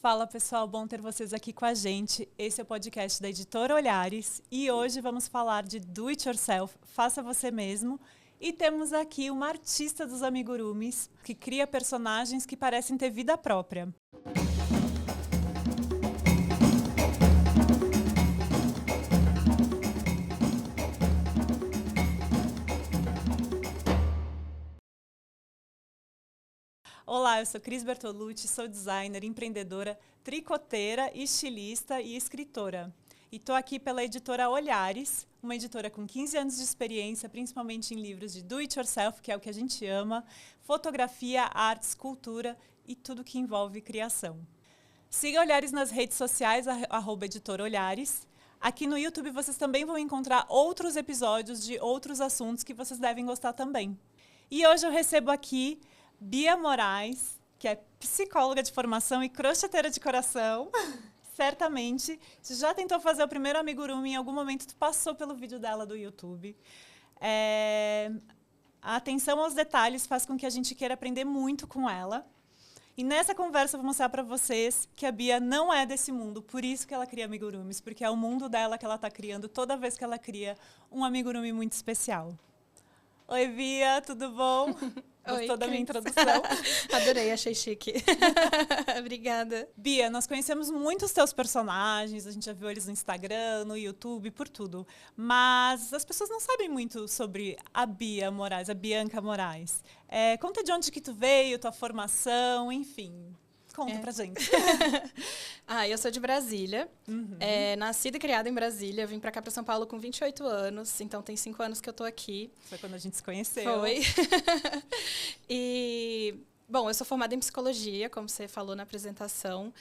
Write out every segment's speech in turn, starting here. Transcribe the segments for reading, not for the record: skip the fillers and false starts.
Fala pessoal, bom ter vocês aqui com a gente. Esse é o podcast da Editora Olhares e hoje vamos falar de Do It Yourself, faça você mesmo. E temos aqui uma artista dos amigurumis que cria personagens que parecem ter vida própria. Olá, eu sou Cris Bertolucci, sou designer, empreendedora, tricoteira, estilista e escritora. E estou aqui pela editora Olhares, uma editora com 15 anos de experiência, principalmente em livros de do it yourself, que é o que a gente ama, fotografia, arte, escultura e tudo que envolve criação. Siga Olhares nas redes sociais, @editorolhares. Aqui no YouTube vocês também vão encontrar outros episódios de outros assuntos que vocês devem gostar também. E hoje eu recebo aqui Bia Moraes, que é psicóloga de formação e crocheteira de coração. Certamente, você já tentou fazer o primeiro amigurumi em algum momento, tu passou pelo vídeo dela do YouTube. A atenção aos detalhes faz com que a gente queira aprender muito com ela. E nessa conversa eu vou mostrar para vocês que a Bia não é desse mundo, por isso que ela cria amigurumis, porque é o mundo dela que ela está criando toda vez que ela cria um amigurumi muito especial. Oi, Bia, tudo bom? Gostou da minha introdução? Adorei, achei chique. Obrigada. Bia, nós conhecemos muito os teus personagens, a gente já viu eles no Instagram, no YouTube, por tudo. Mas as pessoas não sabem muito sobre a Bia Moraes, a Bianca Moraes. Conta de onde que tu veio, tua formação, enfim. Conta pra gente. Eu sou de Brasília. Uhum. Nascida e criada em Brasília. Vim pra cá, pra São Paulo, com 28 anos. Então, tem 5 anos que eu tô aqui. Foi quando a gente se conheceu. Foi. Bom, eu sou formada em psicologia, como você falou na apresentação.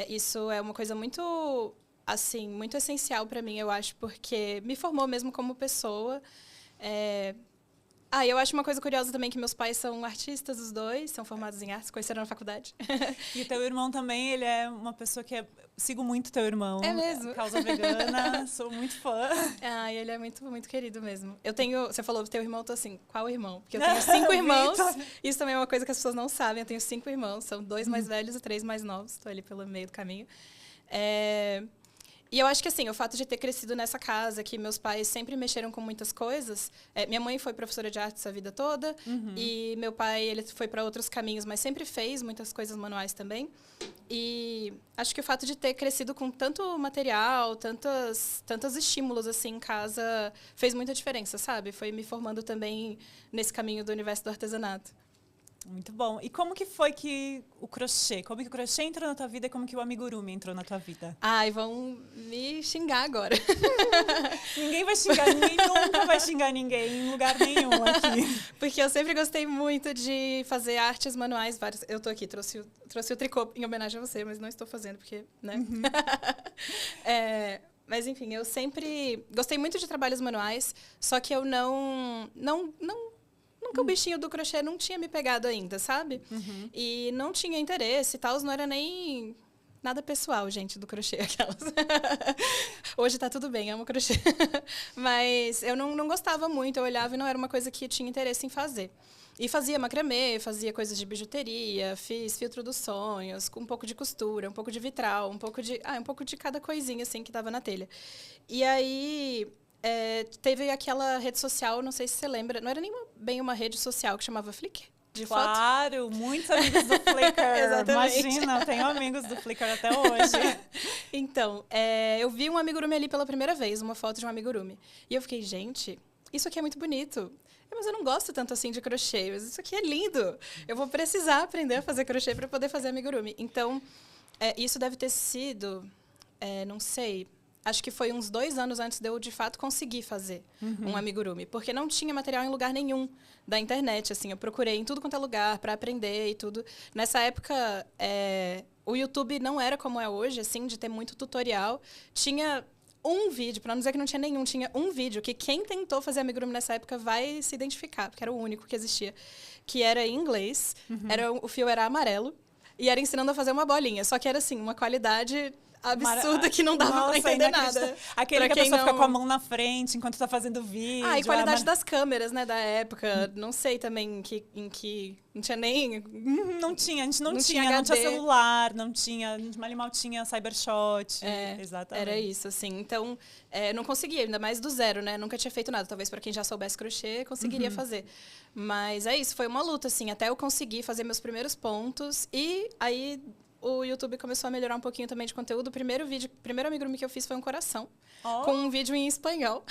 Isso é uma coisa muito, assim, muito essencial pra mim, eu acho, porque me formou mesmo como pessoa. Eu acho uma coisa curiosa também que meus pais são artistas, os dois, são formados em artes, conheceram na faculdade. E o teu irmão também, ele é uma pessoa que sigo muito teu irmão. É mesmo? Causa vegana, sou muito fã. Ele é muito, muito querido mesmo. Você falou do teu irmão, eu tô assim, qual irmão? Porque eu tenho 5 irmãos, isso também é uma coisa que as pessoas não sabem, eu tenho 5 irmãos, são 2 mais velhos e 3 mais novos, estou ali pelo meio do caminho. E eu acho que, assim, o fato de ter crescido nessa casa, que meus pais sempre mexeram com muitas coisas. Minha mãe foi professora de artes a vida toda. Uhum. E meu pai, ele foi para outros caminhos, mas sempre fez muitas coisas manuais também. E acho que o fato de ter crescido com tanto material, tantos estímulos, assim, em casa, fez muita diferença, sabe? Foi me formando também nesse caminho do universo do artesanato. Muito bom. E como que foi que o crochê entrou na tua vida e como que o amigurumi entrou na tua vida? Vão me xingar agora. Ninguém vai xingar, ninguém nunca vai xingar ninguém em lugar nenhum aqui. Porque eu sempre gostei muito de fazer artes manuais, várias. Eu tô aqui, trouxe o tricô em homenagem a você, mas não estou fazendo porque, né? Uhum. Mas, enfim, eu sempre gostei muito de trabalhos manuais, só que eu nunca o bichinho do crochê não tinha me pegado ainda, sabe? Uhum. E não tinha interesse e tal, não era nem nada pessoal, gente, do crochê. Aquelas. Hoje tá tudo bem, amo crochê. Mas eu não gostava muito, eu olhava e não era uma coisa que eu tinha interesse em fazer. E fazia macramê, fazia coisas de bijuteria, fiz filtro dos sonhos, com um pouco de costura, um pouco de vitral, um pouco de cada coisinha, assim, que tava na telha. E aí teve aquela rede social, não sei se você lembra, não era nem bem uma rede social, que chamava Flickr. Claro, muitos amigos do Flickr. Exatamente. Imagina, eu tenho amigos do Flickr até hoje. Então, eu vi um amigurumi ali pela primeira vez, uma foto de um amigurumi. E eu fiquei, gente, isso aqui é muito bonito. Mas eu não gosto tanto assim de crochê, mas isso aqui é lindo. Eu vou precisar aprender a fazer crochê para poder fazer amigurumi. Então, isso deve ter sido, não sei, acho que foi uns 2 anos antes de eu, de fato, conseguir fazer um amigurumi. Porque não tinha material em lugar nenhum da internet, assim. Eu procurei em tudo quanto é lugar para aprender e tudo. Nessa época, o YouTube não era como é hoje, assim, de ter muito tutorial. Tinha um vídeo, para não dizer que não tinha nenhum, tinha um vídeo que quem tentou fazer amigurumi nessa época vai se identificar, porque era o único que existia, que era em inglês, o fio era amarelo, e era ensinando a fazer uma bolinha. Só que era, assim, uma qualidade absurda que não dava pra entender nada. Aquele que a pessoa fica com a mão na frente enquanto tá fazendo vídeo. E qualidade das câmeras, né, da época. Não sei também em que não tinha nem... Não tinha, a gente não tinha celular, não tinha, mal tinha Cybershot. Exatamente. Era isso, assim. Então, não conseguia, ainda mais do zero, né? Nunca tinha feito nada. Talvez para quem já soubesse crochê, conseguiria fazer. Mas é isso, foi uma luta, assim, até eu conseguir fazer meus primeiros pontos. E aí o YouTube começou a melhorar um pouquinho também de conteúdo. O primeiro amigurumi que eu fiz foi um coração, com um vídeo em espanhol.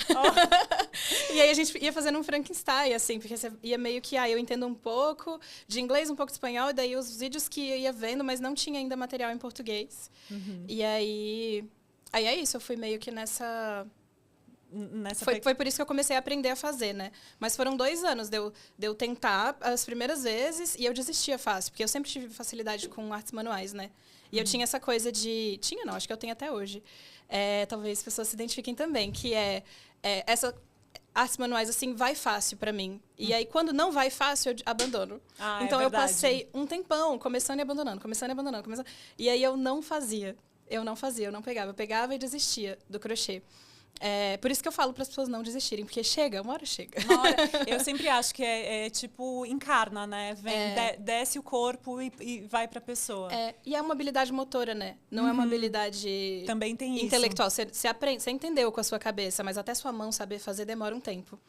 E aí a gente ia fazendo um Frankenstein, assim, porque você ia meio que, eu entendo um pouco de inglês, um pouco de espanhol, e daí os vídeos que eu ia vendo, mas não tinha ainda material em português. E aí é isso, eu fui meio que nessa... Foi por isso que eu comecei a aprender a fazer, né? Mas foram 2 anos de eu tentar as primeiras vezes e eu desistia fácil, porque eu sempre tive facilidade com artes manuais, né? E eu tinha essa coisa de... Tinha não, acho que eu tenho até hoje. Talvez as pessoas se identifiquem também, que essa... Artes manuais, assim, vai fácil pra mim. E aí, quando não vai fácil, eu abandono. Então, eu passei um tempão começando e abandonando. E aí, eu não fazia. Eu não pegava. Eu pegava e desistia do crochê. Por isso que eu falo para as pessoas não desistirem, porque uma hora chega. Eu sempre acho que tipo, encarna, né? Desce o corpo e vai para a pessoa. E é uma habilidade motora, né? Não é uma habilidade também tem intelectual. Você aprende, você entendeu com a sua cabeça, mas até sua mão saber fazer demora um tempo.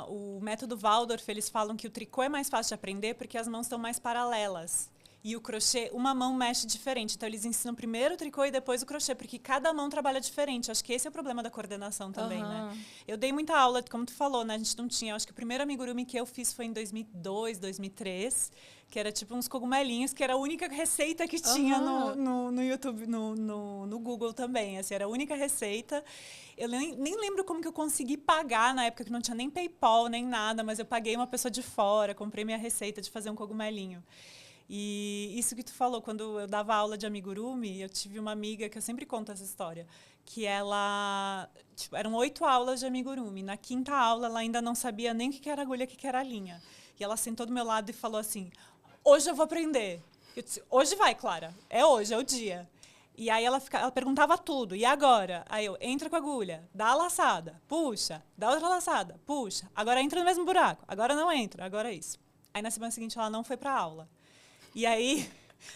O método Waldorf, eles falam que o tricô é mais fácil de aprender porque as mãos estão mais paralelas. E o crochê, uma mão mexe diferente. Então, eles ensinam primeiro o tricô e depois o crochê, porque cada mão trabalha diferente. Acho que esse é o problema da coordenação também, né? Eu dei muita aula, como tu falou, né? A gente não tinha... Acho que o primeiro amigurumi que eu fiz foi em 2002, 2003, que era tipo uns cogumelinhos, que era a única receita que tinha no YouTube, no Google também. Assim, era a única receita. Eu nem lembro como que eu consegui pagar na época, que não tinha nem PayPal, nem nada, mas eu paguei uma pessoa de fora, comprei minha receita de fazer um cogumelinho. E isso que tu falou, quando eu dava aula de amigurumi, eu tive uma amiga, que eu sempre conto essa história, que ela... Tipo, eram 8 aulas de amigurumi. Na 5ª aula, ela ainda não sabia nem o que era agulha, o que era linha. E ela sentou do meu lado e falou assim, hoje eu vou aprender. Eu disse, hoje vai, Clara. Hoje, é o dia. E aí ela perguntava tudo. E agora? Aí eu, entra com a agulha, dá a laçada, puxa, dá outra laçada, puxa. Agora entra no mesmo buraco. Agora não entra, agora é isso. Aí na semana seguinte ela não foi pra aula. E aí,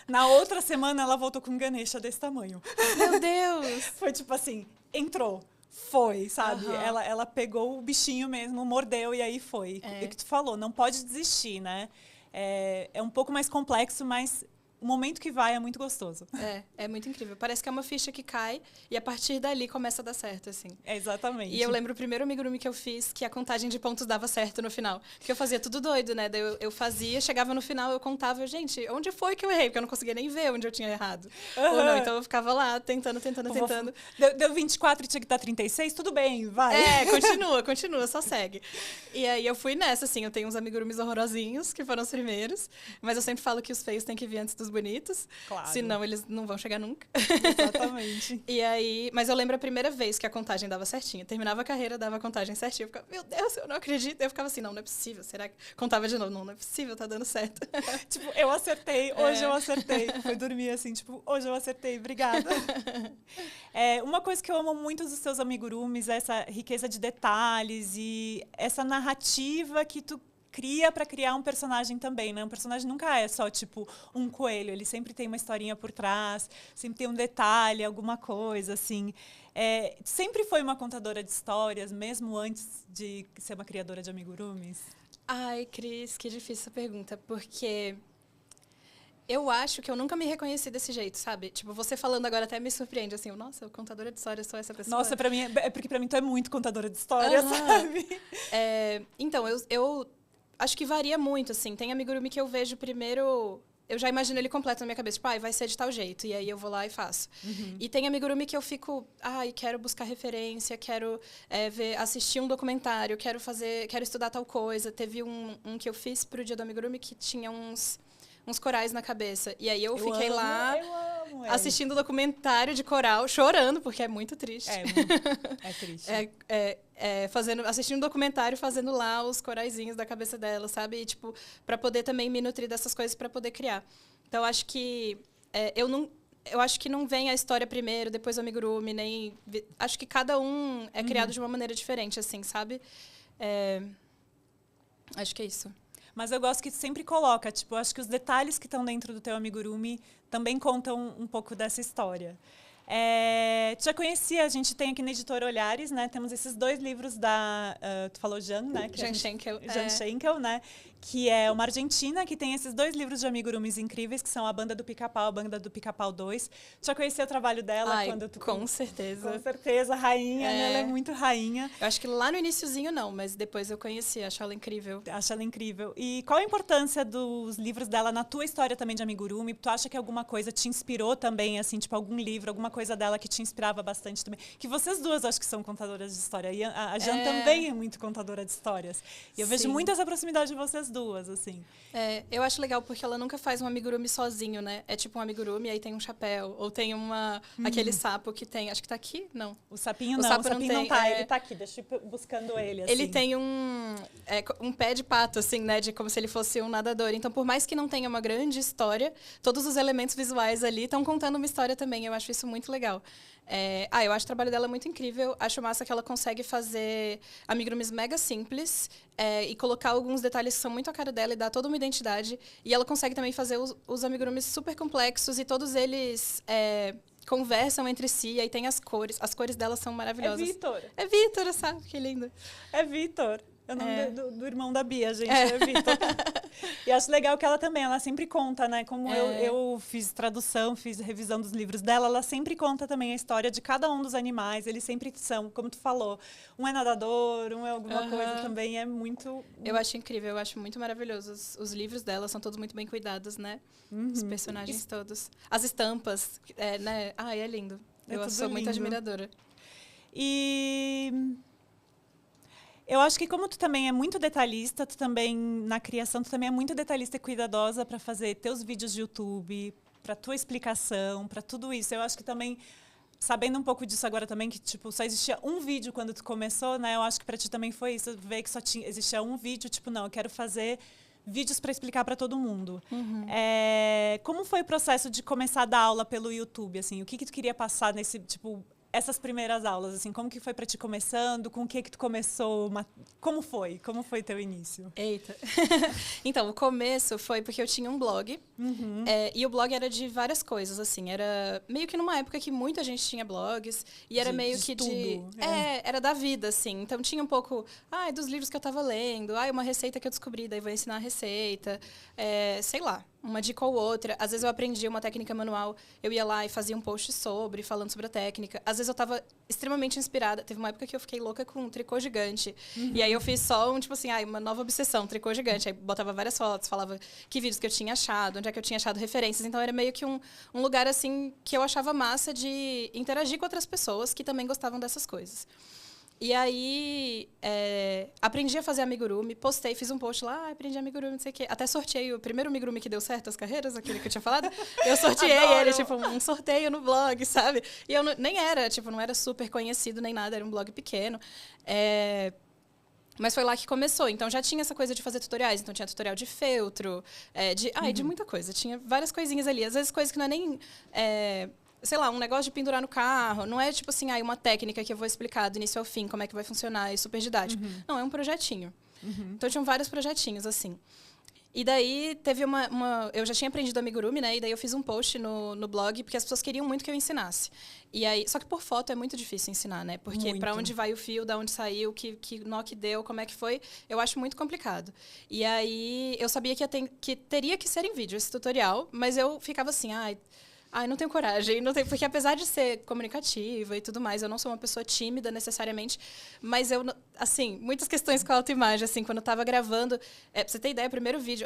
na outra semana, ela voltou com um Ganesha desse tamanho. Meu Deus! Foi tipo assim, entrou, foi, sabe? Ela pegou o bichinho mesmo, mordeu e aí foi. O que tu falou, não pode desistir, né? É um pouco mais complexo, mas o momento que vai é muito gostoso. É muito incrível. Parece que é uma ficha que cai e a partir dali começa a dar certo, assim. Exatamente. E eu lembro o primeiro amigurumi que eu fiz, que a contagem de pontos dava certo no final. Porque eu fazia tudo doido, né? Daí eu fazia, chegava no final, eu contava, gente, onde foi que eu errei? Porque eu não conseguia nem ver onde eu tinha errado. Ou não, então eu ficava lá, tentando. Deu 24 e tinha que dar 36? Tudo bem, vai. Continua, só segue. E aí eu fui nessa, assim, eu tenho uns amigurumis horrorosinhos, que foram os primeiros, mas eu sempre falo que os feios têm que vir antes dos bonitos. Claro. Senão eles não vão chegar nunca. Exatamente. E aí, mas eu lembro a primeira vez que a contagem dava certinho. Terminava a carreira, dava a contagem certinho. Eu ficava, meu Deus, eu não acredito. Eu ficava assim, não é possível. Será que... Contava de novo, não é possível, tá dando certo. Tipo, eu acertei, hoje eu acertei. Fui dormir assim, tipo, hoje eu acertei, obrigada. Uma coisa que eu amo muito dos seus amigurumis é essa riqueza de detalhes e essa narrativa que tu cria para criar um personagem também, né? Um personagem nunca é só, tipo, um coelho. Ele sempre tem uma historinha por trás, sempre tem um detalhe, alguma coisa, assim. Sempre foi uma contadora de histórias, mesmo antes de ser uma criadora de amigurumis? Ai, Cris, que difícil essa pergunta, porque eu acho que eu nunca me reconheci desse jeito, sabe? Tipo, você falando agora até me surpreende, assim, nossa, contadora de histórias, sou essa pessoa. Nossa, pra mim, porque pra mim tu é muito contadora de histórias, sabe? Então, eu acho que varia muito, assim. Tem amigurumi que eu vejo primeiro... Eu já imagino ele completo na minha cabeça. Tipo, vai ser de tal jeito. E aí eu vou lá e faço. E tem amigurumi que eu fico... quero buscar referência, quero assistir um documentário, quero estudar tal coisa. Teve um que eu fiz pro dia do amigurumi que tinha uns corais na cabeça. E aí eu fiquei lá assistindo o documentário de coral, chorando, porque é muito triste. É triste. Assistindo um documentário, fazendo lá os coraizinhos da cabeça dela, sabe? E, tipo, para poder também me nutrir dessas coisas para poder criar. Então, acho que eu eu acho que não vem a história primeiro, depois o amigurumi, nem... Acho que cada um é criado de uma maneira diferente, assim, sabe? Acho que é isso. Mas eu gosto que tu sempre coloca, tipo, acho que os detalhes que estão dentro do teu amigurumi também contam um pouco dessa história. Tu já conhecia, a gente tem aqui na Editora Olhares, né? Temos esses 2 livros da... tu falou Jan, né? Jan Schenkel. Jan Schenkel, né? Que é uma argentina que tem esses 2 livros de amigurumis incríveis, que são A Banda do Pica-Pau, A Banda do Pica-Pau 2. Já conhecia o trabalho dela? Ai, quando tu... com certeza. Com certeza, rainha, né? Ela é muito rainha. Eu acho que lá no iniciozinho não, mas depois eu conheci, acho ela incrível. Acho ela incrível. E qual a importância dos livros dela na tua história também de amigurumi? Tu acha que alguma coisa te inspirou também, assim, tipo algum livro, alguma coisa dela que te inspirava bastante também? Que vocês duas acho que são contadoras de história. E a Jan também é muito contadora de histórias. E eu vejo muito essa proximidade de vocês duas, assim. Eu acho legal porque ela nunca faz um amigurumi sozinho, né? É tipo um amigurumi, aí tem um chapéu. Ou tem aquele sapo que tem... Acho que tá aqui? Não. O sapinho não tá. Ele tá aqui, deixa eu ir buscando ele, assim. Ele tem um pé de pato, assim, né? De como se ele fosse um nadador. Então, por mais que não tenha uma grande história, todos os elementos visuais ali estão contando uma história também. Eu acho isso muito legal. Eu acho o trabalho dela muito incrível. Acho massa que ela consegue fazer amigurumis mega simples e colocar alguns detalhes que são muito a cara dela e dar toda uma identidade. E ela consegue também fazer os amigurumis super complexos e todos eles conversam entre si. E aí tem as cores. As cores dela são maravilhosas. É Vitor, sabe? Que lindo. É Vitor. É o nome do irmão da Bia, gente. É Vitor. E acho legal que ela sempre conta, né? Como eu fiz tradução, fiz revisão dos livros dela, ela sempre conta também a história de cada um dos animais. Eles sempre são, como tu falou, um é nadador, um é alguma coisa também. É muito... Eu acho incrível, eu acho muito maravilhoso. Os livros dela são todos muito bem cuidados, né? Os personagens todos. As estampas, né? É lindo. Eu sou muito admiradora. E... eu acho que como tu também é muito detalhista, tu também, na criação, tu também é muito detalhista e cuidadosa para fazer teus vídeos de YouTube, para tua explicação, para tudo isso. Eu acho que também, sabendo um pouco disso agora também, que tipo, só existia um vídeo quando tu começou, né? Eu acho que para ti também foi isso, ver que só existia um vídeo, tipo, não, eu quero fazer vídeos para explicar para todo mundo. Como foi o processo de começar a dar aula pelo YouTube, assim? O que tu queria passar nesse, tipo... essas primeiras aulas, assim, como que foi para ti começando? Com o que tu começou? Como foi? Como foi teu início? Eita! Então, o começo foi porque eu tinha um blog. E o blog era de várias coisas, assim. Era meio que numa época que muita gente tinha blogs. E era meio que de... era da vida, assim. Então, tinha um pouco... dos livros que eu tava lendo. Uma receita que eu descobri, daí vou ensinar a receita. Sei lá. Uma dica ou outra. Às vezes eu aprendia uma técnica manual, eu ia lá e fazia um post falando sobre a técnica. Às vezes eu estava extremamente inspirada. Teve uma época que eu fiquei louca com um tricô gigante. E aí eu fiz só uma nova obsessão, tricô gigante. Aí botava várias fotos, falava que vídeos que eu tinha achado, onde é que eu tinha achado referências. Então era meio que um lugar assim que eu achava massa de interagir com outras pessoas que também gostavam dessas coisas. E aí, aprendi a fazer amigurumi, postei, fiz um post lá, aprendi amigurumi, não sei o quê. Até sorteei o primeiro amigurumi que deu certo as carreiras, aquele que eu tinha falado. Eu sorteei ele, tipo, um sorteio no blog, sabe? E eu nem era, tipo, não era super conhecido nem nada, era um blog pequeno. Mas foi lá que começou. Então, já tinha essa coisa de fazer tutoriais. Então, tinha tutorial de feltro, de muita coisa. Tinha várias coisinhas ali. Às vezes, coisas que não é nem... sei lá, um negócio de pendurar no carro. Não é tipo assim, uma técnica que eu vou explicar do início ao fim, como é que vai funcionar, é super didático. Não, é um projetinho. Então, tinham vários projetinhos, assim. E daí, teve eu já tinha aprendido amigurumi, né? E daí eu fiz um post no blog, porque as pessoas queriam muito que eu ensinasse. E aí, só que por foto é muito difícil ensinar, né? Porque para onde vai o fio, da onde saiu, que nó que deu, como é que foi, eu acho muito complicado. E aí, eu sabia que teria que ser em vídeo esse tutorial, mas eu ficava assim, não tenho coragem, porque apesar de ser comunicativa e tudo mais, eu não sou uma pessoa tímida necessariamente, mas assim, muitas questões com a autoimagem, assim, quando eu tava gravando, pra você ter ideia,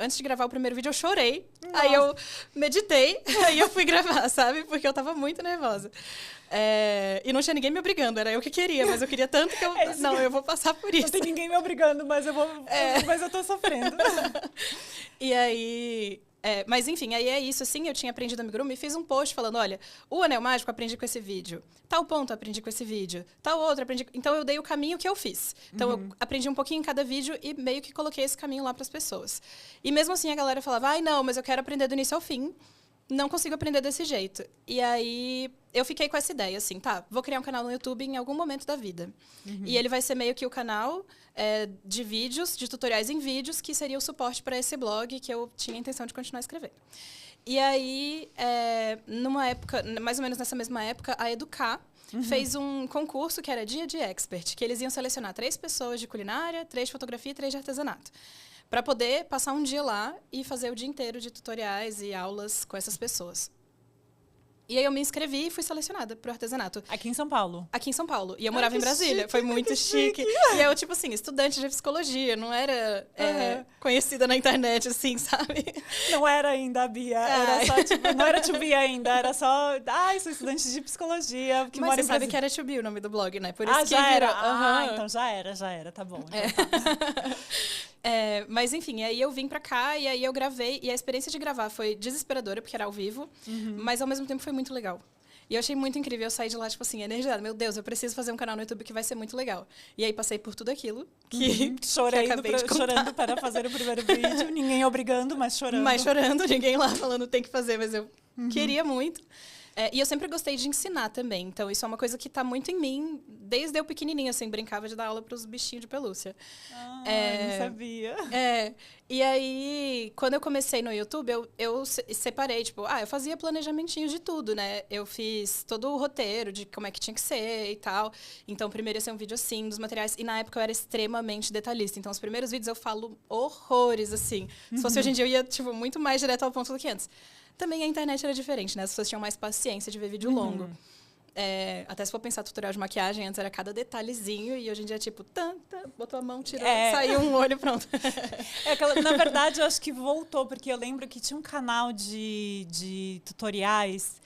antes de gravar o primeiro vídeo, eu chorei, aí eu meditei, aí eu fui gravar, sabe? Porque eu tava muito nervosa. E não tinha ninguém me obrigando, era eu que queria, mas eu queria tanto que eu vou passar por isso. Não tem ninguém me obrigando, mas mas eu tô sofrendo. E aí... mas, enfim, aí é isso, assim, eu tinha aprendido amigurumi e fiz um post falando, olha, o anel mágico aprendi com esse vídeo, tal ponto aprendi com esse vídeo, tal outro aprendi... Então, eu dei o caminho que eu fiz. Então, eu aprendi um pouquinho em cada vídeo e meio que coloquei esse caminho lá para as pessoas. E mesmo assim, a galera falava, não, mas eu quero aprender do início ao fim. não consigo aprender desse jeito. E aí, eu fiquei com essa ideia, assim, tá, vou criar um canal no YouTube em algum momento da vida. E ele vai ser meio que o canal de vídeos, de tutoriais em vídeos, que seria o suporte para esse blog que eu tinha a intenção de continuar escrevendo. E aí, numa época, mais ou menos nessa mesma época, a Educar fez um concurso que era Dia de Expert, que eles iam selecionar 3 pessoas de culinária, 3 de fotografia e 3 de artesanato, para poder passar um dia lá e fazer o dia inteiro de tutoriais e aulas com essas pessoas. E aí eu me inscrevi e fui selecionada pro artesanato. Aqui em São Paulo? Aqui em São Paulo. E eu morava em Brasília. Chique, foi muito chique. E eu, tipo assim, estudante de psicologia. Não era conhecida na internet, assim, sabe? Não era ainda a Bia. Era só, tipo, não era to be ainda. Era só, sou estudante de psicologia. Que Mas mora você em sabe Brasília. que era to be o nome do blog, né? Por isso que já virou. era. Então já era. Tá bom. Então tá. Mas enfim, aí eu vim pra cá e aí eu gravei. E a experiência de gravar foi desesperadora, porque era ao vivo. Mas ao mesmo tempo foi muito legal. E eu achei muito incrível. Eu saí de lá, tipo assim, energizada. Meu Deus, eu preciso fazer um canal no YouTube que vai ser muito legal. E aí passei por tudo aquilo que Chorando para fazer o primeiro vídeo. Ninguém obrigando, mas chorando. Mas chorando, ninguém lá falando tem que fazer, mas eu queria muito. E eu sempre gostei de ensinar também. Então, isso é uma coisa que tá muito em mim, desde eu pequenininha, assim, brincava de dar aula pros bichinhos de pelúcia. Não sabia. E aí, quando eu comecei no YouTube, eu separei, tipo, eu fazia planejamentinhos de tudo, né? Eu fiz todo o roteiro de como é que tinha que ser e tal. Então, primeiro ia ser um vídeo assim, dos materiais. E na época eu era extremamente detalhista. Então, os primeiros vídeos eu falo horrores, assim. Se fosse hoje em dia, eu ia, tipo, muito mais direto ao ponto do que antes. Também a internet era diferente, né? As pessoas tinham mais paciência de ver vídeo longo. Até se for pensar tutorial de maquiagem, antes era cada detalhezinho e hoje em dia é tipo, botou a mão, tirou, saiu um olho, pronto. Na verdade, eu acho que voltou, porque eu lembro que tinha um canal de tutoriais.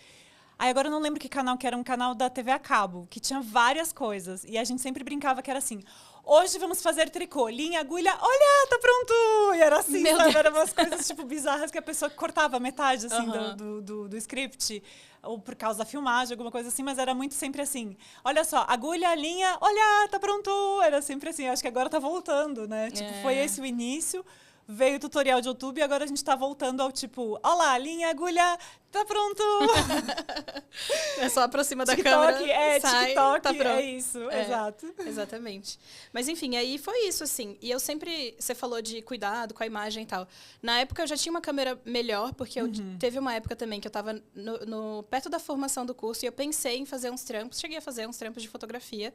Agora eu não lembro que canal que era, um canal da TV a cabo, que tinha várias coisas. E a gente sempre brincava que era assim... Hoje vamos fazer tricô, linha, agulha, olha, tá pronto! E era assim, sabe? Eram umas coisas, tipo, bizarras que a pessoa cortava metade, assim, do script. Ou por causa da filmagem, alguma coisa assim. Mas era muito sempre assim. Olha só, agulha, linha, olha, tá pronto! Era sempre assim. Acho que agora tá voltando, né? Tipo, foi esse o início. Veio o tutorial de YouTube e agora a gente tá voltando ao tipo... Olá, linha, agulha, tá pronto! É só aproxima da TikTok, câmera, sai, TikTok, tá pronto. É isso, exato. Exatamente. Mas enfim, aí foi isso, assim. E eu sempre... Você falou de cuidado com a imagem e tal. Na época eu já tinha uma câmera melhor, porque eu teve uma época também que eu tava perto da formação do curso e eu pensei em fazer uns trampos. Cheguei a fazer uns trampos de fotografia.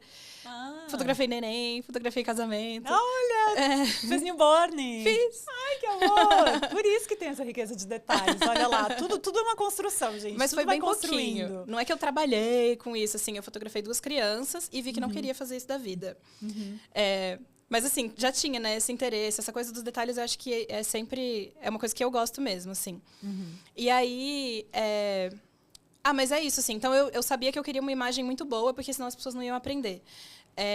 Fotografei neném, fotografei casamento. Olha! Fez newborn! Fiz! Ai, que amor! Por isso que tem essa riqueza de detalhes. Olha lá, tudo é uma construção, gente. Mas tudo foi vai bem pouquinho. Não é que eu trabalhei com isso, assim. Eu fotografei 2 crianças e vi que não queria fazer isso da vida. Mas, assim, já tinha, né, esse interesse. Essa coisa dos detalhes, eu acho que é sempre... É uma coisa que eu gosto mesmo, assim. E aí... mas é isso, assim. Então, eu sabia que eu queria uma imagem muito boa, porque senão as pessoas não iam aprender.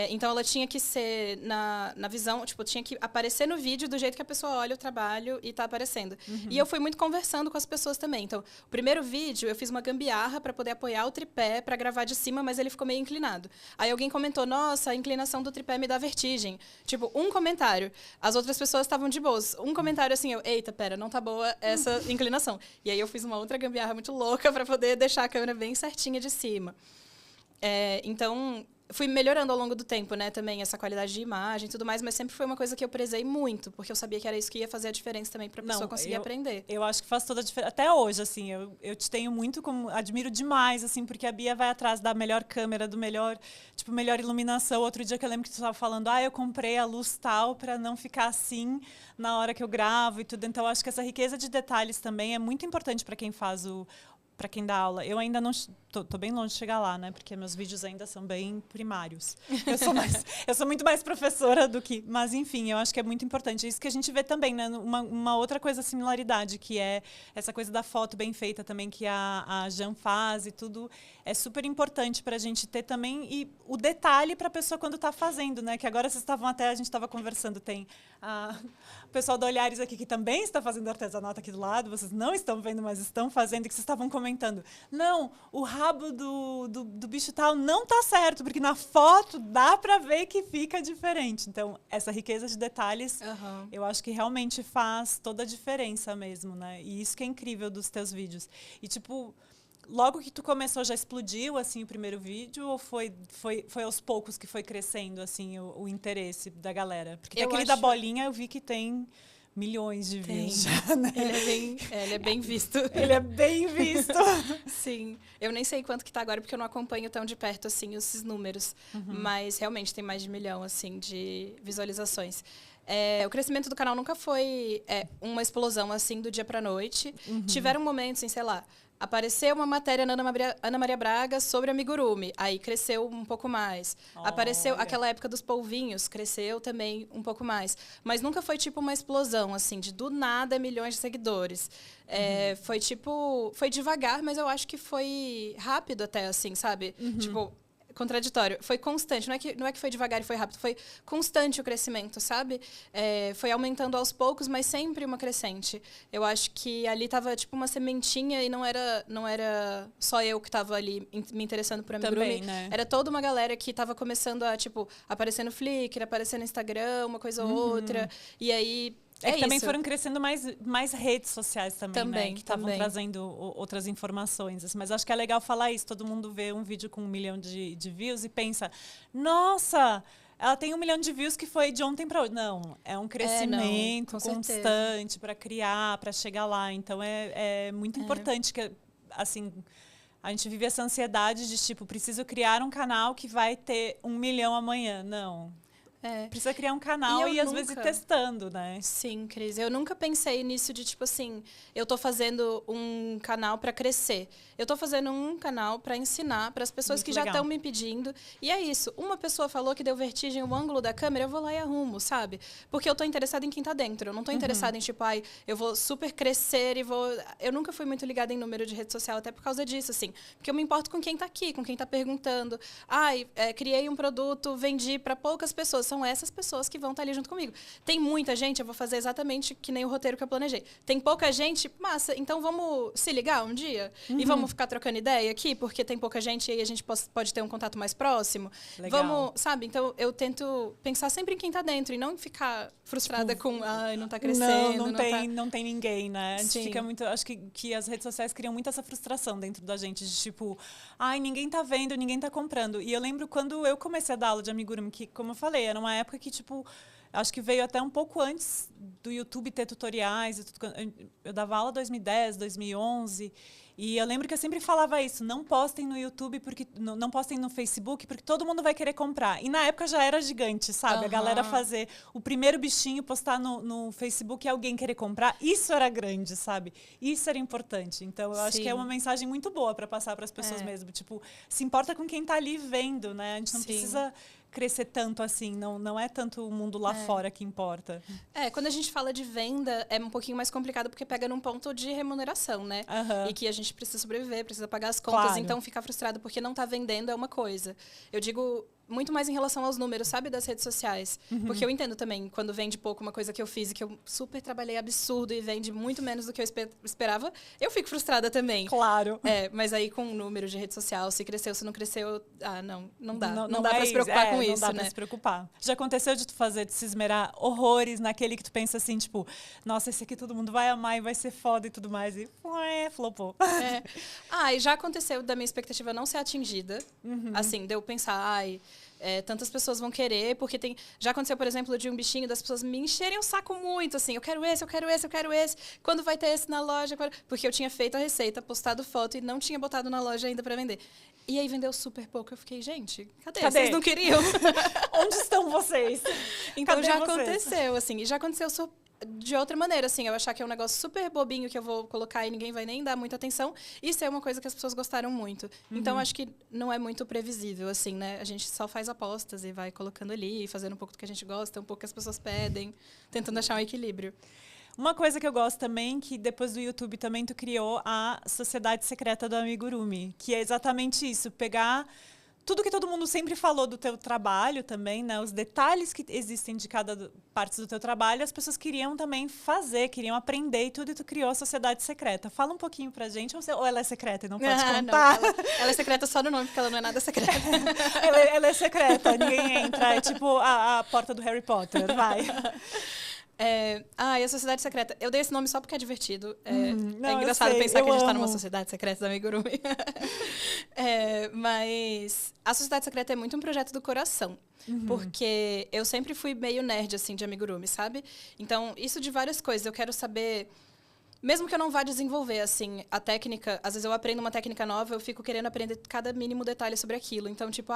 Então, ela tinha que ser na visão... Tipo, tinha que aparecer no vídeo do jeito que a pessoa olha o trabalho e tá aparecendo. E eu fui muito conversando com as pessoas também. Então, o primeiro vídeo, eu fiz uma gambiarra para poder apoiar o tripé para gravar de cima, mas ele ficou meio inclinado. Aí alguém comentou, nossa, a inclinação do tripé me dá vertigem. Tipo, um comentário. As outras pessoas estavam de boas. Um comentário assim, eita, pera, não tá boa essa inclinação. E aí eu fiz uma outra gambiarra muito louca para poder deixar a câmera bem certinha de cima. Então... Fui melhorando ao longo do tempo, né, também, essa qualidade de imagem e tudo mais, mas sempre foi uma coisa que eu prezei muito, porque eu sabia que era isso que ia fazer a diferença também para a pessoa conseguir aprender. Eu acho que faz toda a diferença. Até hoje, assim, eu te tenho muito como... Admiro demais, assim, porque a Bia vai atrás da melhor câmera, do melhor iluminação. Outro dia que eu lembro que tu estava falando, eu comprei a luz tal para não ficar assim na hora que eu gravo e tudo. Então, eu acho que essa riqueza de detalhes também é muito importante para quem faz para quem dá aula. Eu ainda não... Tô bem longe de chegar lá, né? Porque meus vídeos ainda são bem primários. Eu sou muito mais professora do que... Mas, enfim, eu acho que é muito importante. Isso que a gente vê também, né? Uma outra coisa, similaridade, que é essa coisa da foto bem feita também, que a Jan faz e tudo. É super importante pra gente ter também... E o detalhe pra pessoa quando tá fazendo, né? Que agora vocês estavam a gente estava conversando, tem o pessoal da Olhares aqui, que também está fazendo artesanato aqui do lado. Vocês não estão vendo, mas estão fazendo, que vocês estavam comentando comentando, não, o rabo do bicho tal não tá certo, porque na foto dá pra ver que fica diferente. Então, essa riqueza de detalhes, eu acho que realmente faz toda a diferença mesmo, né? E isso que é incrível dos teus vídeos. E, tipo, logo que tu começou, já explodiu, assim, o primeiro vídeo? Ou foi aos poucos que foi crescendo, assim, o interesse da galera? Porque aquele da bolinha eu vi que tem milhões de views já, né? Ele é bem visto. Ele é bem visto. Sim. Eu nem sei quanto que tá agora, porque eu não acompanho tão de perto, assim, esses números. Mas, realmente, tem mais de 1 milhão, assim, de visualizações. O crescimento do canal nunca foi uma explosão, assim, do dia pra noite. Tiveram momentos, assim, sei lá, apareceu uma matéria na Ana Maria Braga sobre amigurumi. Aí cresceu um pouco mais. Apareceu aquela época dos polvinhos, cresceu também um pouco mais. Mas nunca foi tipo uma explosão, assim, de do nada milhões de seguidores. Foi devagar, mas eu acho que foi rápido até, assim, sabe? Tipo, contraditório. Foi constante. Não é que foi devagar e foi rápido. Foi constante o crescimento, sabe? Foi aumentando aos poucos, mas sempre uma crescente. Eu acho que ali tava tipo uma sementinha e não era só eu que tava ali me interessando por amigurumi. Também, né? Era toda uma galera que tava começando a, tipo, aparecer no Flickr, aparecer no Instagram, uma coisa ou outra. E aí... que também foram crescendo mais redes sociais também, né? Que estavam trazendo outras informações. Assim. Mas acho que é legal falar isso. Todo mundo vê um vídeo com 1 milhão de views e pensa, nossa, ela tem 1 milhão de views que foi de ontem para hoje. Não, é um crescimento constante para criar, para chegar lá. Então, é muito importante que, assim... A gente vive essa ansiedade de, tipo, preciso criar um canal que vai ter 1 milhão amanhã. Não. Precisa criar um canal e às vezes ir testando, né? Sim, Cris. Eu nunca pensei nisso de, tipo assim, eu tô fazendo um canal para crescer. Eu tô fazendo um canal para ensinar para as pessoas que já estão me pedindo. E é isso. Uma pessoa falou que deu vertigem o ângulo da câmera, eu vou lá e arrumo, sabe? Porque eu tô interessada em quem tá dentro. Eu não tô interessada em, tipo, eu vou super crescer e vou... Eu nunca fui muito ligada em número de rede social, até por causa disso, assim. Porque eu me importo com quem tá aqui, com quem tá perguntando. Criei um produto, vendi para poucas pessoas. São essas pessoas que vão estar ali junto comigo. Tem muita gente, eu vou fazer exatamente que nem o roteiro que eu planejei. Tem pouca gente, massa, então vamos se ligar um dia? E vamos ficar trocando ideia aqui, porque tem pouca gente e aí a gente pode ter um contato mais próximo. Legal. Vamos, sabe? Então, eu tento pensar sempre em quem tá dentro e não ficar frustrada com, não tá crescendo. Não tem ninguém, né? A gente fica muito... Acho que as redes sociais criam muito essa frustração dentro da gente, de tipo, ninguém tá vendo, ninguém tá comprando. E eu lembro quando eu comecei a dar aula de amigurumi, que, como eu falei, era uma época que, tipo, acho que veio até um pouco antes do YouTube ter tutoriais. Eu dava aula em 2010, 2011. E eu lembro que eu sempre falava isso, não postem no YouTube, não postem no Facebook, porque todo mundo vai querer comprar. E na época já era gigante, sabe? A galera fazer o primeiro bichinho, postar no Facebook e alguém querer comprar, isso era grande, sabe? Isso era importante. Então, eu acho que é uma mensagem muito boa para passar para as pessoas mesmo. Tipo, se importa com quem tá ali vendo, né? A gente não precisa crescer tanto assim, não é tanto o mundo lá fora que importa. Quando a gente fala de venda, é um pouquinho mais complicado, porque pega num ponto de remuneração, né? E que a gente precisa sobreviver, precisa pagar as contas, então ficar frustrado porque não tá vendendo é uma coisa. Eu digo muito mais em relação aos números, sabe, das redes sociais. Porque eu entendo também, quando vende pouco uma coisa que eu fiz e que eu super trabalhei absurdo e vende muito menos do que eu esperava, eu fico frustrada também. Claro. Mas aí com o número de rede social, se cresceu, se não cresceu, não dá. Não dá pra se preocupar com isso, né? Não dá pra se preocupar. Já aconteceu de tu se esmerar horrores naquele que tu pensa assim, tipo, nossa, esse aqui todo mundo vai amar e vai ser foda e tudo mais. E flopou. E já aconteceu da minha expectativa não ser atingida. Assim, de eu pensar, tantas pessoas vão querer, porque já aconteceu, por exemplo, de um bichinho das pessoas me encherem o saco muito, assim, eu quero esse, eu quero esse, eu quero esse, quando vai ter esse na loja? Porque eu tinha feito a receita, postado foto e não tinha botado na loja ainda para vender. E aí vendeu super pouco. Eu fiquei, gente, cadê? Vocês não queriam? Onde estão vocês? Então Cadê já vocês? Aconteceu, assim, e já aconteceu de outra maneira, assim, eu achar que é um negócio super bobinho que eu vou colocar e ninguém vai nem dar muita atenção. Isso é uma coisa que as pessoas gostaram muito. Então, acho que não é muito previsível, assim, né? A gente só faz apostas e vai colocando ali, fazendo um pouco do que a gente gosta, um pouco que as pessoas pedem, tentando achar um equilíbrio. Uma coisa que eu gosto também, que depois do YouTube também tu criou a Sociedade Secreta do Amigurumi, que é exatamente isso, pegar tudo que todo mundo sempre falou do teu trabalho também, né? Os detalhes que existem de cada parte do teu trabalho, as pessoas queriam também fazer, queriam aprender e tudo, e tu criou a Sociedade Secreta. Fala um pouquinho pra gente, ou ela é secreta e não pode contar? Não, ela é secreta só no nome, porque ela não é nada secreta. ela é secreta, ninguém entra. É tipo a porta do Harry Potter, vai. E a Sociedade Secreta. Eu dei esse nome só porque é divertido. Não, é engraçado pensar que a gente tá numa amo. Sociedade Secreta da Amigurumi. Mas a Sociedade Secreta é muito um projeto do coração. Porque eu sempre fui meio nerd, assim, de Amigurumi, sabe? Então, isso de várias coisas. Eu quero saber... Mesmo que eu não vá desenvolver, assim, a técnica... Às vezes eu aprendo uma técnica nova, eu fico querendo aprender cada mínimo detalhe sobre aquilo. Então, tipo,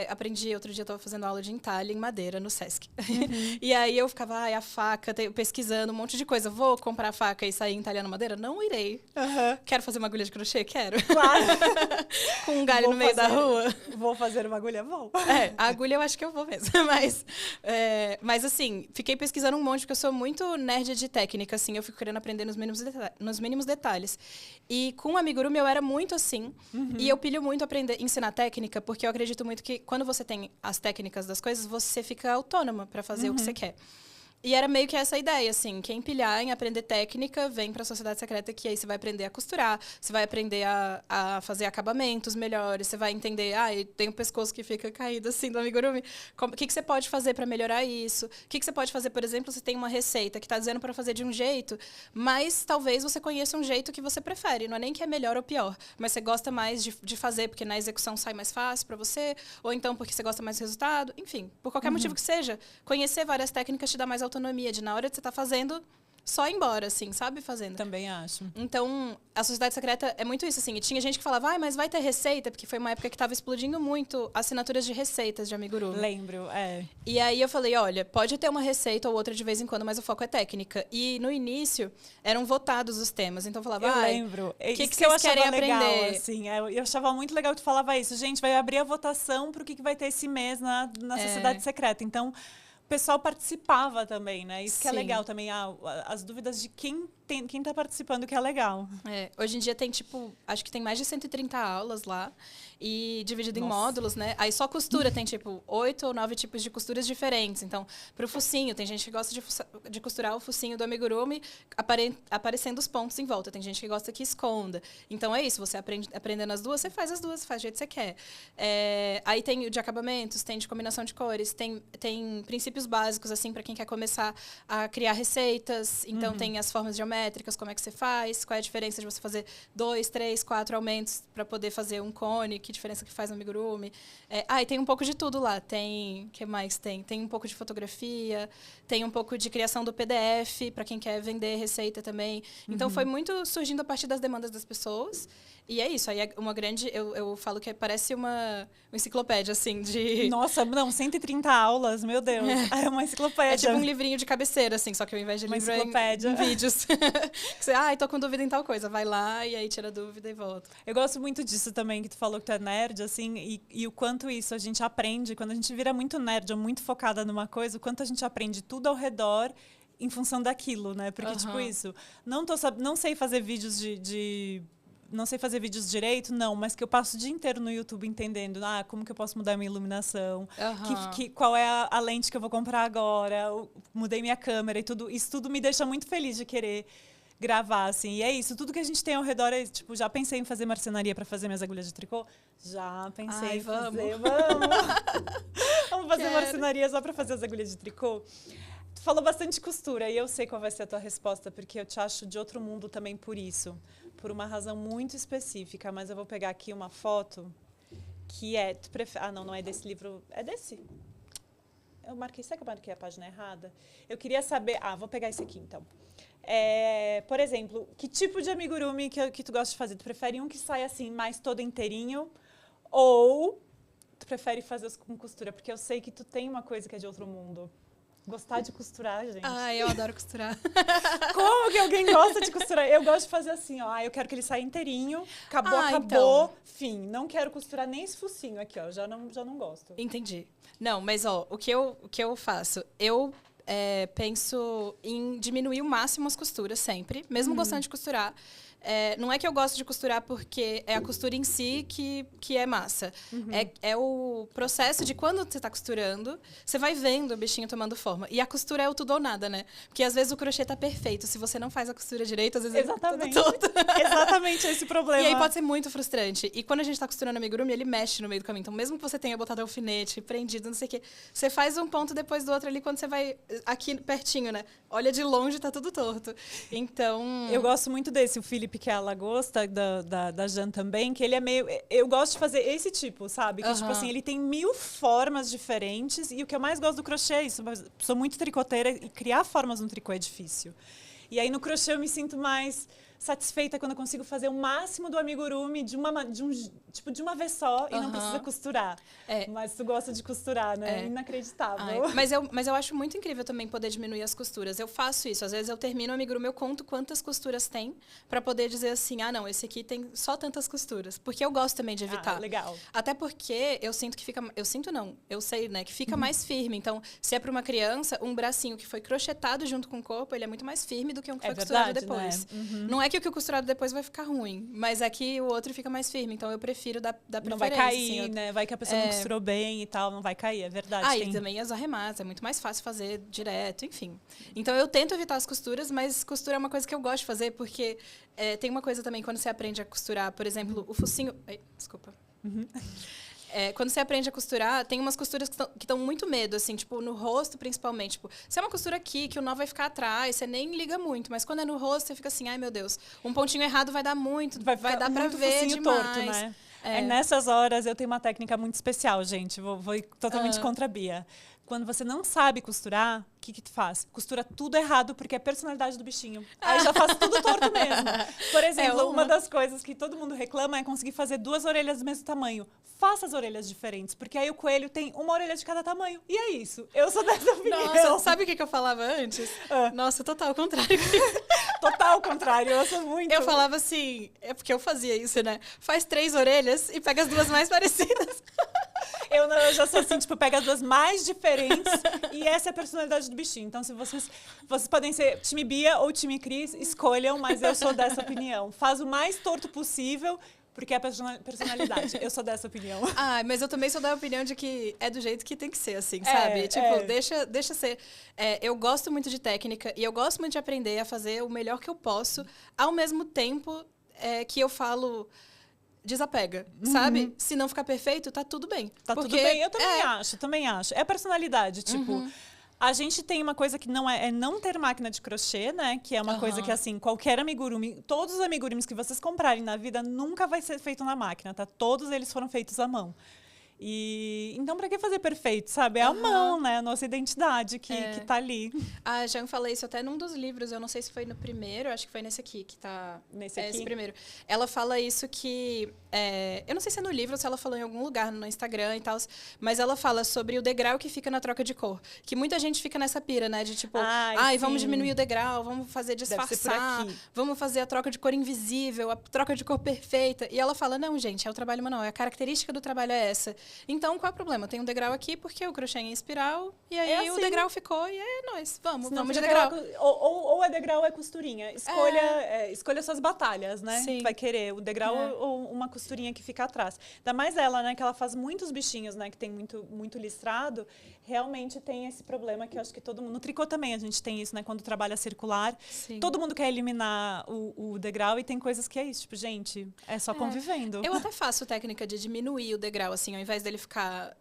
aprendi... Outro dia eu estava fazendo aula de entalhe em madeira, no Sesc. E aí eu ficava, a faca, pesquisando um monte de coisa. Vou comprar a faca e sair entalhando madeira? Não irei. Quero fazer uma agulha de crochê? Quero. Claro. Com um galho no meio da rua. Vou fazer uma agulha? Vou. A agulha eu acho que eu vou mesmo. Mas assim, fiquei pesquisando um monte, porque eu sou muito nerd de técnica, assim. Eu fico querendo aprender nos mínimos detalhes. E com o Amigurumi eu era muito assim. E eu pilho muito ensinar técnica, porque eu acredito muito que quando você tem as técnicas das coisas, você fica autônoma para fazer o que você quer. E era meio que essa ideia, assim, quem pilhar em aprender técnica, vem para a Sociedade Secreta, que aí você vai aprender a costurar, você vai aprender a fazer acabamentos melhores, você vai entender, tem o pescoço que fica caído assim do Amigurumi. O que você pode fazer para melhorar isso? O que você pode fazer, por exemplo, se tem uma receita que está dizendo para fazer de um jeito, mas talvez você conheça um jeito que você prefere, não é nem que é melhor ou pior, mas você gosta mais de fazer, porque na execução sai mais fácil para você, ou então porque você gosta mais do resultado, enfim, por qualquer motivo que seja, conhecer várias técnicas te dá mais autonomia de, na hora de você estar fazendo, só ir embora, assim, sabe? Fazendo. Também acho. Então, a Sociedade Secreta é muito isso, assim. E tinha gente que falava, mas vai ter receita? Porque foi uma época que estava explodindo muito assinaturas de receitas de Amigurumi. Lembro, E aí eu falei, olha, pode ter uma receita ou outra de vez em quando, mas o foco é técnica. E no início, eram votados os temas. Então eu falava, eu lembro. O que eu vocês querem legal, aprender? Assim, eu achava muito legal que tu falava isso. Gente, vai abrir a votação pro que vai ter esse mês na Sociedade Secreta. Então... o pessoal participava também, né? Isso que é legal também, as dúvidas de quem tá participando, que é legal. Hoje em dia tem, acho que tem mais de 130 aulas lá, e dividido em módulos, né? Aí só costura tem, 8 ou 9 tipos de costuras diferentes. Então, pro focinho, tem gente que gosta de costurar o focinho do Amigurumi aparecendo os pontos em volta. Tem gente que gosta que esconda. Então, é isso, você aprendendo as duas, você faz as duas, faz do jeito que você quer. Aí tem o de acabamentos, tem de combinação de cores, tem princípios básicos, assim, para quem quer começar a criar receitas. Então, tem as formas geométricas, como é que você faz, qual é a diferença de você fazer 2, 3, 4 aumentos para poder fazer um cone, que diferença que faz no Amigurumi. E tem um pouco de tudo lá. O que mais tem? Tem um pouco de fotografia, tem um pouco de criação do PDF, para quem quer vender receita também. Então, foi muito surgindo a partir das demandas das pessoas. E é isso, aí é uma grande... Eu falo que parece uma enciclopédia, assim, de... Nossa, não, 130 aulas, meu Deus. É uma enciclopédia. É tipo um livrinho de cabeceira, assim, só que ao invés de livro em vídeos. Você, tô com dúvida em tal coisa, vai lá e aí tira a dúvida e volta. Eu gosto muito disso também, que tu falou que tu é nerd, assim, e o quanto isso a gente aprende, quando a gente vira muito nerd ou muito focada numa coisa, o quanto a gente aprende tudo ao redor em função daquilo, né? Porque, isso, não sei fazer vídeos não sei fazer vídeos direito, não, mas que eu passo o dia inteiro no YouTube entendendo como que eu posso mudar minha iluminação, qual é a lente que eu vou comprar agora, mudei minha câmera e tudo. Isso tudo me deixa muito feliz de querer gravar, assim. E é isso, tudo que a gente tem ao redor é, já pensei em fazer marcenaria para fazer minhas agulhas de tricô? Já pensei em fazer. Vamos fazer marcenaria só para fazer as agulhas de tricô? Tu falou bastante costura e eu sei qual vai ser a tua resposta, porque eu te acho de outro mundo também por isso. Por uma razão muito específica, mas eu vou pegar aqui uma foto que é... não é desse livro, é desse. Será que eu marquei a página errada? Eu queria saber... vou pegar esse aqui, então. Por exemplo, que tipo de amigurumi que tu gosta de fazer? Tu prefere um que sai assim, mais todo inteirinho? Ou tu prefere fazer com costura? Porque eu sei que tu tem uma coisa que é de outro mundo. Gostar de costurar, gente. Eu adoro costurar. Como que alguém gosta de costurar? Eu gosto de fazer assim, eu quero que ele saia inteirinho, acabou, então. fim. Não quero costurar nem esse focinho aqui, já não gosto. Entendi. Não, mas o que eu faço? Eu penso em diminuir o máximo as costuras sempre, mesmo gostando de costurar. não é que eu gosto de costurar porque é a costura em si que é massa. É o processo de quando você está costurando, você vai vendo o bichinho tomando forma. E a costura é o tudo ou nada, né? Porque às vezes o crochê tá perfeito. Se você não faz a costura direito, às vezes Exatamente. ele tá todo torto. Exatamente esse problema. E aí pode ser muito frustrante. E quando a gente tá costurando amigurumi, ele mexe no meio do caminho. Então, mesmo que você tenha botado alfinete, prendido, não sei o quê, você faz um ponto depois do outro ali quando você vai aqui pertinho, né? Olha de longe, tá tudo torto. Então... Eu gosto muito desse, o Felipe, que é a lagosta, da Jan também, que ele é meio... Eu gosto de fazer esse tipo, sabe? Que, tipo assim, ele tem 1000 formas diferentes e o que eu mais gosto do crochê é isso. Sou muito tricoteira e criar formas no tricô é difícil. E aí, no crochê, eu me sinto mais satisfeita quando eu consigo fazer o máximo do amigurumi de uma vez só e não precisa costurar. Mas tu gosta de costurar, né? Inacreditável. Mas eu acho muito incrível também poder diminuir as costuras. Eu faço isso. Às vezes eu termino o amigurumi, eu conto quantas costuras tem para poder dizer assim, não, esse aqui tem só tantas costuras. Porque eu gosto também de evitar. Legal. Até porque eu sinto que fica... Eu sei, né? Que fica mais firme. Então, se é para uma criança, um bracinho que foi crochetado junto com o corpo, ele é muito mais firme do que um que foi costurado depois. Né? Não é que o costurado depois vai ficar ruim, mas é que o outro fica mais firme. Então, eu prefiro dar preferência. Não vai cair, assim, né? Vai que a pessoa não costurou bem e tal, não vai cair, é verdade. E também as arremates, é muito mais fácil fazer direto, enfim. Então, eu tento evitar as costuras, mas costura é uma coisa que eu gosto de fazer, porque tem uma coisa também, quando você aprende a costurar, por exemplo, o focinho... Desculpa. Quando você aprende a costurar, tem umas costuras que dão muito medo, assim, tipo, no rosto, principalmente. Tipo, se é uma costura aqui, que o nó vai ficar atrás, você nem liga muito. Mas quando é no rosto, você fica assim, ai, meu Deus, um pontinho errado vai dar muito, vai dar pra ver demais. Torto, né? Nessas horas, eu tenho uma técnica muito especial, gente. Vou totalmente contra a Bia. Quando você não sabe costurar, o que tu faz? Costura tudo errado, porque é a personalidade do bichinho. Aí já faz tudo torto mesmo. Por exemplo, uma das coisas que todo mundo reclama é conseguir fazer 2 orelhas do mesmo tamanho. Faça as orelhas diferentes, porque aí o coelho tem uma orelha de cada tamanho. E é isso. Eu sou dessa opinião. Nossa, sabe o que eu falava antes? Nossa, total ao contrário. Total ao contrário, eu sou muito... Eu falava assim, é porque eu fazia isso, né? Faz 3 orelhas e pega as 2 mais parecidas. Eu já sou assim, tipo, pega as 2 mais diferentes e essa é a personalidade do bichinho. Então, se vocês podem ser time Bia ou time Cris, escolham, mas eu sou dessa opinião. Faz o mais torto possível, porque é a personalidade. Eu sou dessa opinião. Mas eu também sou da opinião de que é do jeito que tem que ser, assim, sabe? Tipo, deixa ser. Eu gosto muito de técnica e eu gosto muito de aprender a fazer o melhor que eu posso, ao mesmo tempo que eu falo... Desapega, sabe? Se não ficar perfeito, tá tudo bem. Tá tudo bem, eu também acho. É a personalidade, tipo... A gente tem uma coisa que não é não ter máquina de crochê, né? Que é uma coisa que, assim, qualquer amigurumi... Todos os amigurumis que vocês comprarem na vida nunca vai ser feito na máquina, tá? Todos eles foram feitos à mão. Então, pra que fazer perfeito, sabe? É a mão, né? A nossa identidade que tá ali. A Jan falou isso até num dos livros, eu não sei se foi no primeiro, acho que foi nesse aqui, que tá... Nesse aqui? Esse primeiro. Ela fala isso que... eu não sei se é no livro ou se ela falou em algum lugar, no Instagram e tal, mas ela fala sobre o degrau que fica na troca de cor. Que muita gente fica nessa pira, né? De tipo, vamos diminuir o degrau, vamos fazer disfarçar, vamos fazer a troca de cor invisível, a troca de cor perfeita. E ela fala, não, gente, é o trabalho manual, a característica do trabalho é essa. Então, qual é o problema? Tem um degrau aqui porque o crochê é em espiral e aí o degrau ficou e é nóis. Vamos de degrau. Ou é degrau ou é costurinha. Escolha suas batalhas, né? Sim. Tu vai querer o degrau ou uma costurinha que fica atrás. Ainda mais ela, né? Que ela faz muitos bichinhos, né? Que tem muito listrado. Realmente tem esse problema que eu acho que todo mundo... No tricô também a gente tem isso, né? Quando trabalha circular. Sim. Todo mundo quer eliminar o degrau e tem coisas que é isso. Tipo, gente, é só convivendo. Eu até faço técnica de diminuir o degrau, assim. Ao invés dele ficar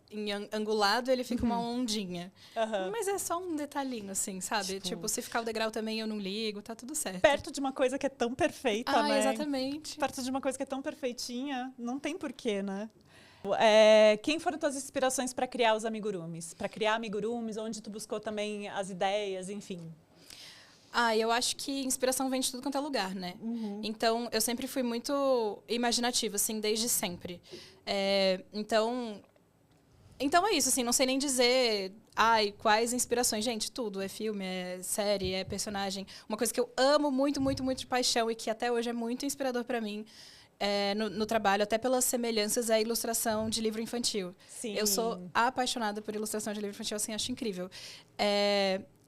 angulado, ele fica uma ondinha. Mas é só um detalhinho, assim, sabe? Tipo, se ficar o degrau também eu não ligo, tá tudo certo. Perto de uma coisa que é tão perfeita, né? Exatamente. Perto de uma coisa que é tão perfeitinha, não tem porquê, né? Quem foram tuas inspirações para criar os amigurumis? Para criar amigurumis, onde tu buscou também as ideias, enfim? Eu acho que inspiração vem de tudo quanto é lugar, né? Então, eu sempre fui muito imaginativa, assim, desde sempre. Então é isso, assim, não sei nem dizer... quais inspirações? Gente, tudo. É filme, é série, é personagem. Uma coisa que eu amo muito, muito, muito de paixão e que até hoje é muito inspirador para mim, no trabalho, até pelas semelhanças, é a ilustração de livro infantil. Sim. Eu sou apaixonada por ilustração de livro infantil, assim, acho incrível.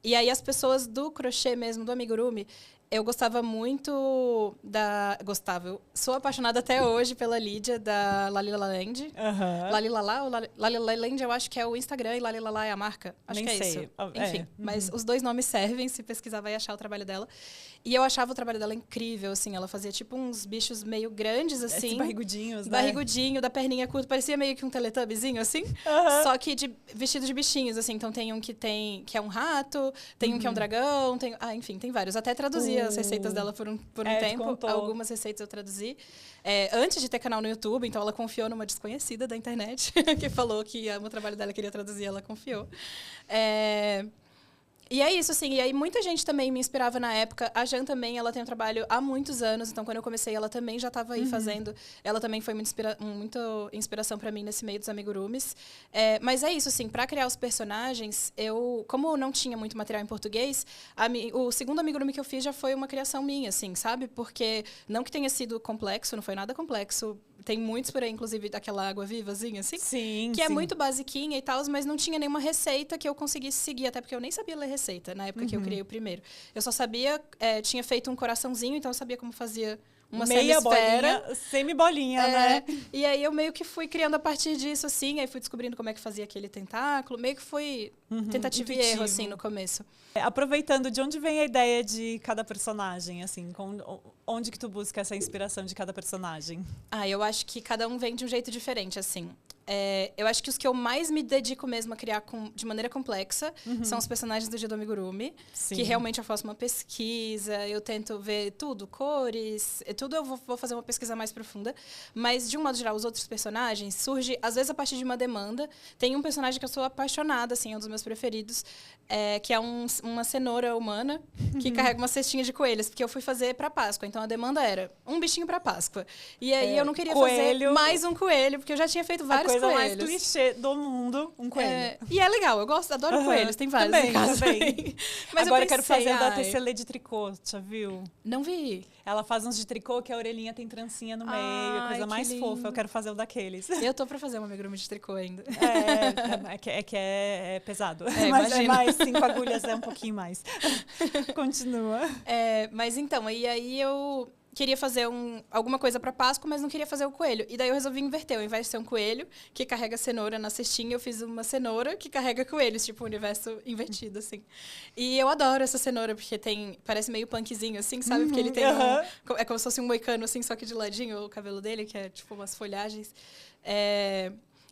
E aí, as pessoas do crochê mesmo, do amigurumi, eu gostava muito da... Eu sou apaixonada até hoje pela Lídia, da Lalila Land. Lalilala ou Lalila Land, eu acho que é o Instagram e Lalilala é a marca. Acho Nem que é sei. isso. Enfim, mas os dois nomes servem, se pesquisar vai achar o trabalho dela. E eu achava o trabalho dela incrível, assim. Ela fazia tipo uns bichos meio grandes, assim. Esses barrigudinhos, né? Barrigudinho, da perninha curta. Parecia meio que um Teletubbyzinho, assim. Só que vestido de bichinhos, assim. Então tem um que é um rato, tem um que é um dragão, enfim, tem vários. Até traduzia as receitas dela por um tempo. Algumas receitas eu traduzi. Antes de ter canal no YouTube, então ela confiou numa desconhecida da internet, que falou que o trabalho dela queria traduzir, ela confiou. E é isso, assim. E aí muita gente também me inspirava na época. A Jan também, ela tem um trabalho há muitos anos. Então, quando eu comecei, ela também já estava aí fazendo. Ela também foi muita inspiração para mim nesse meio dos amigurumis. Mas é isso, assim. Para criar os personagens, como não tinha muito material em português, o segundo amigurumi que eu fiz já foi uma criação minha, assim, sabe? Porque não que tenha sido complexo, não foi nada complexo. Tem muitos por aí, inclusive, daquela água vivazinha, assim. Sim, que é muito basiquinha e tal, mas não tinha nenhuma receita que eu conseguisse seguir, até porque eu nem sabia ler receita na época que eu criei o primeiro. Eu só sabia, tinha feito um coraçãozinho, então eu sabia como fazia uma meia semi-esfera. bolinha, semi-bolinha, né? E aí eu meio que fui criando a partir disso, assim, aí fui descobrindo como é que fazia aquele tentáculo, meio que foi tentativa e erro, assim, no começo. Aproveitando, de onde vem a ideia de cada personagem, assim? Onde que tu busca essa inspiração de cada personagem? Eu acho que cada um vem de um jeito diferente, assim. Eu acho que os que eu mais me dedico mesmo a criar de maneira complexa são os personagens do Jidô Amigurumi, que realmente eu faço uma pesquisa, eu tento ver tudo, cores, tudo eu vou fazer uma pesquisa mais profunda, mas de um modo geral, os outros personagens surgem, às vezes, a partir de uma demanda. Tem um personagem que eu sou apaixonada, assim, é um dos meus preferidos, que é uma cenoura humana que carrega uma cestinha de coelhos, porque eu fui fazer para Páscoa, então a demanda era um bichinho para Páscoa. E aí eu não queria fazer mais um coelho, porque eu já tinha feito vários coelhos. A coisa mais clichê do mundo, um coelho. E é legal, adoro coelhos, tem vários em casa. Também. Mas agora eu quero fazer o da Tecelê de tricô, já viu? Não vi. Ela faz uns de tricô que a orelhinha tem trancinha no meio, a coisa mais fofa. Eu quero fazer o daqueles. Eu tô pra fazer um amigurumi de tricô ainda. É pesado. Mas é mais 5 agulhas, é um pouquinho mais. Continua. Mas então, e aí eu queria fazer alguma coisa para Páscoa, mas não queria fazer o coelho. E daí eu resolvi inverter. Ao invés de ser um coelho que carrega cenoura na cestinha, eu fiz uma cenoura que carrega coelhos, tipo um universo invertido, assim. E eu adoro essa cenoura, porque parece meio punkzinho, assim, sabe? Porque ele tem é como se fosse um moicano, assim, só que de ladinho, o cabelo dele, que é tipo umas folhagens.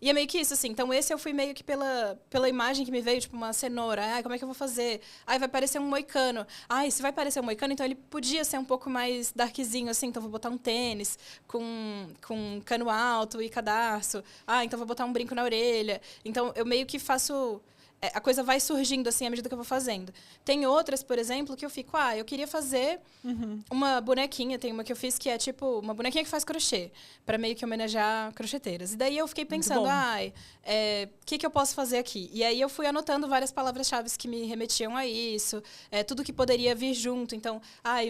E é meio que isso, assim. Então, esse eu fui meio que pela imagem que me veio, tipo, uma cenoura. Como é que eu vou fazer? Vai parecer um moicano. Se vai parecer um moicano, então ele podia ser um pouco mais darkzinho, assim. Então, vou botar um tênis com cano alto e cadarço. Então, vou botar um brinco na orelha. Então, eu meio que faço... A coisa vai surgindo, assim, à medida que eu vou fazendo. Tem outras, por exemplo, que eu fico... eu queria fazer uma bonequinha. Tem uma que eu fiz que é, tipo, uma bonequinha que faz crochê. Para meio que homenagear crocheteiras. E daí eu fiquei pensando... que eu posso fazer aqui? E aí eu fui anotando várias palavras-chave que me remetiam a isso. Tudo que poderia vir junto. Então,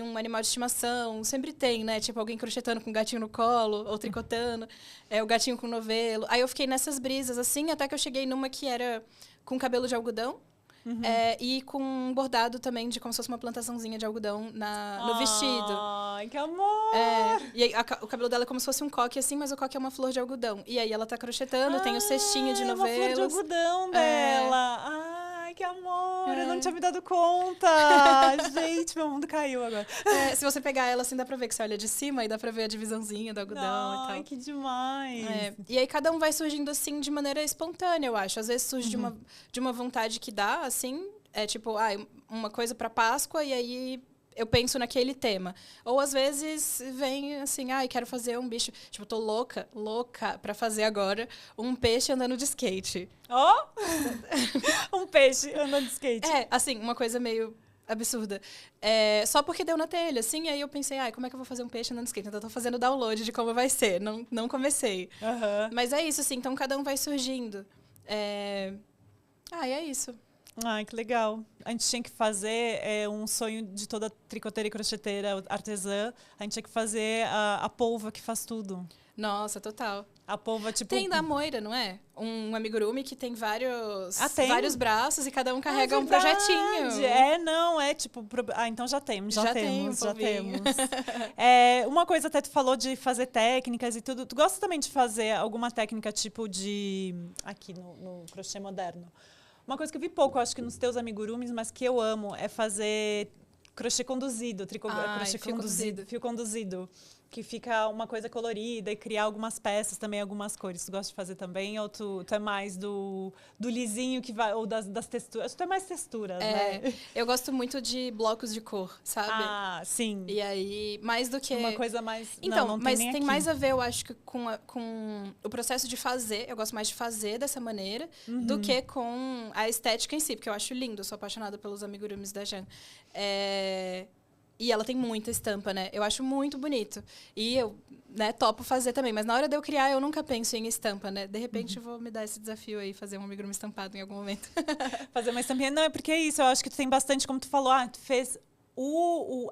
um animal de estimação. Sempre tem, né? Tipo, alguém crochetando com um gatinho no colo. Ou tricotando. O gatinho com novelo. Aí eu fiquei nessas brisas, assim. Até que eu cheguei numa que era... com cabelo de algodão e com um bordado também de como se fosse uma plantaçãozinha de algodão no vestido. Ai, que amor! E aí, o cabelo dela é como se fosse um coque, assim, mas o coque é uma flor de algodão. E aí ela tá crochetando, tem o cestinho de novelos. É uma flor de algodão dela. Ai, que amor! Eu não tinha me dado conta! Gente, meu mundo caiu agora. Se você pegar ela, assim, dá pra ver que você olha de cima e dá pra ver a divisãozinha do algodão e tal. Ai, que demais! E aí cada um vai surgindo, assim, de maneira espontânea, eu acho. Às vezes surge de uma vontade que dá, assim, tipo, uma coisa pra Páscoa e aí... eu penso naquele tema. Ou, às vezes, vem assim, quero fazer um bicho... Tipo, tô louca pra fazer agora um peixe andando de skate. Um peixe andando de skate. Assim, uma coisa meio absurda. Só porque deu na telha, assim, aí eu pensei, como é que eu vou fazer um peixe andando de skate? Então, eu tô fazendo download de como vai ser. Não comecei. Mas é isso, assim, então cada um vai surgindo. É isso. Ai, que legal. A gente tinha que fazer um sonho de toda tricoteira e crocheteira artesã. A gente tinha que fazer a polva que faz tudo. Nossa, total. A polva, tipo... Tem da Moira, não é? Um amigurumi que tem vários, tem? vários braços e cada um carrega um verdade. projetinho. Não, é tipo... então já temos. Já temos. Uma coisa até tu falou de fazer técnicas e tudo. Tu gosta também de fazer alguma técnica tipo de... Aqui no crochê moderno. Uma coisa que eu vi pouco, acho que nos teus amigurumis, mas que eu amo, é fazer crochê conduzido. Crochê conduzido. Fio conduzido. Que fica uma coisa colorida e criar algumas peças também, algumas cores. Tu gosta de fazer também? Ou tu é mais do lisinho que vai, ou das texturas? Tu é mais texturas, né? Eu gosto muito de blocos de cor, sabe? Ah, sim. E aí, mais do que... Uma coisa mais... Então, não tem mas nem tem aqui. mais a ver, eu acho, que com o processo de fazer. Eu gosto mais de fazer dessa maneira do que com a estética em si, porque eu acho lindo. Eu sou apaixonada pelos amigurumis da Jan. E ela tem muita estampa, né? Eu acho muito bonito. E eu, né, topo fazer também. Mas na hora de eu criar, eu nunca penso em estampa, né? De repente, eu vou me dar esse desafio aí, fazer um amigurumi estampado em algum momento. Fazer uma estampinha. Não, é porque é isso. Eu acho que tu tem bastante, como tu falou, tu fez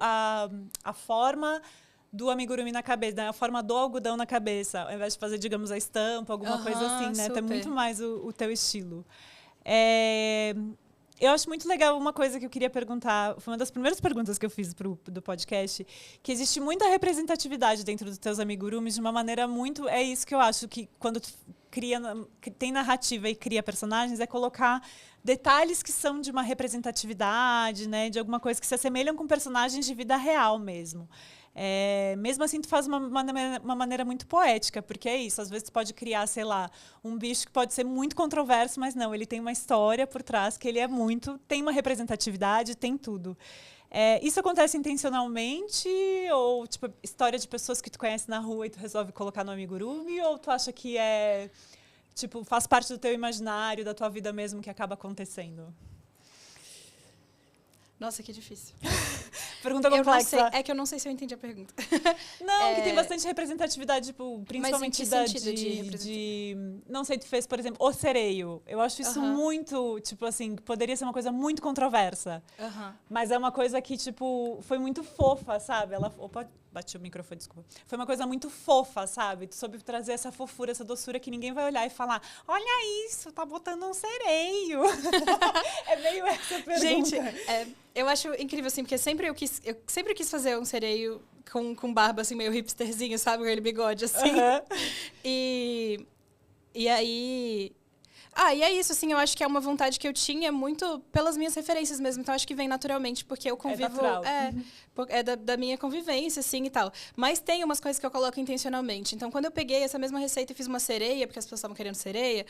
a forma do amigurumi na cabeça, né? A forma do algodão na cabeça. Ao invés de fazer, digamos, a estampa, alguma coisa assim, né? Tem muito mais o teu estilo. Eu acho muito legal uma coisa que eu queria perguntar. Foi uma das primeiras perguntas que eu fiz do podcast, que existe muita representatividade dentro dos teus amigurumis de uma maneira muito... É isso que eu acho, que quando tu tem narrativa e cria personagens, é colocar detalhes que são de uma representatividade, né? De alguma coisa que se assemelham com personagens de vida real mesmo. Mesmo assim, tu faz uma maneira muito poética, porque é isso, às vezes tu pode criar, sei lá, um bicho que pode ser muito controverso, mas não, ele tem uma história por trás que ele tem uma representatividade, tem tudo. Isso acontece intencionalmente ou, tipo, história de pessoas que tu conhece na rua e tu resolve colocar no amigurumi, ou tu acha que tipo, faz parte do teu imaginário, da tua vida mesmo que acaba acontecendo? Nossa, que difícil. Pergunta complexa. É que eu não sei se eu entendi a pergunta. Não, que tem bastante representatividade, tipo, principalmente de não sei, tu fez, por exemplo, o sereio. Eu acho isso muito, tipo assim, poderia ser uma coisa muito controversa. Mas é uma coisa que, tipo, foi muito fofa, sabe? Opa, bati o microfone, desculpa. Foi uma coisa muito fofa, sabe? Tu soube trazer essa fofura, essa doçura que ninguém vai olhar e falar: olha isso, tá botando um sereio. É meio essa pergunta. Gente, eu acho incrível, assim, porque eu sempre quis fazer um sereio com barba, assim, meio hipsterzinho, sabe? Com aquele bigode, assim. E aí... e é isso, assim, eu acho que é uma vontade que eu tinha muito pelas minhas referências mesmo. Então, acho que vem naturalmente, porque eu convivo... da minha convivência, assim, e tal. Mas tem umas coisas que eu coloco intencionalmente. Então, quando eu peguei essa mesma receita e fiz uma sereia, porque as pessoas estavam querendo sereia,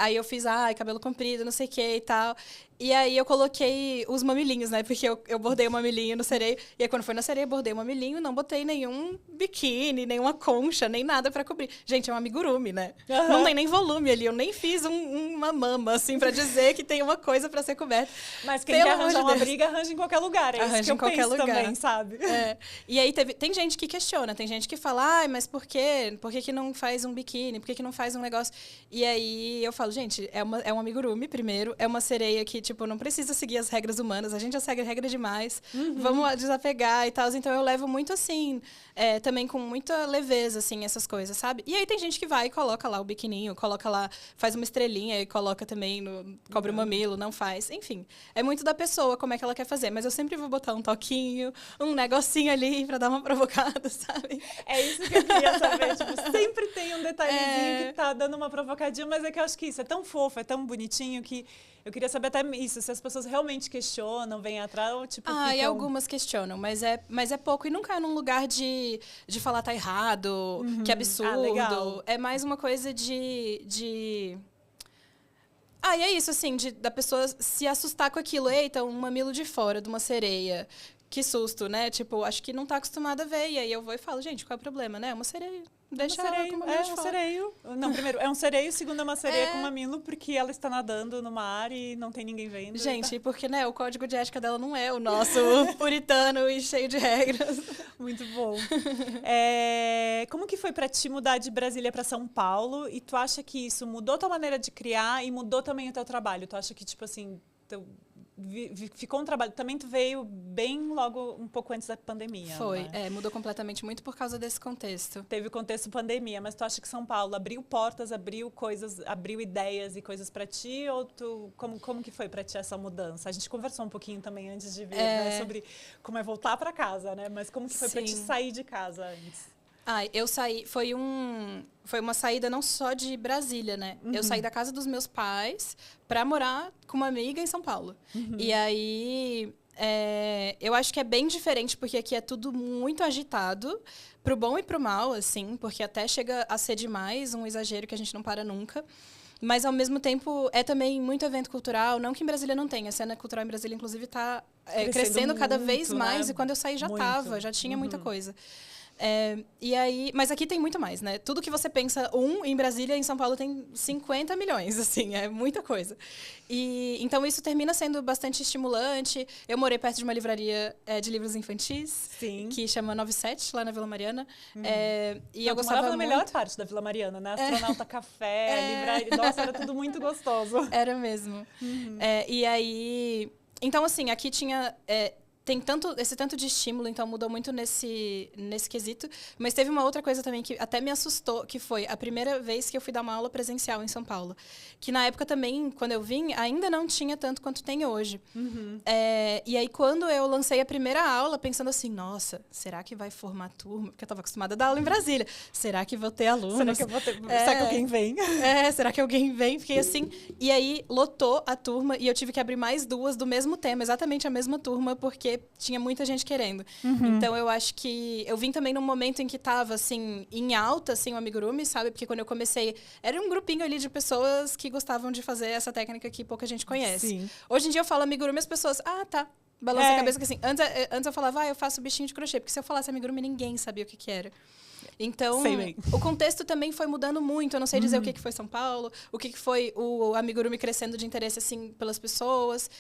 aí eu fiz, cabelo comprido, não sei o que e tal. E aí eu coloquei os mamilinhos, né? Porque eu bordei o mamilinho no sereio. E aí, quando foi na sereia, eu bordei o mamilinho, não botei nenhum biquíni, nenhuma concha, nem nada pra cobrir. Gente, é um amigurumi, né? Não tem nem volume ali. Eu nem fiz uma mama, assim, pra dizer que tem uma coisa pra ser coberta. Mas quem quer arranjar uma briga, arranja em qualquer lugar. É isso que eu penso também, sabe? E aí tem gente que questiona. Tem gente que fala, mas por quê? Por que não faz um biquíni? Por que não faz um negócio? E aí eu falo, gente, é um amigurumi, primeiro. É uma sereia que, tipo, não precisa seguir as regras humanas. A gente já segue regra demais. Vamos desapegar e tal. Então, eu levo muito, assim, também com muita leveza, assim, essas coisas, sabe? E aí tem gente que vai e coloca lá o biquininho, coloca lá, faz uma estrelinha e coloca também, cobre o mamilo, não faz. Enfim, é muito da pessoa, como é que ela quer fazer. Mas eu sempre vou botar um toquinho, um negocinho ali pra dar uma provocada, sabe? É isso que eu queria saber. Tipo, sempre tem um detalhezinho que tá dando uma provocadinha, mas é que eu acho que isso é tão fofo, é tão bonitinho que eu queria saber até isso, se as pessoas realmente questionam, vêm atrás, ou tipo, e algumas questionam, mas é pouco. E nunca é num lugar de falar tá errado, que absurdo. Legal. É mais uma coisa e é isso, assim, da pessoa se assustar com aquilo. Eita, um mamilo de fora de uma sereia. Que susto, né? Tipo, acho que não tá acostumada a ver. E aí eu vou e falo, gente, qual é o problema, né? É uma sereia. Deixa ela com o mamilo de fora. Sereio. Não, primeiro, é um sereio. Segundo, é uma sereia com mamilo, porque ela está nadando no mar e não tem ninguém vendo. Gente, porque, né, o código de ética dela não é o nosso puritano e cheio de regras. Muito bom. Como que foi pra ti mudar de Brasília para São Paulo? E tu acha que isso mudou tua maneira de criar e mudou também o teu trabalho? Tu acha que, tipo assim, ficou um trabalho... Também tu veio bem logo, um pouco antes da pandemia. Foi, né? mudou completamente, muito por causa desse contexto. Teve o contexto pandemia, mas tu acha que São Paulo abriu portas, abriu coisas, abriu ideias e coisas para ti? Ou como que foi para ti essa mudança? A gente conversou um pouquinho também antes de vir, né, sobre como é voltar para casa, né? Mas como que foi para ti sair de casa antes? Eu saí, foi uma saída não só de Brasília, né? Eu saí da casa dos meus pais para morar com uma amiga em São Paulo. E aí, eu acho que é bem diferente, porque aqui é tudo muito agitado, pro bom e pro mal, assim, porque até chega a ser demais, um exagero que a gente não para nunca. Mas, ao mesmo tempo, é também muito evento cultural. Não que em Brasília não tenha. A cena cultural em Brasília, inclusive, está crescendo cada vez mais. Né? E quando eu saí, já tinha muita coisa. E aí, mas aqui tem muito mais, né? Tudo que você pensa em Brasília, em São Paulo tem 50 milhões, assim, é muita coisa. E então isso termina sendo bastante estimulante. Eu morei perto de uma livraria de livros infantis, que chama 97, lá na Vila Mariana. E eu gostava muito. Na melhor parte da Vila Mariana, né? Astronauta Café, livraria. Nossa, era tudo muito gostoso. Era mesmo. E aí, então assim, aqui tinha tem esse tanto de estímulo, então mudou muito nesse quesito. Mas teve uma outra coisa também que até me assustou, que foi a primeira vez que eu fui dar uma aula presencial em São Paulo. Que na época também, quando eu vim, ainda não tinha tanto quanto tem hoje. E aí, quando eu lancei a primeira aula, pensando assim, nossa, será que vai formar turma? Porque eu estava acostumada a dar aula em Brasília. Será que vou ter alunos? Será que eu vou ter... Será que alguém vem? Será que alguém vem? Fiquei assim. E aí, lotou a turma e eu tive que abrir mais 2 do mesmo tema, exatamente a mesma turma, porque tinha muita gente querendo. Então, eu acho que... Eu vim também num momento em que estava, assim, em alta, assim, o amigurumi, sabe? Porque quando eu comecei, era um grupinho ali de pessoas que gostavam de fazer essa técnica que pouca gente conhece. Sim. Hoje em dia, eu falo amigurumi, as pessoas... Ah, tá. Balança a cabeça que assim... Antes eu falava, eu faço bichinho de crochê. Porque se eu falasse amigurumi, ninguém sabia o que era. Então, o contexto também foi mudando muito. Eu não sei dizer o que foi São Paulo, o que foi o amigurumi crescendo de interesse assim pelas pessoas.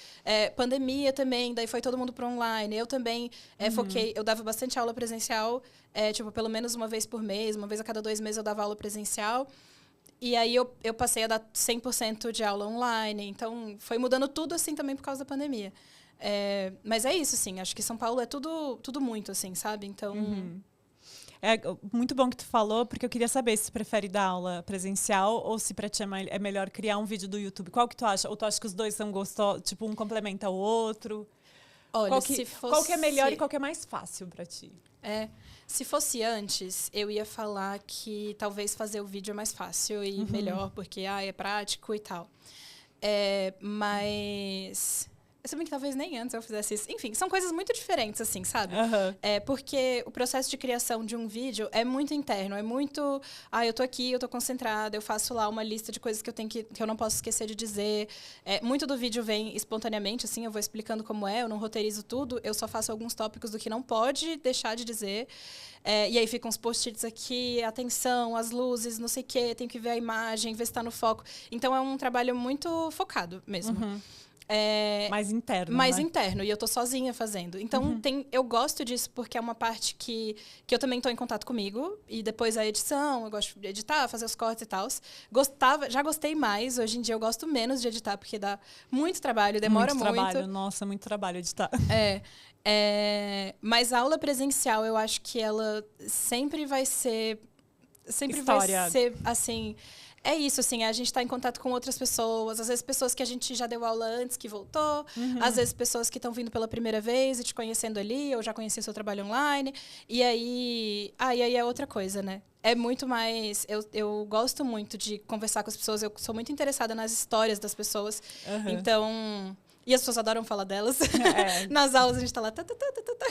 Pandemia também, daí foi todo mundo para online. Eu também foquei, eu dava bastante aula presencial, tipo, pelo menos uma vez por mês, uma vez a cada 2 meses eu dava aula presencial. E aí eu passei a dar 100% de aula online. Então, foi mudando tudo assim também por causa da pandemia. Mas é isso, assim. Acho que São Paulo é tudo muito, assim, sabe? Então... É muito bom que tu falou, porque eu queria saber se tu prefere dar aula presencial ou se pra ti é melhor criar um vídeo do YouTube. Qual que tu acha? Ou tu acha que os dois são gostosos, tipo, um complementa o outro? Olha, qual que é melhor e qual que é mais fácil pra ti? Se fosse antes, eu ia falar que talvez fazer o vídeo é mais fácil e melhor, porque é prático e tal. Mas... Se bem que talvez nem antes eu fizesse isso. Enfim, são coisas muito diferentes, assim, sabe? Porque o processo de criação de um vídeo é muito interno. É muito... eu tô aqui, eu tô concentrada, eu faço lá uma lista de coisas que eu não posso esquecer de dizer. Muito do vídeo vem espontaneamente, assim, eu vou explicando como eu não roteirizo tudo, eu só faço alguns tópicos do que não pode deixar de dizer. E aí ficam os post-its aqui, atenção, as luzes, não sei o quê, tenho que ver a imagem, ver se tá no foco. Então, é um trabalho muito focado mesmo. Mais interno, mais né? interno, e eu tô sozinha fazendo. Então, eu gosto disso porque é uma parte que eu também tô em contato comigo. E depois a edição, eu gosto de editar, fazer os cortes e tal. Já gostei mais. Hoje em dia eu gosto menos de editar, porque dá muito trabalho, demora muito. Trabalho, nossa, muito trabalho editar. Mas a aula presencial, eu acho que ela sempre vai ser... vai ser, assim... É isso, assim, a gente está em contato com outras pessoas, às vezes pessoas que a gente já deu aula antes, que voltou, às vezes pessoas que estão vindo pela primeira vez e te conhecendo ali, ou já conheciam seu trabalho online, e aí é outra coisa, né? É muito mais... Eu gosto muito de conversar com as pessoas, eu sou muito interessada nas histórias das pessoas, então... E as pessoas adoram falar delas. Nas aulas a gente tá lá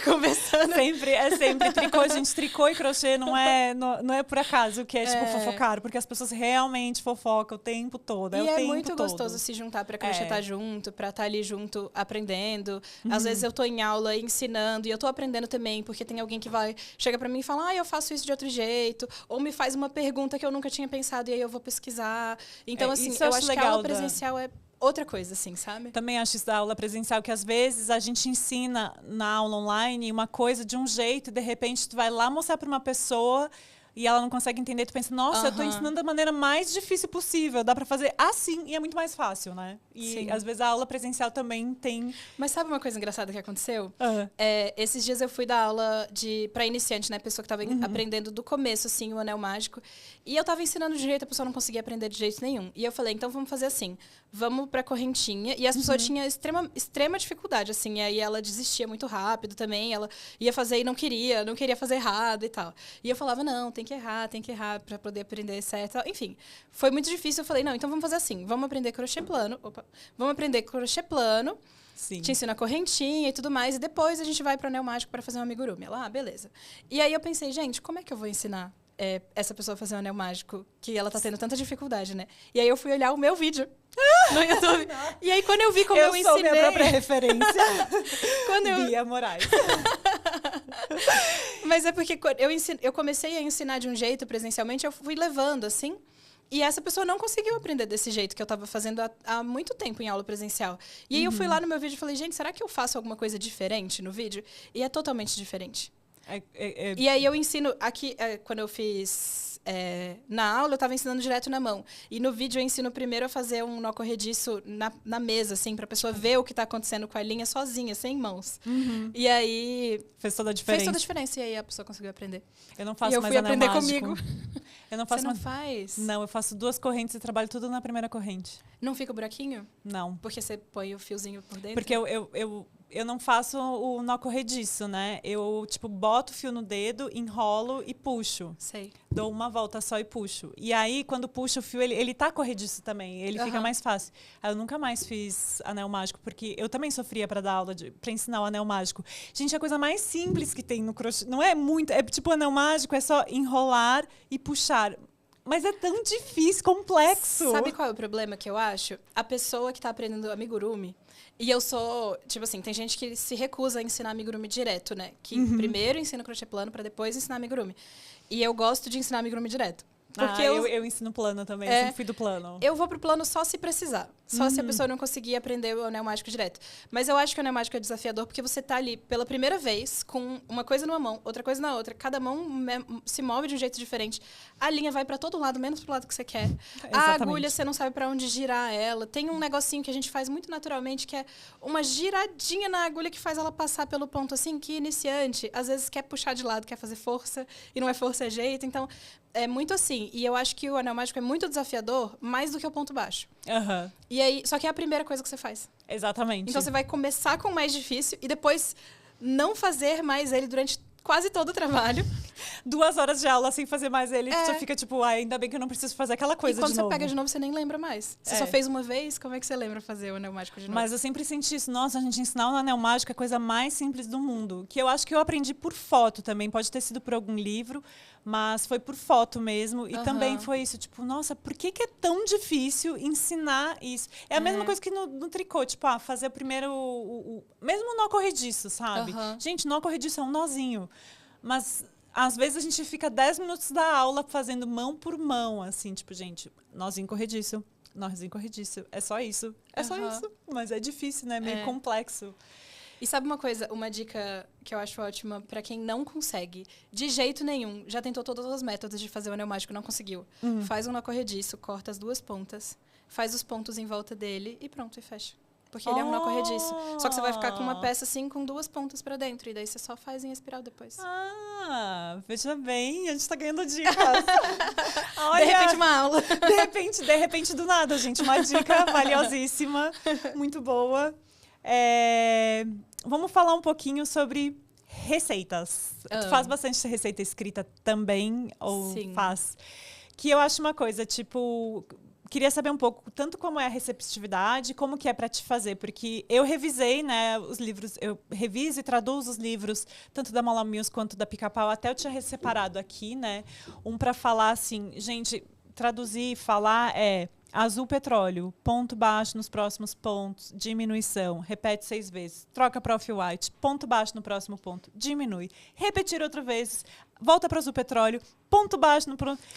conversando. Sempre tricô, gente. Tricô e crochê não é por acaso que é tipo fofocar, porque as pessoas realmente fofocam o tempo todo. E é muito gostoso se juntar pra crochetar junto, pra estar ali junto aprendendo. Às vezes eu tô em aula ensinando e eu tô aprendendo também, porque tem alguém que chega pra mim e fala, eu faço isso de outro jeito, ou me faz uma pergunta que eu nunca tinha pensado e aí eu vou pesquisar. Então, assim, eu acho que a aula presencial é outra coisa, assim, sabe? Também acho isso da aula presencial, que às vezes a gente ensina na aula online uma coisa de um jeito e de repente tu vai lá mostrar para uma pessoa e ela não consegue entender, tu pensa, nossa, eu tô ensinando da maneira mais difícil possível, dá pra fazer assim e é muito mais fácil, né? E às vezes a aula presencial também tem... Mas sabe uma coisa engraçada que aconteceu? Esses dias eu fui dar aula pra iniciante, né? Pessoa que tava aprendendo do começo, assim, o Anel Mágico. E eu tava ensinando de jeito, a pessoa não conseguia aprender de jeito nenhum. E eu falei, então vamos fazer assim, vamos pra correntinha. E as pessoas tinham extrema dificuldade, assim. E aí ela desistia muito rápido também. Ela ia fazer e não queria fazer errado e tal. E eu falava, não, tem que errar pra poder aprender certo. Enfim, foi muito difícil. Eu falei, não, então vamos fazer assim, vamos aprender crochê plano. Vamos aprender crochê plano. Sim. Te ensina a correntinha e tudo mais. E depois a gente vai pro Anel Mágico para fazer um amigurumi. Ela, beleza. E aí eu pensei, gente, como é que eu vou ensinar essa pessoa a fazer um Anel Mágico? Que ela tá tendo tanta dificuldade, né? E aí eu fui olhar o meu vídeo no YouTube. E aí quando eu vi como eu ensinei... Eu sou minha própria referência. Quando Bia Moraes. Mas é porque eu comecei a ensinar de um jeito presencialmente, eu fui levando, assim... E essa pessoa não conseguiu aprender desse jeito que eu estava fazendo há muito tempo em aula presencial. E aí eu fui lá no meu vídeo e falei, gente, será que eu faço alguma coisa diferente no vídeo? E é totalmente diferente. E aí eu ensino... Aqui, quando eu fiz... na aula, eu estava ensinando direto na mão. E no vídeo eu ensino primeiro a fazer um nó corrediço na mesa, assim, para a pessoa ver o que está acontecendo com a linha sozinha, sem mãos. E aí... Fez toda a diferença. Fez toda a diferença. E aí a pessoa conseguiu aprender. Eu não faço e eu mais fui anel aprender mágico. comigo. Eu não faço Você não faz? Não, eu faço 2 correntes e trabalho tudo na primeira corrente. Não fica o buraquinho? Não. Porque você põe o fiozinho por dentro? Porque eu não faço o nó corrediço, né? Eu, tipo, boto o fio no dedo, enrolo e puxo. Sei. Dou uma volta só e puxo. E aí, quando puxo o fio, ele tá corrediço também. Ele fica mais fácil. Aí eu nunca mais fiz anel mágico, porque eu também sofria para dar aula, para ensinar o anel mágico. Gente, é a coisa mais simples que tem no crochê. Não é muito... É tipo, anel mágico é só enrolar e puxar. Mas é tão difícil, complexo. Sabe qual é o problema que eu acho? A pessoa que tá aprendendo amigurumi... E eu sou... Tipo assim, tem gente que se recusa a ensinar amigurumi direto, né? Que primeiro ensina crochê plano para depois ensinar amigurumi. E eu gosto de ensinar amigurumi direto. Porque eu ensino plano também, eu sempre fui do plano. Eu vou pro plano só se precisar. Só se a pessoa não conseguir aprender o anel mágico direto. Mas eu acho que o anel mágico é desafiador porque você tá ali pela primeira vez com uma coisa numa mão, outra coisa na outra. Cada mão se move de um jeito diferente. A linha vai pra todo lado, menos pro lado que você quer. A agulha, você não sabe pra onde girar ela. Tem um negocinho que a gente faz muito naturalmente, que é uma giradinha na agulha que faz ela passar pelo ponto assim, que iniciante, às vezes quer puxar de lado, quer fazer força, e não é força, é jeito. Então, é muito assim. E eu acho que o anel mágico é muito desafiador, mais do que o ponto baixo. E aí, só que é a primeira coisa que você faz. Exatamente. Então você vai começar com o mais difícil e depois não fazer mais ele durante quase todo o trabalho. 2 horas de aula sem fazer mais ele, você fica tipo, ainda bem que eu não preciso fazer aquela coisa de novo. E quando você pega de novo, você nem lembra mais. Você só fez uma vez, como é que você lembra fazer o anel mágico de novo? Mas eu sempre senti isso. Nossa, a gente ensinar o anel mágico é a coisa mais simples do mundo. Que eu acho que eu aprendi por foto também. Pode ter sido por algum livro, mas foi por foto mesmo. E também foi isso, tipo, nossa, por que é tão difícil ensinar isso? É a mesma coisa que no tricô, tipo, fazer primeiro mesmo o nó corrediço, sabe? Gente, nó corrediço é um nozinho. Mas às vezes a gente fica 10 minutos da aula fazendo mão por mão, assim, tipo, gente, nozinho corrediço. É só isso. É só isso. Mas é difícil, né? Meio complexo. E sabe uma coisa, uma dica que eu acho ótima pra quem não consegue, de jeito nenhum, já tentou todos os métodos de fazer o anel mágico, não conseguiu. Faz um nó corrediço, corta as 2 pontas, faz os pontos em volta dele e pronto, e fecha. Porque ele é um nó corrediço. Só que você vai ficar com uma peça assim, com 2 pontas pra dentro. E daí você só faz em espiral depois. Veja bem, a gente tá ganhando dicas. Olha, de repente, uma aula. De repente, do nada, gente. Uma dica valiosíssima, muito boa. Vamos falar um pouquinho sobre receitas. Tu faz bastante receita escrita também? Ou faz? Que eu acho uma coisa, tipo... Queria saber um pouco, tanto como é a receptividade, como que é para te fazer, porque eu revisei, né, os livros, eu reviso e traduzo os livros, tanto da Mola Mills quanto da Pica-Pau, até eu tinha separado aqui, né, para falar assim, gente, traduzir e falar azul petróleo, ponto baixo nos próximos pontos, diminuição, repete 6 vezes, troca para off-white, ponto baixo no próximo ponto, diminui, repetir outra vez, volta para azul petróleo, ponto baixo no próximo...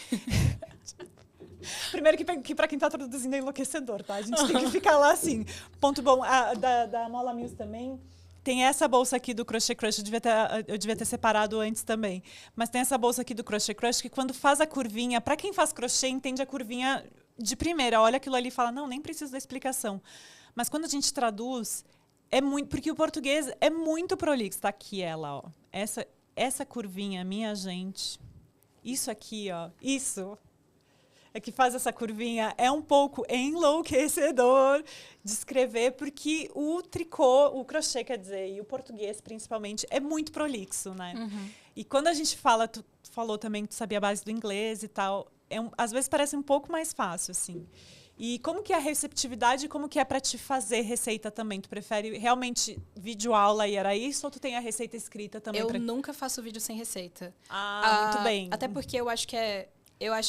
Primeiro que para quem está traduzindo é enlouquecedor, tá? A gente tem que ficar lá assim. Ponto bom. Da Mola Mills também, tem essa bolsa aqui do Crochet Crush, eu devia ter separado antes também. Mas tem essa bolsa aqui do Crochet Crush que quando faz a curvinha, para quem faz crochê, entende a curvinha de primeira. Olha aquilo ali e fala, não, nem preciso da explicação. Mas quando a gente traduz, é muito... Porque o português é muito prolixo. Tá aqui ela, ó. Essa curvinha, minha gente... Isso aqui, ó. Isso... É que faz essa curvinha, é um pouco enlouquecedor de escrever, porque o tricô, o crochê, quer dizer, e o português, principalmente, é muito prolixo, né? Uhum. E quando a gente fala, tu falou também que tu sabia a base do inglês e tal, às vezes parece um pouco mais fácil, assim. E como que é a receptividade e como que é para te fazer receita também? Tu prefere realmente videoaula e era isso, ou tu tem a receita escrita também? Eu nunca faço vídeo sem receita. Muito bem. Até porque eu acho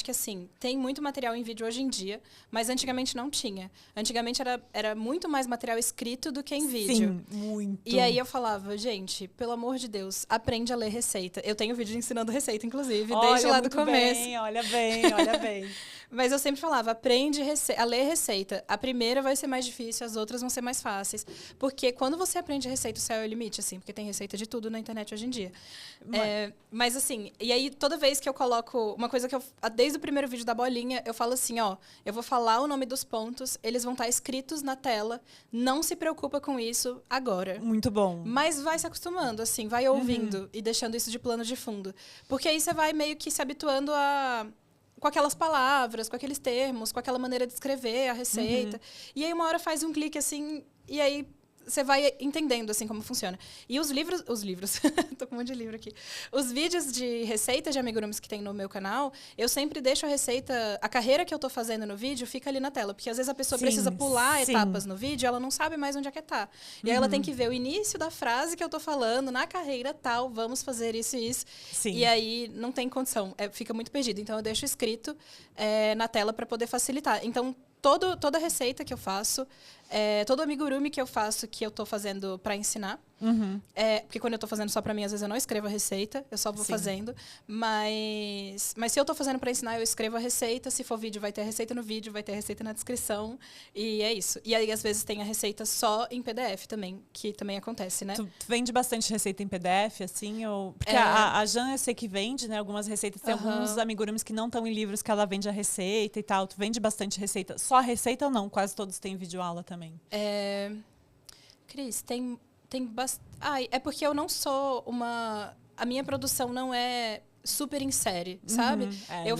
que assim, tem muito material em vídeo hoje em dia, mas antigamente não tinha. Antigamente era muito mais material escrito do que em vídeo. Sim, muito. E aí eu falava, gente, pelo amor de Deus, aprende a ler receita. Eu tenho vídeo ensinando receita, inclusive, desde lá do começo. Olha bem. Mas eu sempre falava, aprende a ler receita. A primeira vai ser mais difícil, as outras vão ser mais fáceis. Porque quando você aprende receita, o céu é o limite, assim. Porque tem receita de tudo na internet hoje em dia. Mas assim, e aí toda vez que eu coloco... Uma coisa que desde o primeiro vídeo da bolinha, eu falo assim, ó. Eu vou falar o nome dos pontos, eles vão estar escritos na tela. Não se preocupa com isso agora. Muito bom. Mas vai se acostumando, assim. Vai ouvindo e deixando isso de plano de fundo. Porque aí você vai meio que se habituando com aquelas palavras, com aqueles termos, com aquela maneira de escrever a receita. E aí uma hora faz um clique assim, e aí você vai entendendo assim como funciona. E os livros, tô com um monte de livro aqui. Os vídeos de receitas de amigurumis que tem no meu canal, eu sempre deixo a receita, a carreira que eu tô fazendo no vídeo fica ali na tela, porque às vezes a pessoa precisa pular etapas no vídeo, ela não sabe mais onde é que tá. E aí ela tem que ver o início da frase que eu tô falando, na carreira tal, vamos fazer isso e isso. Sim. E aí não tem condição, fica muito perdido. Então eu deixo escrito na tela para poder facilitar. Então toda receita que eu faço, todo amigurumi que eu faço, que eu tô fazendo para ensinar. Porque quando eu tô fazendo só para mim, às vezes eu não escrevo a receita, eu só vou fazendo. Mas se eu tô fazendo para ensinar, eu escrevo a receita. Se for vídeo, vai ter a receita no vídeo, vai ter a receita na descrição. E é isso. E aí, às vezes, tem a receita só em PDF também, que também acontece, né? Tu vende bastante receita em PDF, assim? Porque a Jan, eu sei que vende, né? Algumas receitas. Tem alguns amigurumis que não estão em livros que ela vende a receita e tal. Tu vende bastante receita. Só a receita ou não? Quase todos têm videoaula também. Cris, tem bastante... é porque eu não sou uma... A minha produção não é super em série, sabe? Eu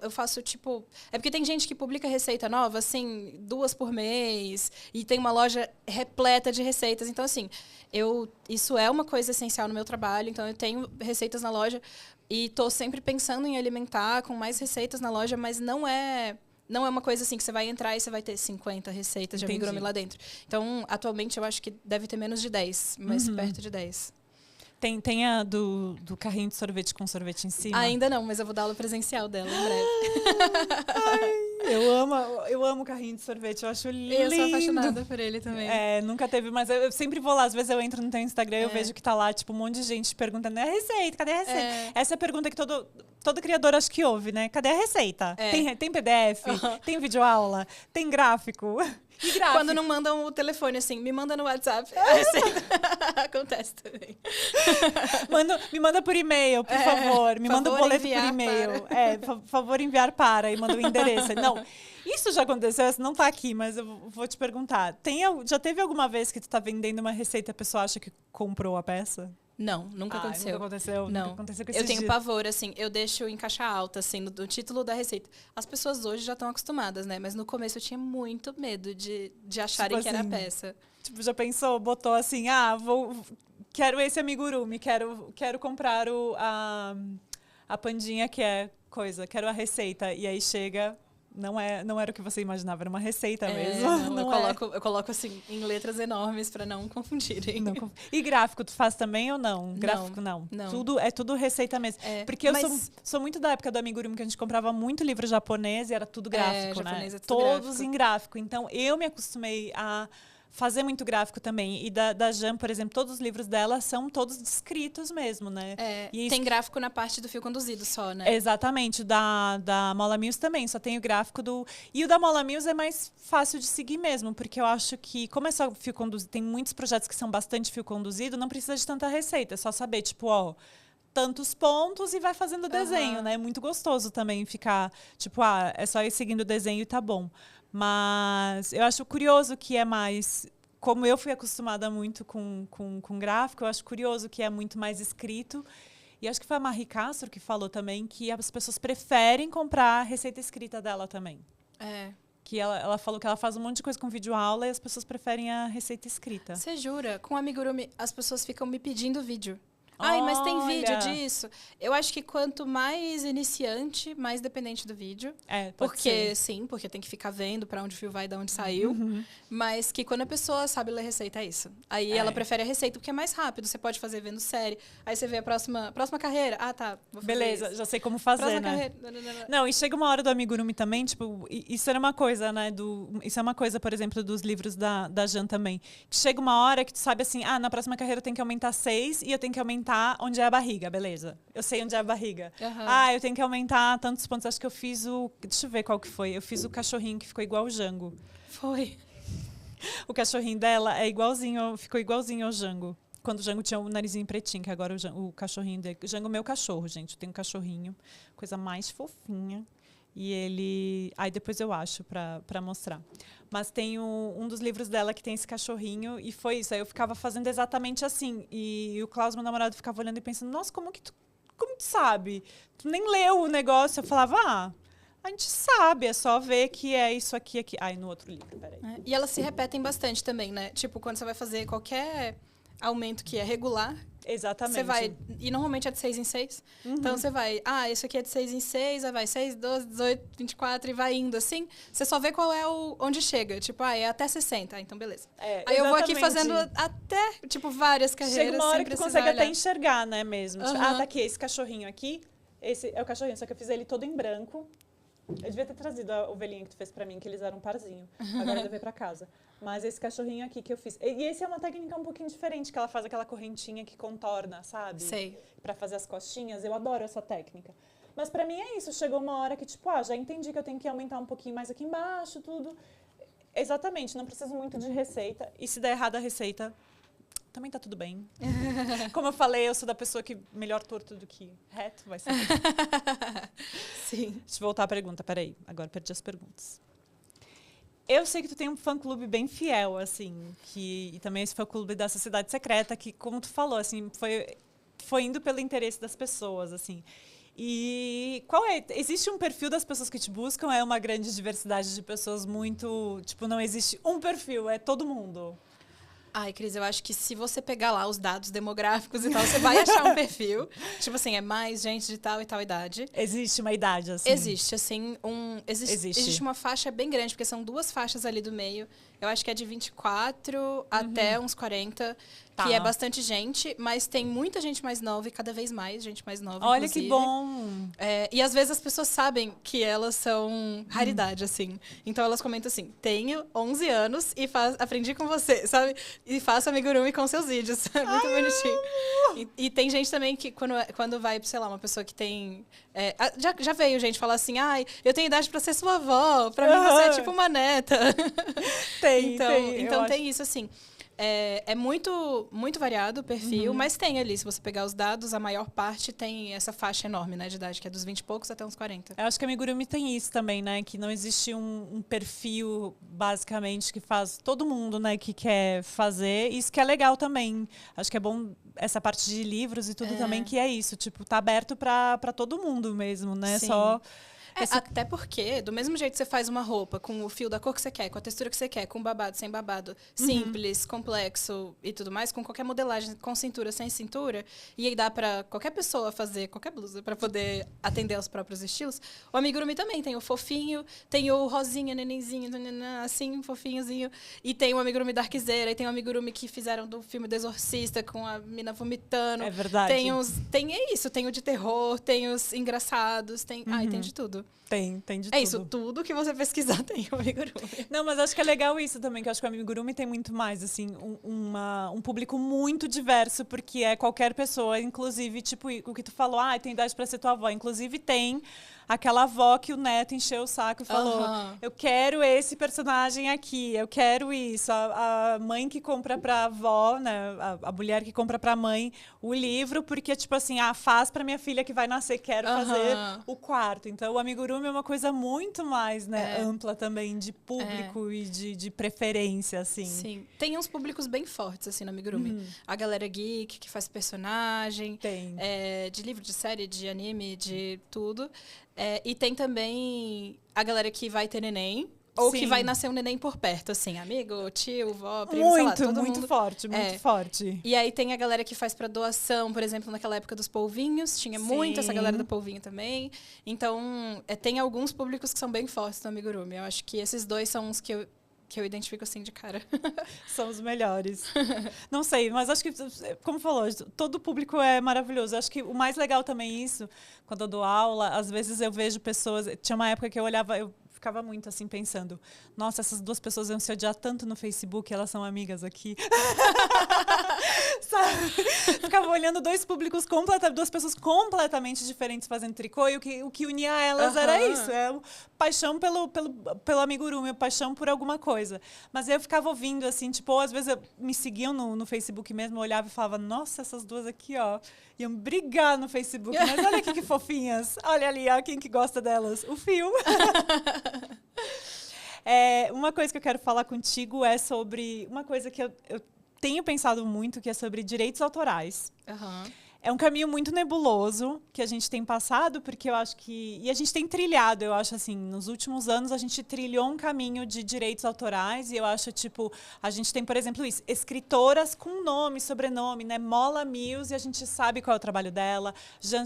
faço, tipo... É porque tem gente que publica receita nova, assim, 2 por mês, e tem uma loja repleta de receitas. Então, assim, isso é uma coisa essencial no meu trabalho. Então, eu tenho receitas na loja e estou sempre pensando em alimentar com mais receitas na loja, mas não é uma coisa assim que você vai entrar e você vai ter 50 receitas de amigurumi lá dentro. Então, atualmente, eu acho que deve ter menos de 10, mas perto de 10. Tem a do carrinho de sorvete com sorvete em cima? Ainda não, mas eu vou dar aula presencial dela em breve. Eu amo carrinho de sorvete, eu acho lindo. Eu sou apaixonada por ele também. Nunca teve, mas eu sempre vou lá. Às vezes eu entro no teu Instagram e eu vejo que tá lá, tipo, um monte de gente perguntando, é a receita? Cadê a receita? Essa é a pergunta que todo criador acho que ouve, né? Cadê a receita? Tem PDF? Tem videoaula? Tem gráfico? E gráfico? Quando não mandam o telefone, assim, me manda no WhatsApp. A receita acontece também. Me manda por e-mail, por favor. Me manda o boleto por e-mail. Por favor, enviar para. E manda o endereço. Não, isso já aconteceu, essa não tá aqui, mas eu vou te perguntar. Já teve alguma vez que tu tá vendendo uma receita e a pessoa acha que comprou a peça? Não, nunca aconteceu. Nunca aconteceu? Não. Nunca aconteceu com esses eu tenho dias. pavor, assim, eu deixo em caixa alta, assim, no título da receita. As pessoas hoje já estão acostumadas, né? Mas no começo eu tinha muito medo de acharem tipo que era a assim, peça. Tipo, já pensou? Botou assim, quero esse amigurumi, quero comprar a pandinha que é coisa, quero a receita. E aí chega... Não era o que você imaginava, era uma receita mesmo. Eu coloco assim em letras enormes para não confundirem. E gráfico, tu faz também ou não? Gráfico não. Tudo receita mesmo. Porque eu sou muito da época do amigurumi, que a gente comprava muito livro japonês e era tudo gráfico, né? Japonês é tudo todos gráfico. em gráfico. Então eu me acostumei a fazer muito gráfico também. E da Jan, por exemplo, todos os livros dela são todos descritos mesmo, né? E tem gráfico na parte do fio conduzido só, né? Exatamente. Da Mola Mills também, só tem o gráfico do... E o da Mola Mills é mais fácil de seguir mesmo, porque eu acho que, como é só fio conduzido, tem muitos projetos que são bastante fio conduzido, não precisa de tanta receita, é só saber, tipo, tantos pontos e vai fazendo o desenho, né? É muito gostoso também ficar, tipo, é só ir seguindo o desenho e tá bom. Mas eu acho curioso que é mais... Como eu fui acostumada muito com gráfico, eu acho curioso que é muito mais escrito. E acho que foi a Marie Castro que falou também que as pessoas preferem comprar a receita escrita dela também. Que ela falou que ela faz um monte de coisa com videoaula e as pessoas preferem a receita escrita. Você jura? Com amigurumi, as pessoas ficam me pedindo vídeo. Ai, mas tem vídeo disso. Eu acho que quanto mais iniciante, mais dependente do vídeo. Porque tem que ficar vendo pra onde o fio vai, de onde saiu. Mas que quando a pessoa sabe ler receita, é isso. Aí ela prefere a receita porque é mais rápido. Você pode fazer vendo série. Aí você vê a próxima carreira. Ah, tá. Vou fazer Beleza, isso. já sei como fazer, próxima né? Carreira. Não, e chega uma hora do amigurumi também, tipo, isso era uma coisa, né? Isso é uma coisa, por exemplo, dos livros da Jan também. Que chega uma hora que tu sabe assim, na próxima carreira eu tenho que aumentar 6 e eu tenho que aumentar onde é a barriga, beleza. Eu sei onde é a barriga. Eu tenho que aumentar tantos pontos. Acho que eu fiz deixa eu ver qual que foi. Eu fiz o cachorrinho que ficou igual o Jango. Foi. O cachorrinho dela ficou igualzinho ao Jango. Quando o Jango tinha o narizinho pretinho, que agora o cachorrinho dele... O Jango é meu cachorro, gente. Eu tenho um cachorrinho. Coisa mais fofinha. E ele... Aí depois eu acho pra mostrar. Mas tem um dos livros dela que tem esse cachorrinho e foi isso. Aí eu ficava fazendo exatamente assim. E o Klaus, meu namorado, ficava olhando e pensando, nossa, como tu sabe? Tu nem leu o negócio. Eu falava, a gente sabe, é só ver que é isso aqui. Ai, no outro livro, peraí. E elas se repetem bastante também, né? Tipo, quando você vai fazer qualquer aumento que é regular... Exatamente. Você vai... E normalmente é de 6 em 6. Então, você vai... esse aqui é de 6 em 6, aí vai 6, 12, 18, 24 e vai indo assim. Você só vê qual é onde chega. Tipo, é até 60. Então, beleza. Aí eu vou aqui fazendo até, tipo, várias carreiras. Chega uma hora que tu consegue olhar. Até enxergar, né, mesmo. Tipo, tá aqui, esse cachorrinho aqui. Esse é o cachorrinho, só que eu fiz ele todo em branco. Eu devia ter trazido a ovelhinha que tu fez pra mim, que eles eram um parzinho. Agora eu levei pra casa. Mas esse cachorrinho aqui que eu fiz... E esse é uma técnica um pouquinho diferente, que ela faz aquela correntinha que contorna, sabe? Sei. Pra fazer as costinhas. Eu adoro essa técnica. Mas pra mim é isso. Chegou uma hora que, tipo, já entendi que eu tenho que aumentar um pouquinho mais aqui embaixo, tudo. Exatamente, não preciso muito de receita. E se der errado a receita... Também tá tudo bem. Como eu falei, eu sou da pessoa que melhor torto do que reto vai ser. Sim. Deixa eu voltar à pergunta, peraí. Agora perdi as perguntas. Eu sei que tu tem um fã-clube bem fiel, assim, e também esse fã-clube da Sociedade Secreta, que, como tu falou, assim, foi indo pelo interesse das pessoas, assim. E existe um perfil das pessoas que te buscam? É uma grande diversidade de pessoas muito... Tipo, não existe um perfil, é todo mundo. Ai, Cris, eu acho que se você pegar lá os dados demográficos e tal, você vai achar um perfil. Tipo assim, é mais gente de tal e tal idade. Existe uma idade, assim? Existe, assim, existe uma faixa bem grande, porque são 2 faixas ali do meio. Eu acho que é de 24 até uns 40, que é bastante gente, mas tem muita gente mais nova e cada vez mais gente mais nova, Olha, inclusive. que bom! E às vezes as pessoas sabem que elas são raridade, assim. Então elas comentam assim, tenho 11 anos e aprendi com você, sabe? E faço amigurumi com seus vídeos. Muito bonitinho. E tem gente também que quando vai, sei lá, uma pessoa que tem... já veio gente falar assim, eu tenho idade pra ser sua avó, pra mim você é tipo uma neta. Então tem isso, assim. É muito, muito variado o perfil, mas tem ali, se você pegar os dados, a maior parte tem essa faixa enorme, né, de idade, que é dos 20 e poucos até uns 40. Eu acho que a amigurumi tem isso também, né? Que não existe um perfil, basicamente, que faz todo mundo, né, que quer fazer. Isso que é legal também. Acho que é bom essa parte de livros e tudo também, que é isso. Tipo, tá aberto pra todo mundo mesmo, né? Sim. Só... Até porque, do mesmo jeito que você faz uma roupa com o fio da cor que você quer, com a textura que você quer, com babado, sem babado, simples, complexo e tudo mais, com qualquer modelagem, com cintura, sem cintura, e aí dá pra qualquer pessoa fazer qualquer blusa pra poder atender aos próprios estilos, o amigurumi também tem o fofinho, tem o rosinha, nenenzinho, assim, fofinhozinho, e tem o amigurumi da arquiseira, e tem o amigurumi que fizeram do filme do Exorcista, com a mina vomitando. É verdade. Tem isso, tem o de terror, tem os engraçados, tem de tudo. tudo. Tem de tudo. É isso, tudo que você pesquisar tem o amigurumi. Não, mas acho que é legal isso também, que eu acho que o amigurumi tem muito mais, assim, um público muito diverso, porque é qualquer pessoa, inclusive, tipo, o que tu falou, tem idade pra ser tua avó. Inclusive, tem aquela avó que o neto encheu o saco e falou, eu quero esse personagem aqui, eu quero isso. A mãe que compra pra avó, né, a mulher que compra pra mãe o livro, porque, tipo assim, faz pra minha filha que vai nascer, quero fazer o quarto. Então, o amigurumi é uma coisa muito mais, né, ampla também, de público e de preferência, assim. Sim. Tem uns públicos bem fortes, assim, no amigurumi. A galera geek, que faz personagem. Tem. De livro, de série, de anime, de tudo. E tem também a galera que vai ter neném. Ou que vai nascer um neném por perto, assim, amigo, tio, vó, primo, sei lá, todo muito mundo. Forte, muito forte. E aí tem a galera que faz pra doação, por exemplo, naquela época dos polvinhos, tinha muito essa galera do polvinho também. Então, tem alguns públicos que são bem fortes no amigurumi. Eu acho que esses dois são os que eu identifico assim de cara. São os melhores. Não sei, mas acho que, como falou, todo público é maravilhoso. Acho que o mais legal também é isso, quando eu dou aula, às vezes eu vejo pessoas... Tinha uma época que eu olhava... Eu ficava muito assim pensando, nossa, essas duas pessoas iam se odiar tanto no Facebook, elas são amigas aqui. Sabe? Ficava olhando duas pessoas completamente diferentes fazendo tricô, e o que unia elas era isso, paixão pelo amigurumi, paixão por alguma coisa. Mas eu ficava ouvindo assim, tipo, ou às vezes me seguiam no Facebook mesmo, eu olhava e falava, nossa, essas duas aqui, ó, iam brigar no Facebook, mas olha aqui que fofinhas, olha ali, ó, quem que gosta delas? O Fio. Uma coisa que eu quero falar contigo é sobre uma coisa que eu tenho pensado muito, que é sobre direitos autorais. É um caminho muito nebuloso que a gente tem passado, porque eu acho que... E a gente tem trilhado, eu acho assim, nos últimos anos a gente trilhou um caminho de direitos autorais, e eu acho, tipo, a gente tem, por exemplo, isso, escritoras com nome, sobrenome, né? Mola Mills, e a gente sabe qual é o trabalho dela. Jan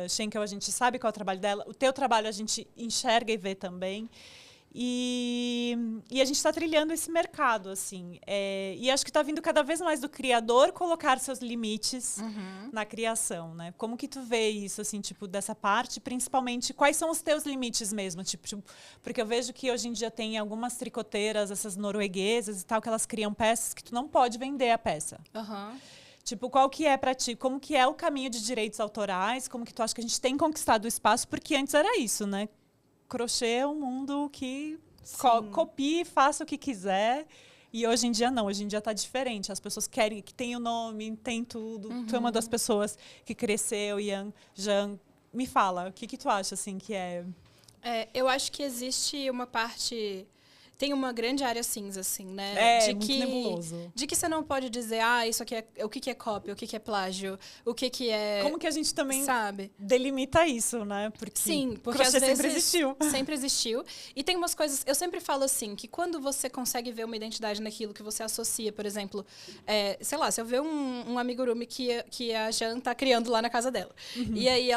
Schenkel, a gente sabe qual é o trabalho dela. O teu trabalho a gente enxerga e vê também. E a gente está trilhando esse mercado, assim. E acho que está vindo cada vez mais do criador colocar seus limites na criação, né? Como que tu vê isso, assim, tipo, dessa parte? Principalmente, quais são os teus limites mesmo? Tipo, porque eu vejo que hoje em dia tem algumas tricoteiras, essas norueguesas e tal, que elas criam peças que tu não pode vender a peça. Tipo, qual que é pra ti? Como que é o caminho de direitos autorais? Como que tu acha que a gente tem conquistado o espaço? Porque antes era isso, né? Crochê é um mundo que copie, faça o que quiser. E hoje em dia não, hoje em dia está diferente. As pessoas querem que tenha o nome, tem tudo. Tu é uma das pessoas que cresceu, Jan. Me fala, o que tu acha assim que é? Eu acho que existe uma parte... Tem uma grande área cinza, assim, né? Muito nebuloso. De que você não pode dizer, isso aqui é... O que é cópia, o que é plágio, o que é... Como que a gente também sabe? Delimita isso, né? Porque às vezes... sempre existiu. Sempre existiu. E tem umas coisas... Eu sempre falo assim, que quando você consegue ver uma identidade naquilo que você associa, por exemplo... sei lá, se eu ver um amigurumi que a Jan tá criando lá na casa dela. E aí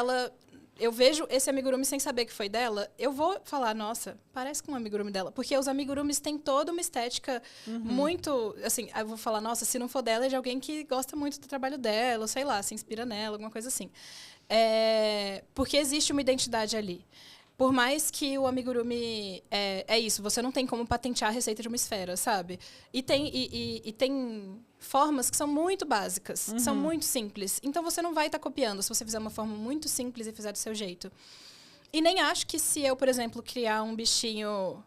eu vejo esse amigurumi sem saber que foi dela, eu vou falar, nossa, parece com um amigurumi dela. Porque os amigurumis têm toda uma estética muito... Assim, eu vou falar, nossa, se não for dela, é de alguém que gosta muito do trabalho dela, ou sei lá, se inspira nela, alguma coisa assim. Porque existe uma identidade ali. Por mais que o amigurumi... É isso, você não tem como patentear a receita de uma esfera, sabe? E tem formas que são muito básicas, são muito simples. Então, você não vai estar copiando se você fizer uma forma muito simples e fizer do seu jeito. E nem acho que se eu, por exemplo, criar um bichinho...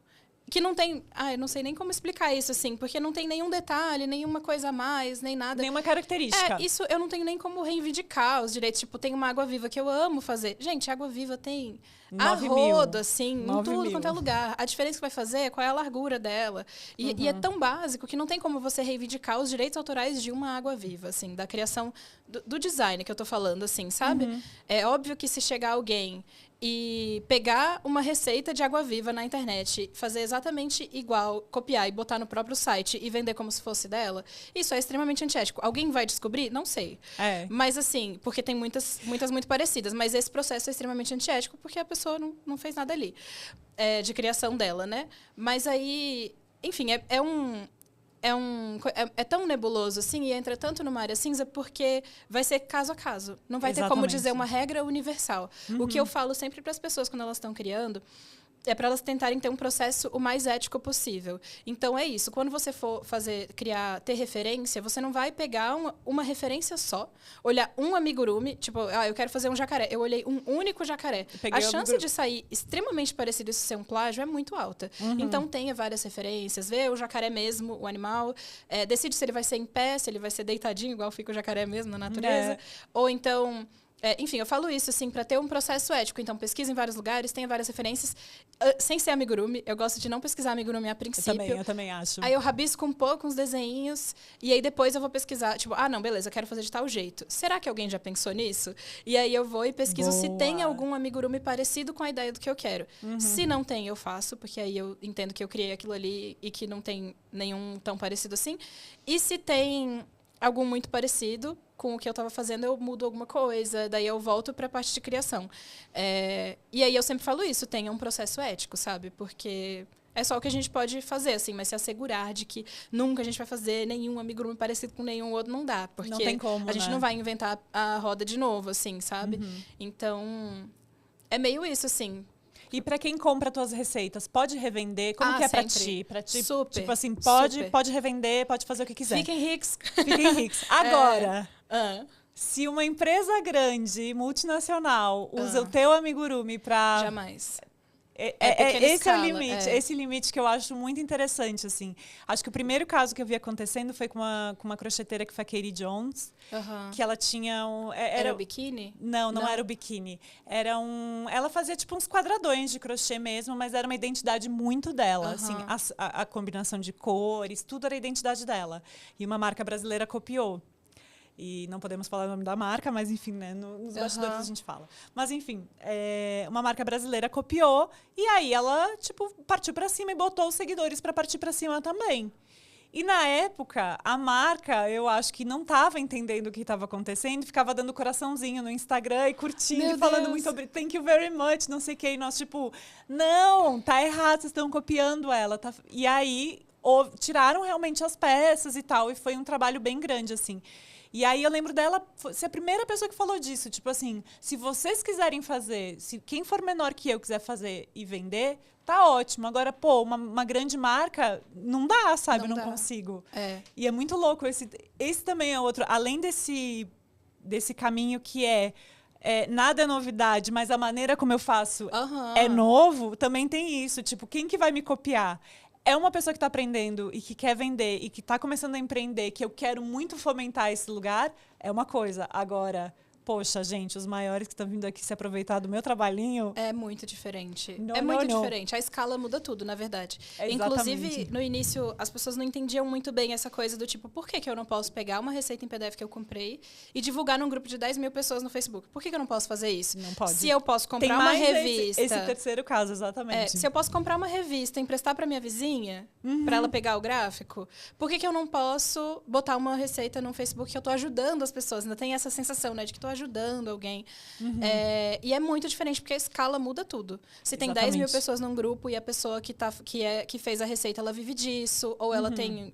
Que não tem... eu não sei nem como explicar isso, assim. Porque não tem nenhum detalhe, nenhuma coisa a mais, nem nada. Nenhuma característica. Isso eu não tenho nem como reivindicar os direitos. Tipo, tem uma água-viva que eu amo fazer. Gente, água-viva tem a rodo, assim, em tudo quanto é lugar. A diferença que vai fazer é qual é a largura dela. E é tão básico que não tem como você reivindicar os direitos autorais de uma água-viva, assim. Da criação do design que eu tô falando, assim, sabe? É óbvio que se chegar alguém... E pegar uma receita de água-viva na internet, fazer exatamente igual, copiar e botar no próprio site e vender como se fosse dela, isso é extremamente antiético. Alguém vai descobrir? Não sei. Mas assim, porque tem muitas muito parecidas, mas esse processo é extremamente antiético porque a pessoa não fez nada ali de criação dela, né? Mas aí, enfim, é tão nebuloso, assim, e entra tanto numa área cinza, porque vai ser caso a caso. Não vai ter como Exatamente. dizer uma regra universal. O que eu falo sempre para as pessoas quando elas estão criando é para elas tentarem ter um processo o mais ético possível. Então, é isso. Quando você for ter referência, você não vai pegar uma referência só, olhar um amigurumi, tipo, eu quero fazer um jacaré. Eu olhei um único jacaré. A chance de sair extremamente parecido e isso ser um plágio é muito alta. Então, tenha várias referências, vê o jacaré mesmo, o animal, decide se ele vai ser em pé, se ele vai ser deitadinho, igual fica o jacaré mesmo na natureza, ou então... enfim, eu falo isso, assim, para ter um processo ético. Então, pesquisa em vários lugares, tenha várias referências. Sem ser amigurumi, eu gosto de não pesquisar amigurumi a princípio. Eu também acho. Aí eu rabisco um pouco uns desenhinhos, e aí depois eu vou pesquisar, tipo, não, beleza, eu quero fazer de tal jeito. Será que alguém já pensou nisso? E aí eu vou e pesquiso se tem algum amigurumi parecido com a ideia do que eu quero. Se não tem, eu faço, porque aí eu entendo que eu criei aquilo ali e que não tem nenhum tão parecido assim. E se tem algum muito parecido com o que eu estava fazendo, eu mudo alguma coisa, daí eu volto para a parte de criação. E aí eu sempre falo isso, tenha um processo ético, sabe? Porque é só o que a gente pode fazer, assim, mas se assegurar de que nunca a gente vai fazer nenhum amigurumi parecido com nenhum outro, não dá. Porque não tem como, a gente não vai inventar a roda de novo, assim, sabe? Então, é meio isso, assim. E para quem compra tuas receitas, pode revender? Como que é sempre. Pra ti? Super. Tipo assim, Super. pode revender, pode fazer o que quiser. Fiquem ricos. Fiquem ricos. Agora, Se se uma empresa grande, multinacional, usa o teu amigurumi para... Jamais. Esse escala, é o limite, esse limite que eu acho muito interessante, assim. Acho que o primeiro caso que eu vi acontecendo foi com uma crocheteira que foi a Katie Jones, que ela tinha era o biquíni? Não era o biquíni. Ela fazia tipo uns quadradões de crochê mesmo, mas era uma identidade muito dela, assim, a combinação de cores, tudo era a identidade dela. E uma marca brasileira copiou. E não podemos falar o nome da marca, mas enfim, né, nos bastidores a gente fala. Mas enfim, uma marca brasileira copiou e aí ela, tipo, partiu pra cima e botou os seguidores pra partir pra cima também. E na época, a marca, eu acho que não estava entendendo o que estava acontecendo, ficava dando coraçãozinho no Instagram e curtindo e falando muito sobre thank you very much, não sei o que. E nós, tipo, não, tá errado, vocês estão copiando ela. Tá? E aí, tiraram realmente as peças e tal, e foi um trabalho bem grande, assim. E aí eu lembro dela ser a primeira pessoa que falou disso. Tipo assim, se vocês quiserem fazer, se quem for menor que eu quiser fazer e vender, tá ótimo. Agora, pô, uma grande marca, não dá, sabe? Eu não consigo. E é muito louco. Esse também é outro. Além desse caminho que nada é novidade, mas a maneira como eu faço é novo, também tem isso. Tipo, quem que vai me copiar? É uma pessoa que está aprendendo e que quer vender e que está começando a empreender, que eu quero muito fomentar esse lugar, é uma coisa. Agora, poxa, gente, os maiores que estão vindo aqui se aproveitar do meu trabalhinho... É muito diferente. Não, é muito diferente. A escala muda tudo, na verdade. Inclusive, no início, as pessoas não entendiam muito bem essa coisa do tipo, por que eu não posso pegar uma receita em PDF que eu comprei e divulgar num grupo de 10 mil pessoas no Facebook? Por que eu não posso fazer isso? Não pode. Se eu posso comprar uma revista... Esse terceiro caso, exatamente. Se eu posso comprar uma revista e emprestar para minha vizinha, para ela pegar o gráfico, por que eu não posso botar uma receita no Facebook que eu estou ajudando as pessoas? Ainda tem essa sensação, né, de que estou ajudando alguém. E é muito diferente, porque a escala muda tudo. Se tem 10 mil pessoas num grupo e a pessoa que fez a receita, ela vive disso, ou ela tem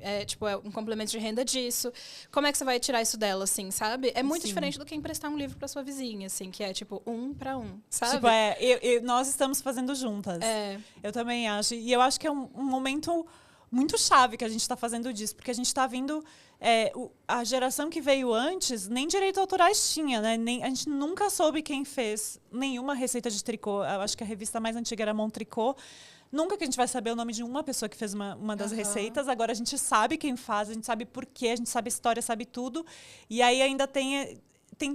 um complemento de renda disso, como é que você vai tirar isso dela, assim, sabe? É muito diferente do que emprestar um livro para sua vizinha, assim, que é tipo 1 para 1, sabe? Tipo, nós estamos fazendo juntas. Eu também acho. E eu acho que é um momento muito chave que a gente está fazendo disso, porque a gente está vindo... a geração que veio antes, nem direitos autorais tinha, né? A gente nunca soube quem fez nenhuma receita de tricô. Eu acho que a revista mais antiga era Montricô. Nunca que a gente vai saber o nome de uma pessoa que fez uma das receitas. Agora a gente sabe quem faz, a gente sabe por quê, a gente sabe a história, sabe tudo. E aí ainda tem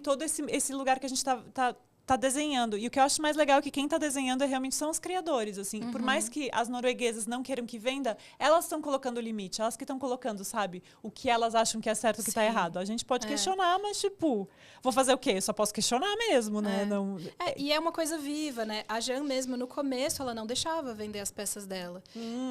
todo esse lugar que a gente tá desenhando. E o que eu acho mais legal é que quem está desenhando realmente são os criadores, assim. Por mais que as norueguesas não queiram que venda, elas estão colocando o limite. Elas que estão colocando, sabe? O que elas acham que é certo e o que está errado. A gente pode questionar, mas, tipo... Vou fazer o quê? Eu só posso questionar mesmo, né? Não... E é uma coisa viva, né? A Jan mesmo, no começo, ela não deixava vender as peças dela.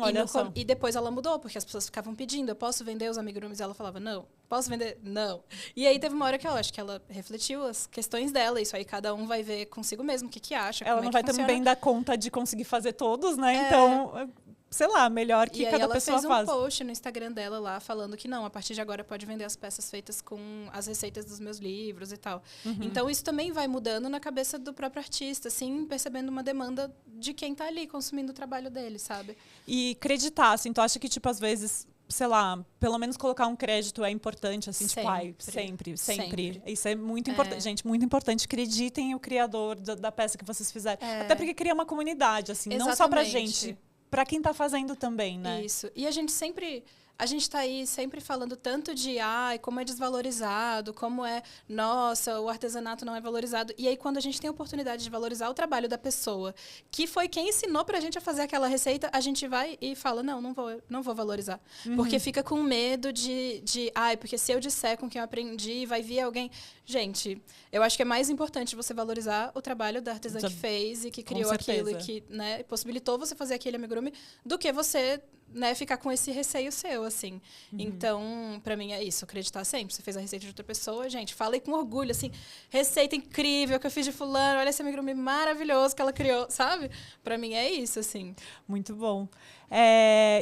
Olha só. E depois ela mudou, porque as pessoas ficavam pedindo, eu posso vender os amigurumis? E ela falava, não. Posso vender? Não. E aí teve uma hora que eu acho que ela refletiu as questões dela. Isso aí cada um vai ver consigo mesmo o que acha. Ela não vai funciona. também dar conta de conseguir fazer todos, né? Então, sei lá, melhor que e aí cada ela pessoa fez faz. um post no Instagram dela lá, falando que não, a partir de agora pode vender as peças feitas com as receitas dos meus livros e tal. Então, isso também vai mudando na cabeça do próprio artista, assim, percebendo uma demanda de quem tá ali consumindo o trabalho dele, sabe? E acreditar, assim, tu acha que, tipo, às vezes, sei lá, pelo menos colocar um crédito é importante, assim, tipo, ai, sempre. Isso é muito importante. Gente, muito importante. Acreditem o criador da peça que vocês fizeram. Até porque cria uma comunidade, assim, Exatamente. não só pra gente, pra quem tá fazendo também, né? Isso. E a gente está aí sempre falando tanto de como é desvalorizado, como é, nossa, o artesanato não é valorizado. E aí, quando a gente tem a oportunidade de valorizar o trabalho da pessoa, que foi quem ensinou pra gente a fazer aquela receita, a gente vai e fala, não vou valorizar. Porque fica com medo porque se eu disser com quem eu aprendi, vai vir alguém... Gente, eu acho que é mais importante você valorizar o trabalho da artesã que fez e que criou aquilo e que, né, possibilitou você fazer aquele amigurumi, do que você, né, ficar com esse receio seu, assim. Então, pra mim é isso, acreditar sempre. Você fez a receita de outra pessoa, gente, falei com orgulho, assim, receita incrível que eu fiz de fulano, olha esse amigurumi maravilhoso que ela criou, sabe? Pra mim é isso, assim. Muito bom.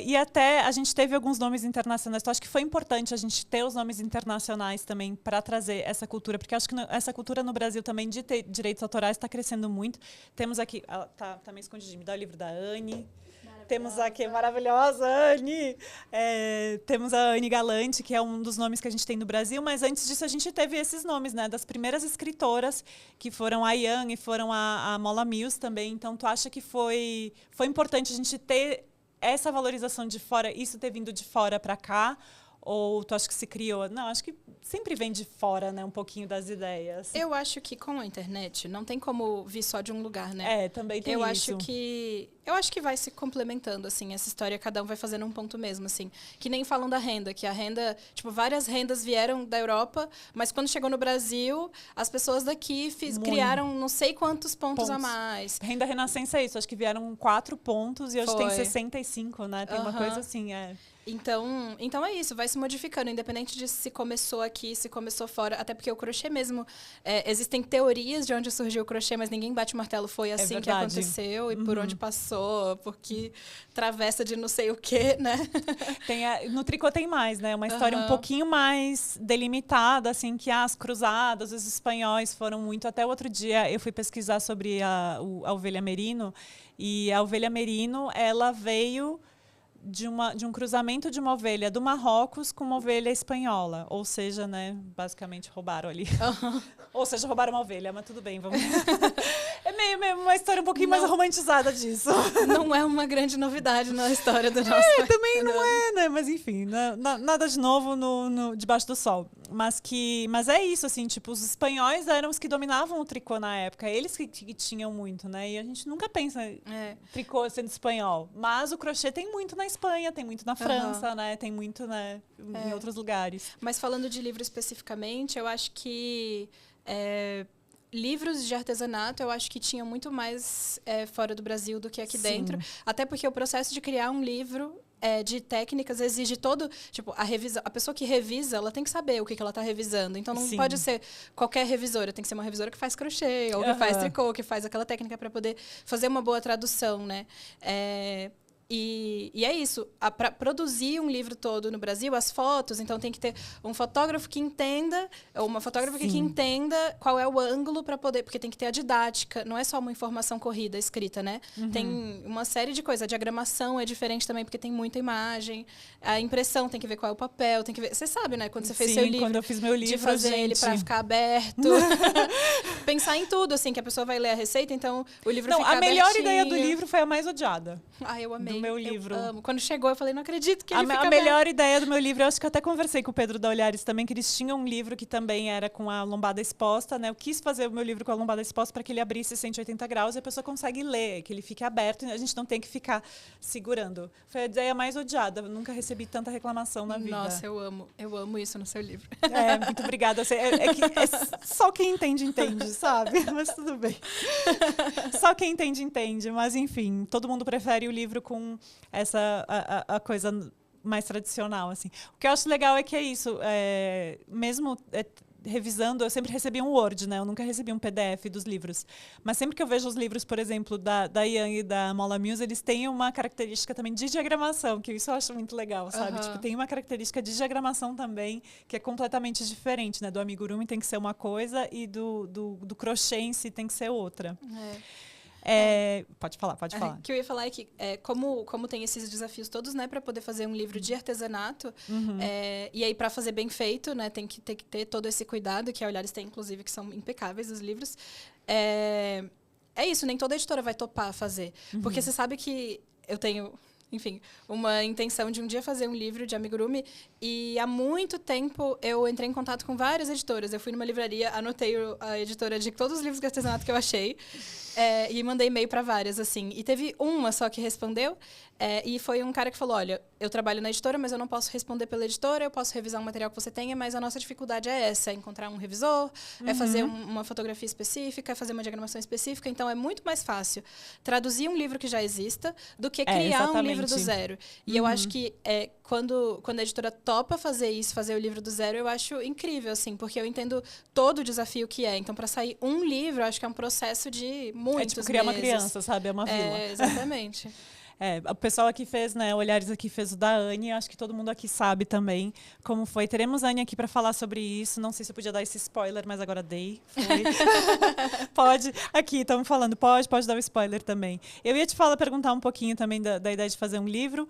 E até a gente teve alguns nomes internacionais. Então, acho que foi importante a gente ter os nomes internacionais também para trazer essa cultura, porque acho que essa cultura no Brasil também de ter direitos autorais está crescendo muito. Temos aqui, tá meio escondidinho, me dá o livro da Anne. Temos aqui, maravilhosa, Anne. Temos a Anne Galante, que é um dos nomes que a gente tem no Brasil, mas antes disso a gente teve esses nomes, né, das primeiras escritoras, que foram a Yang e foram a Mola Mills também. Então, tu acha que foi importante a gente ter essa valorização de fora, isso ter vindo de fora para cá? Ou tu acha que se criou? Não, acho que sempre vem de fora, né? Um pouquinho das ideias. Eu acho que com a internet não tem como vir só de um lugar, né? Também tem eu isso. Eu acho que vai se complementando, assim, essa história, cada um vai fazendo um ponto mesmo, assim. Que nem falam da renda, que a renda, tipo, várias rendas vieram da Europa, mas quando chegou no Brasil, as pessoas daqui criaram não sei quantos pontos a mais. Renda Renascença é isso, acho que vieram 4 pontos e hoje tem 65, né? Tem uma coisa assim, Então é isso, vai se modificando, independente de se começou aqui, se começou fora, até porque o crochê mesmo, existem teorias de onde surgiu o crochê, mas ninguém bate o martelo, foi assim que aconteceu e por onde passou, porque travessa de não sei o quê, né? No tricô tem mais, né? Uma história um pouquinho mais delimitada, assim, que as cruzadas, os espanhóis foram muito. Até o outro dia eu fui pesquisar sobre a ovelha merino, e a ovelha merino, ela veio de um cruzamento de uma ovelha do Marrocos com uma ovelha espanhola. Ou seja, né, basicamente roubaram ali. Ou seja, roubaram uma ovelha, mas tudo bem, vamos... É meio uma história um pouquinho mais romantizada disso. Não é uma grande novidade na história do nosso também não é, né? Mas enfim, nada de novo debaixo do sol. Mas é isso, assim, tipo, os espanhóis eram os que dominavam o tricô na época. Eles que tinham muito, né? E a gente nunca pensa tricô sendo espanhol. Mas o crochê tem muito na Espanha, tem muito na França, né? Tem muito, né, em outros lugares. Mas falando de livro especificamente, eu acho que livros de artesanato, eu acho que tinham muito mais fora do Brasil do que aqui dentro. Até porque o processo de criar um livro de técnicas exige todo... Tipo, a pessoa que revisa, ela tem que saber o que ela está revisando. Então, não pode ser qualquer revisora. Tem que ser uma revisora que faz crochê, ou que faz tricô, que faz aquela técnica para poder fazer uma boa tradução, né? E é isso. Para produzir um livro todo no Brasil, as fotos, então tem que ter um fotógrafo que entenda, ou uma fotógrafa que entenda qual é o ângulo para poder... Porque tem que ter a didática, não é só uma informação corrida, escrita, né? Tem uma série de coisas. A diagramação é diferente também, porque tem muita imagem. A impressão tem que ver qual é o papel, tem que ver... Você sabe, né? Quando você fez seu livro... quando eu fiz meu livro, de fazer ele para ficar aberto. Pensar em tudo, assim, que a pessoa vai ler a receita, então o livro fica abertinho. A melhor ideia do livro foi a mais odiada. Eu amei. Do meu livro. Eu amo. Quando chegou, eu falei, não acredito que ele fica A melhor ideia do meu livro, eu acho que eu até conversei com o Pedro da Olhares também, que eles tinham um livro que também era com a lombada exposta, né? Eu quis fazer o meu livro com a lombada exposta para que ele abrisse 180 graus e a pessoa consegue ler, que ele fique aberto e a gente não tem que ficar segurando. Foi a ideia mais odiada. Eu nunca recebi tanta reclamação na vida. Nossa, eu amo isso no seu livro. Muito obrigada. Só quem entende, sabe? Mas tudo bem. Só quem entende. Mas, enfim, todo mundo prefere o livro com a coisa mais tradicional, assim. O que eu acho legal é que é isso. Mesmo revisando, eu sempre recebi um Word, né? Eu nunca recebi um PDF dos livros. Mas sempre que eu vejo os livros, por exemplo, da Yang e da Mola Muse, eles têm uma característica também de diagramação, que isso eu acho muito legal, sabe? Tipo, tem uma característica de diagramação também, que é completamente diferente, né? Do amigurumi tem que ser uma coisa e do crochê em si tem que ser outra. Pode falar. O que eu ia falar é que, como tem esses desafios todos, né, para poder fazer um livro de artesanato, e aí para fazer bem feito, né, tem que ter todo esse cuidado, que a Olhares tem, inclusive, que são impecáveis os livros. É isso, nem toda editora vai topar fazer. Porque você sabe que eu tenho... Enfim, uma intenção de um dia fazer um livro de amigurumi. E há muito tempo eu entrei em contato com várias editoras. Eu fui numa livraria, anotei a editora de todos os livros de artesanato que eu achei. E mandei e-mail para várias, assim. E teve uma só que respondeu. E foi um cara que falou, olha, eu trabalho na editora, mas eu não posso responder pela editora. Eu posso revisar um material que você tenha, mas a nossa dificuldade é essa. É encontrar um revisor, é fazer uma fotografia específica, é fazer uma diagramação específica. Então, é muito mais fácil traduzir um livro que já exista do que criar um livro do zero. E eu acho que quando a editora topa fazer isso, fazer o livro do zero, eu acho incrível, assim, porque eu entendo todo o desafio que é. Então, para sair um livro, eu acho que é um processo de muitos tipo criar meses. uma criança, sabe? É uma vila. Exatamente. O pessoal aqui fez, né? Olhares aqui fez o da Anne, acho que todo mundo aqui sabe também como foi. Teremos a Anne aqui para falar sobre isso. Não sei se eu podia dar esse spoiler, mas agora dei. Foi. Pode. Aqui, estamos falando, pode dar o spoiler também. Eu ia te perguntar um pouquinho também da ideia de fazer um livro,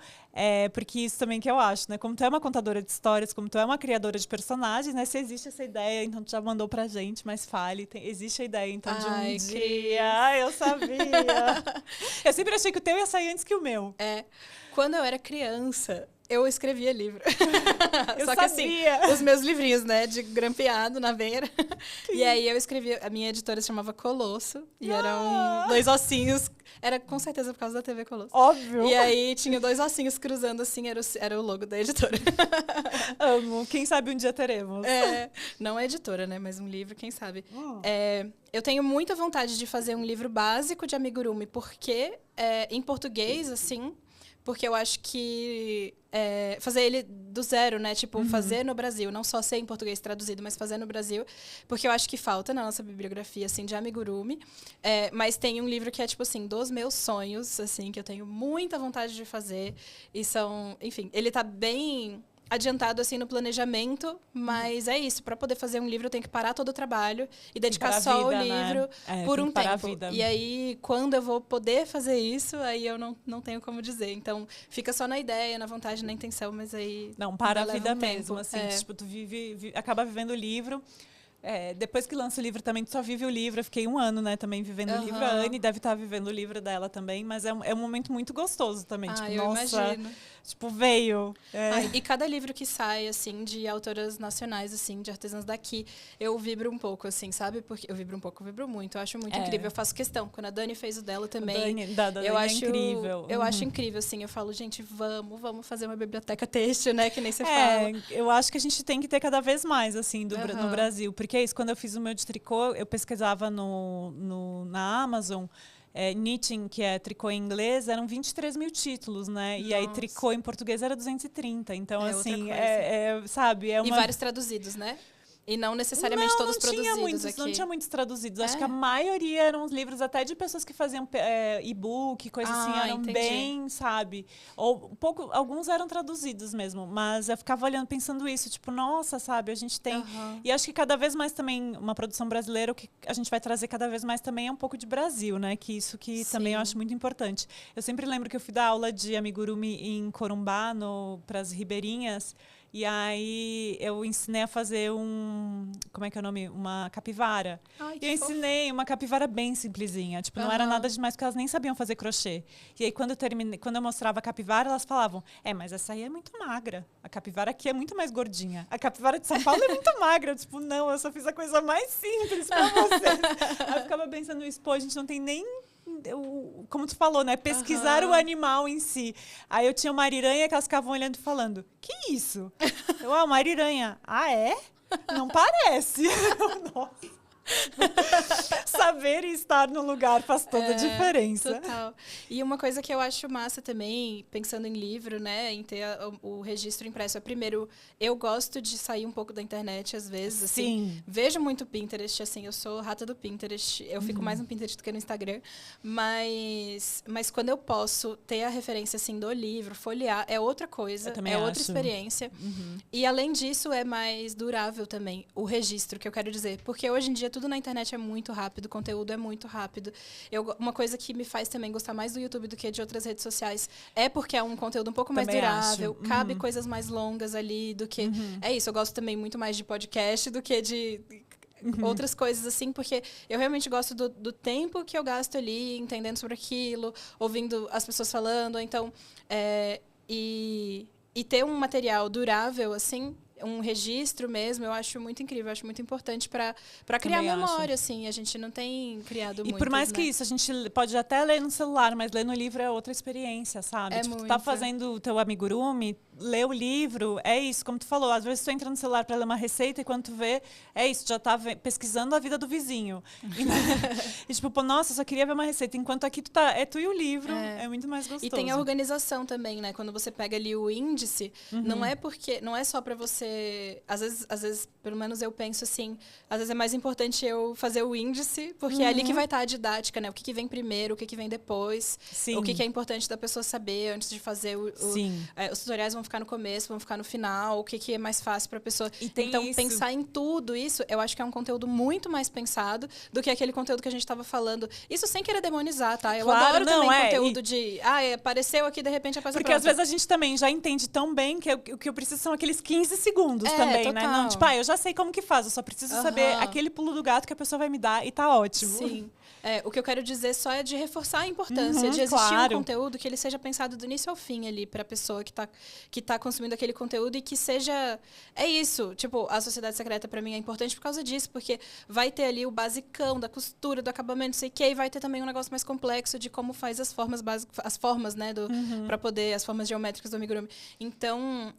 porque isso também que eu acho, né? Como tu é uma contadora de histórias, como tu é uma criadora de personagens, né? Se existe essa ideia, então tu já mandou pra gente, mas fale. Existe a ideia, então, de um dia. Eu sabia. Eu sempre achei que o teu ia sair antes que o meu. Quando eu era criança, eu escrevia livro. Eu Só que assim, os meus livrinhos, né, de grampeado na beira. E aí eu escrevia, a minha editora se chamava Colosso, e eram 2 ossinhos, era com certeza por causa da TV Colosso. Óbvio. E aí tinha 2 ossinhos cruzando assim, era o logo da editora. Amo, quem sabe um dia teremos. Não é editora, né, mas um livro, quem sabe. Eu tenho muita vontade de fazer um livro básico de amigurumi, porque em português, assim... Porque eu acho que fazer ele do zero, né? Tipo, fazer no Brasil. Não só ser em português traduzido, mas fazer no Brasil. Porque eu acho que falta na nossa bibliografia, assim, de amigurumi. Mas tem um livro que é, tipo assim, dos meus sonhos, assim, que eu tenho muita vontade de fazer. E são... Enfim, ele tá bem... adiantado assim no planejamento, mas é isso, para poder fazer um livro eu tenho que parar todo o trabalho e dedicar só o livro por um tempo. E aí, quando eu vou poder fazer isso, aí eu não tenho como dizer. Então, fica só na ideia, na vontade, na intenção, mas aí... Não, para a vida mesmo, assim, tipo, tu acaba vivendo o livro. Depois que lança o livro também, tu só vive o livro. Eu fiquei 1 ano, né, também vivendo o livro. A Anne deve estar vivendo o livro dela também, mas é um momento muito gostoso também. Tipo, eu imagino. Tipo, veio. E cada livro que sai, assim, de autoras nacionais, assim, de artesãs daqui, eu vibro um pouco, assim, sabe? Porque eu vibro muito. Eu acho muito incrível. Eu faço questão. Quando a Dani fez o dela também, eu acho incrível. Eu acho incrível, assim. Eu falo, gente, vamos fazer uma biblioteca têxtil, né? Que nem você fala. Eu acho que a gente tem que ter cada vez mais, assim, no Brasil. Porque é isso, quando eu fiz o meu de tricô, eu pesquisava na Amazon... knitting, que é tricô em inglês, eram 23 mil títulos, né? Nossa. E aí tricô em português era 230. Então, assim, sabe? E vários traduzidos, né? E não necessariamente todos produzidos aqui. Não tinha muitos traduzidos. Acho que a maioria eram os livros até de pessoas que faziam e-book, coisa assim, eram bem, sabe? Alguns eram traduzidos mesmo, mas eu ficava olhando, pensando isso, tipo, nossa, sabe, a gente tem... E acho que cada vez mais também, uma produção brasileira, o que a gente vai trazer cada vez mais também é um pouco de Brasil, né? Que isso que também eu acho muito importante. Eu sempre lembro que eu fui dar aula de amigurumi em Corumbá, para as ribeirinhas, e aí eu ensinei a fazer como é que é o nome? Uma capivara. E eu ensinei uma capivara bem simplesinha. Tipo, não era nada demais, porque elas nem sabiam fazer crochê. E aí, quando eu mostrava a capivara, elas falavam, mas essa aí é muito magra. A capivara aqui é muito mais gordinha. A capivara de São Paulo é muito magra. Eu, tipo, não, eu só fiz a coisa mais simples pra vocês. Aí eu ficava pensando isso, pô, a gente não tem nem... como tu falou, né? Pesquisar o animal em si. Aí eu tinha uma ariranha que elas ficavam olhando e falando, que isso? Uma ariranha. Ah, é? Não parece. Nossa. Saber estar no lugar faz toda a diferença. Total. E uma coisa que eu acho massa também, pensando em livro, né, em ter o registro impresso. Primeiro, eu gosto de sair um pouco da internet, às vezes, assim. Sim. Vejo muito Pinterest, assim, eu sou rata do Pinterest. Eu fico mais no Pinterest do que no Instagram. Mas quando eu posso ter a referência, assim, do livro, folhear, é outra coisa. Eu também é acho. outra experiência. E, além disso, é mais durável também, o registro, que eu quero dizer. Porque hoje em dia, tudo na internet é muito rápido, o conteúdo é muito rápido. Uma coisa que me faz também gostar mais do YouTube do que de outras redes sociais é porque é um conteúdo um pouco mais Também durável, acho. cabe coisas mais longas ali do que... É isso, eu gosto também muito mais de podcast do que de... outras coisas assim, porque eu realmente gosto do tempo que eu gasto ali, entendendo sobre aquilo, ouvindo as pessoas falando, então... E ter um material durável, assim, um registro mesmo, eu acho muito incrível, eu acho muito importante para criar memória, assim. A gente não tem criado muito. E por mais que isso, a gente pode até ler no celular, mas ler no livro é outra experiência, sabe? Tipo, tu tá fazendo o teu amigurumi, lê o livro, é isso, como tu falou, às vezes tu entra no celular para ler uma receita e quando tu vê, é isso, tu já tá pesquisando a vida do vizinho. E tipo, pô, nossa, eu só queria ver uma receita, enquanto aqui é tu e o livro, é muito mais gostoso. E tem a organização também, né? Quando você pega ali o índice, não é só para você... Às vezes, pelo menos eu penso assim, às vezes é mais importante eu fazer o índice, porque é ali que vai estar a didática, né? O que vem primeiro, o que vem depois, Sim. o que é importante da pessoa saber antes de fazer os tutoriais vão ficar no começo, vão ficar no final, o que é mais fácil para a pessoa. Então, pensar em tudo isso, eu acho que é um conteúdo muito mais pensado do que aquele conteúdo que a gente estava falando. Isso sem querer demonizar, tá? Eu adoro também conteúdo de... apareceu aqui, de repente, a peça porque às vezes a gente também já entende tão bem que o que eu preciso são aqueles 15 segundos também, total. né? Não, tipo, eu já sei como que faz, eu só preciso saber aquele pulo do gato que a pessoa vai me dar e tá ótimo. Sim. O que eu quero dizer só é de reforçar a importância de existir um conteúdo que ele seja pensado do início ao fim ali para a pessoa que tá consumindo aquele conteúdo e que seja... É isso. Tipo, a Sociedade Secreta para mim é importante por causa disso, porque vai ter ali o basicão da costura, do acabamento, não sei o quê, e vai ter também um negócio mais complexo de como faz as formas básicas, as formas, né, para poder, as formas geométricas do amigurumi. Então,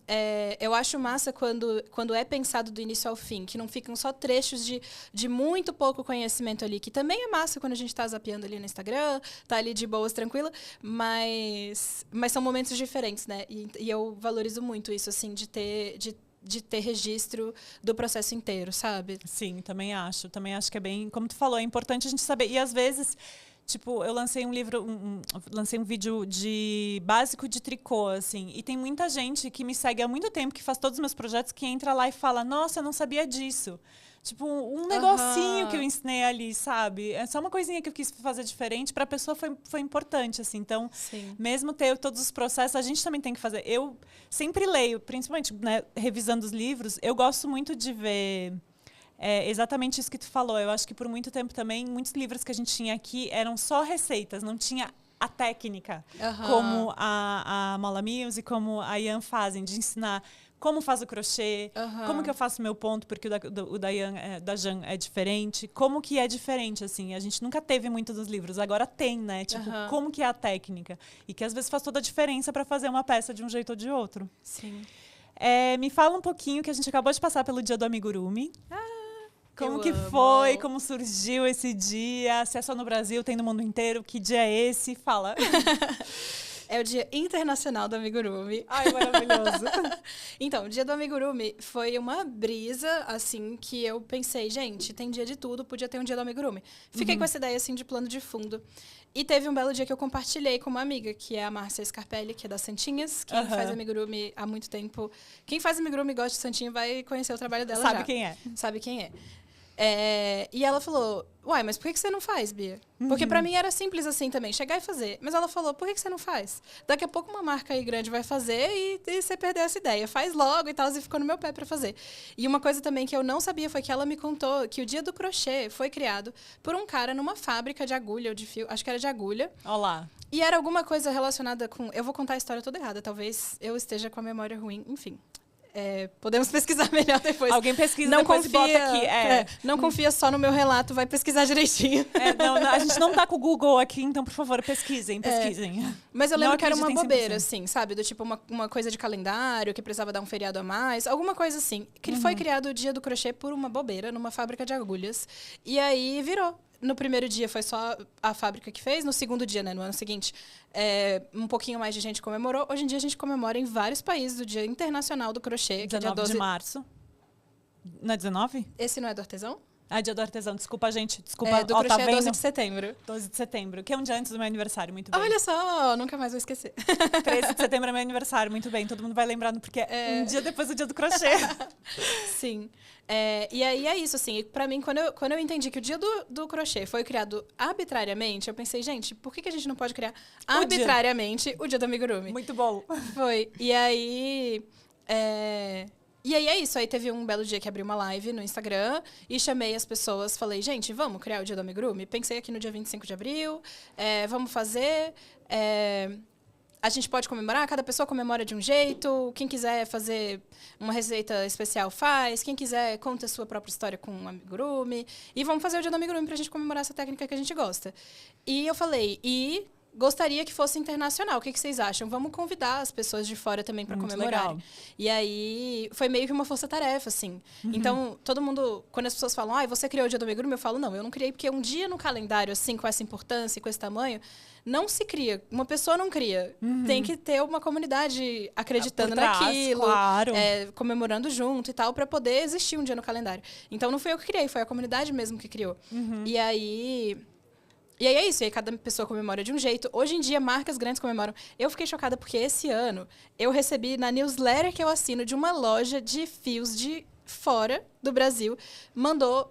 eu acho massa quando é pensado do início ao fim, que não ficam só trechos de muito pouco conhecimento ali, que também é massa quando a gente tá zapeando ali no Instagram, tá ali de boas, tranquila, mas são momentos diferentes, né? E eu valorizo muito isso, assim, de ter registro do processo inteiro, sabe? Sim, também acho que é bem, como tu falou, é importante a gente saber, e às vezes... Tipo, eu lancei lancei um vídeo básico de tricô, assim, e tem muita gente que me segue há muito tempo, que faz todos os meus projetos, que entra lá e fala, nossa, eu não sabia disso. Tipo, um negocinho que eu ensinei ali, sabe? É só uma coisinha que eu quis fazer diferente, para a pessoa foi importante, assim. Então, mesmo ter todos os processos, a gente também tem que fazer. Eu sempre leio, principalmente, né, revisando os livros, eu gosto muito de ver... exatamente isso que tu falou. Eu acho que por muito tempo também, muitos livros que a gente tinha aqui eram só receitas, não tinha a técnica, como a Mola Mills e como a Ian fazem, de ensinar como faz o crochê, como que eu faço meu ponto, porque o da Jan é diferente, como que é diferente, assim. A gente nunca teve muito dos livros, agora tem, né? Tipo, como que é a técnica. E que às vezes faz toda a diferença para fazer uma peça de um jeito ou de outro. Sim. Me fala um pouquinho, que a gente acabou de passar pelo dia do amigurumi. Como que amo. foi? Como surgiu esse dia? Se é só no Brasil, tem no mundo inteiro? Que dia é esse? Fala. É o Dia Internacional do Amigurumi. Ai, maravilhoso. Então, o Dia do Amigurumi foi uma brisa, assim, que eu pensei, gente, tem dia de tudo, podia ter um Dia do Amigurumi. Fiquei com essa ideia, assim, de plano de fundo. E teve um belo dia que eu compartilhei com uma amiga, que é a Márcia Scarpelli, que é das Santinhas, que faz amigurumi há muito tempo. Quem faz amigurumi e gosta de Santinha vai conhecer o trabalho dela Sabe quem é. Sabe quem é. E ela falou, uai, mas por que você não faz, Bia? Porque pra mim era simples assim também, chegar e fazer. Mas ela falou, por que você não faz? Daqui a pouco uma marca aí grande vai fazer e você perdeu essa ideia. Faz logo e tal, e ficou no meu pé pra fazer. E uma coisa também que eu não sabia foi que ela me contou que o Dia do Crochê foi criado por um cara numa fábrica de agulha ou de fio, acho que era de agulha. Olá. E era alguma coisa relacionada com... Eu vou contar a história toda errada, talvez eu esteja com a memória ruim, enfim. podemos pesquisar melhor depois. Alguém pesquisa não depois confia, e bota aqui. Não confia só no meu relato, vai pesquisar direitinho. A gente não tá com o Google aqui, então, por favor, pesquisem. Mas eu lembro que era uma acreditem bobeira, 100%. assim, sabe? Do tipo, uma coisa de calendário, que precisava dar um feriado a mais, alguma coisa assim. Que foi criado o Dia do Crochê por uma bobeira, numa fábrica de agulhas. E aí virou. No primeiro dia foi só a fábrica que fez, no segundo dia, né, no ano seguinte, um pouquinho mais de gente comemorou. Hoje em dia a gente comemora em vários países o Dia Internacional do Crochê, que é dia 12 de março. Não é 19? Esse não é do artesão? Ah, dia do artesão. Desculpa, gente. Desculpa. Do tá crochê é 12 vendo? de setembro. 12 de setembro, que é um dia antes do meu aniversário, muito bem. Olha só, nunca mais vou esquecer. 13 de setembro é meu aniversário, muito bem. Todo mundo vai lembrando, porque é um dia depois do dia do crochê. Sim. E aí é isso, assim. Pra mim, quando eu entendi que o Dia do Crochê foi criado arbitrariamente, eu pensei, gente, por que a gente não pode criar arbitrariamente o Dia do Amigurumi? Muito bom. Foi. E aí é isso. Aí teve um belo dia que abri uma live no Instagram e chamei as pessoas. Falei, gente, vamos criar o Dia do Amigurumi? Pensei aqui no dia 25 de abril. Vamos fazer. A gente pode comemorar, cada pessoa comemora de um jeito. Quem quiser fazer uma receita especial faz. Quem quiser conta a sua própria história com um amigurumi. E vamos fazer o Dia do Amigurumi pra gente comemorar essa técnica que a gente gosta. E eu falei, gostaria que fosse internacional. O que vocês acham? Vamos convidar as pessoas de fora também para comemorar. E aí, foi meio que uma força-tarefa, assim. Então, todo mundo... Quando as pessoas falam, você criou o Dia do Amigurumi? Eu falo, não, eu não criei, porque um dia no calendário, assim, com essa importância e com esse tamanho, não se cria. Uma pessoa não cria. Tem que ter uma comunidade acreditando naquilo. Claro. Comemorando junto e tal, para poder existir um dia no calendário. Então, não fui eu que criei, foi a comunidade mesmo que criou. E aí é isso, e aí cada pessoa comemora de um jeito. Hoje em dia, marcas grandes comemoram. Eu fiquei chocada porque esse ano eu recebi na newsletter que eu assino de uma loja de fios de fora do Brasil, mandou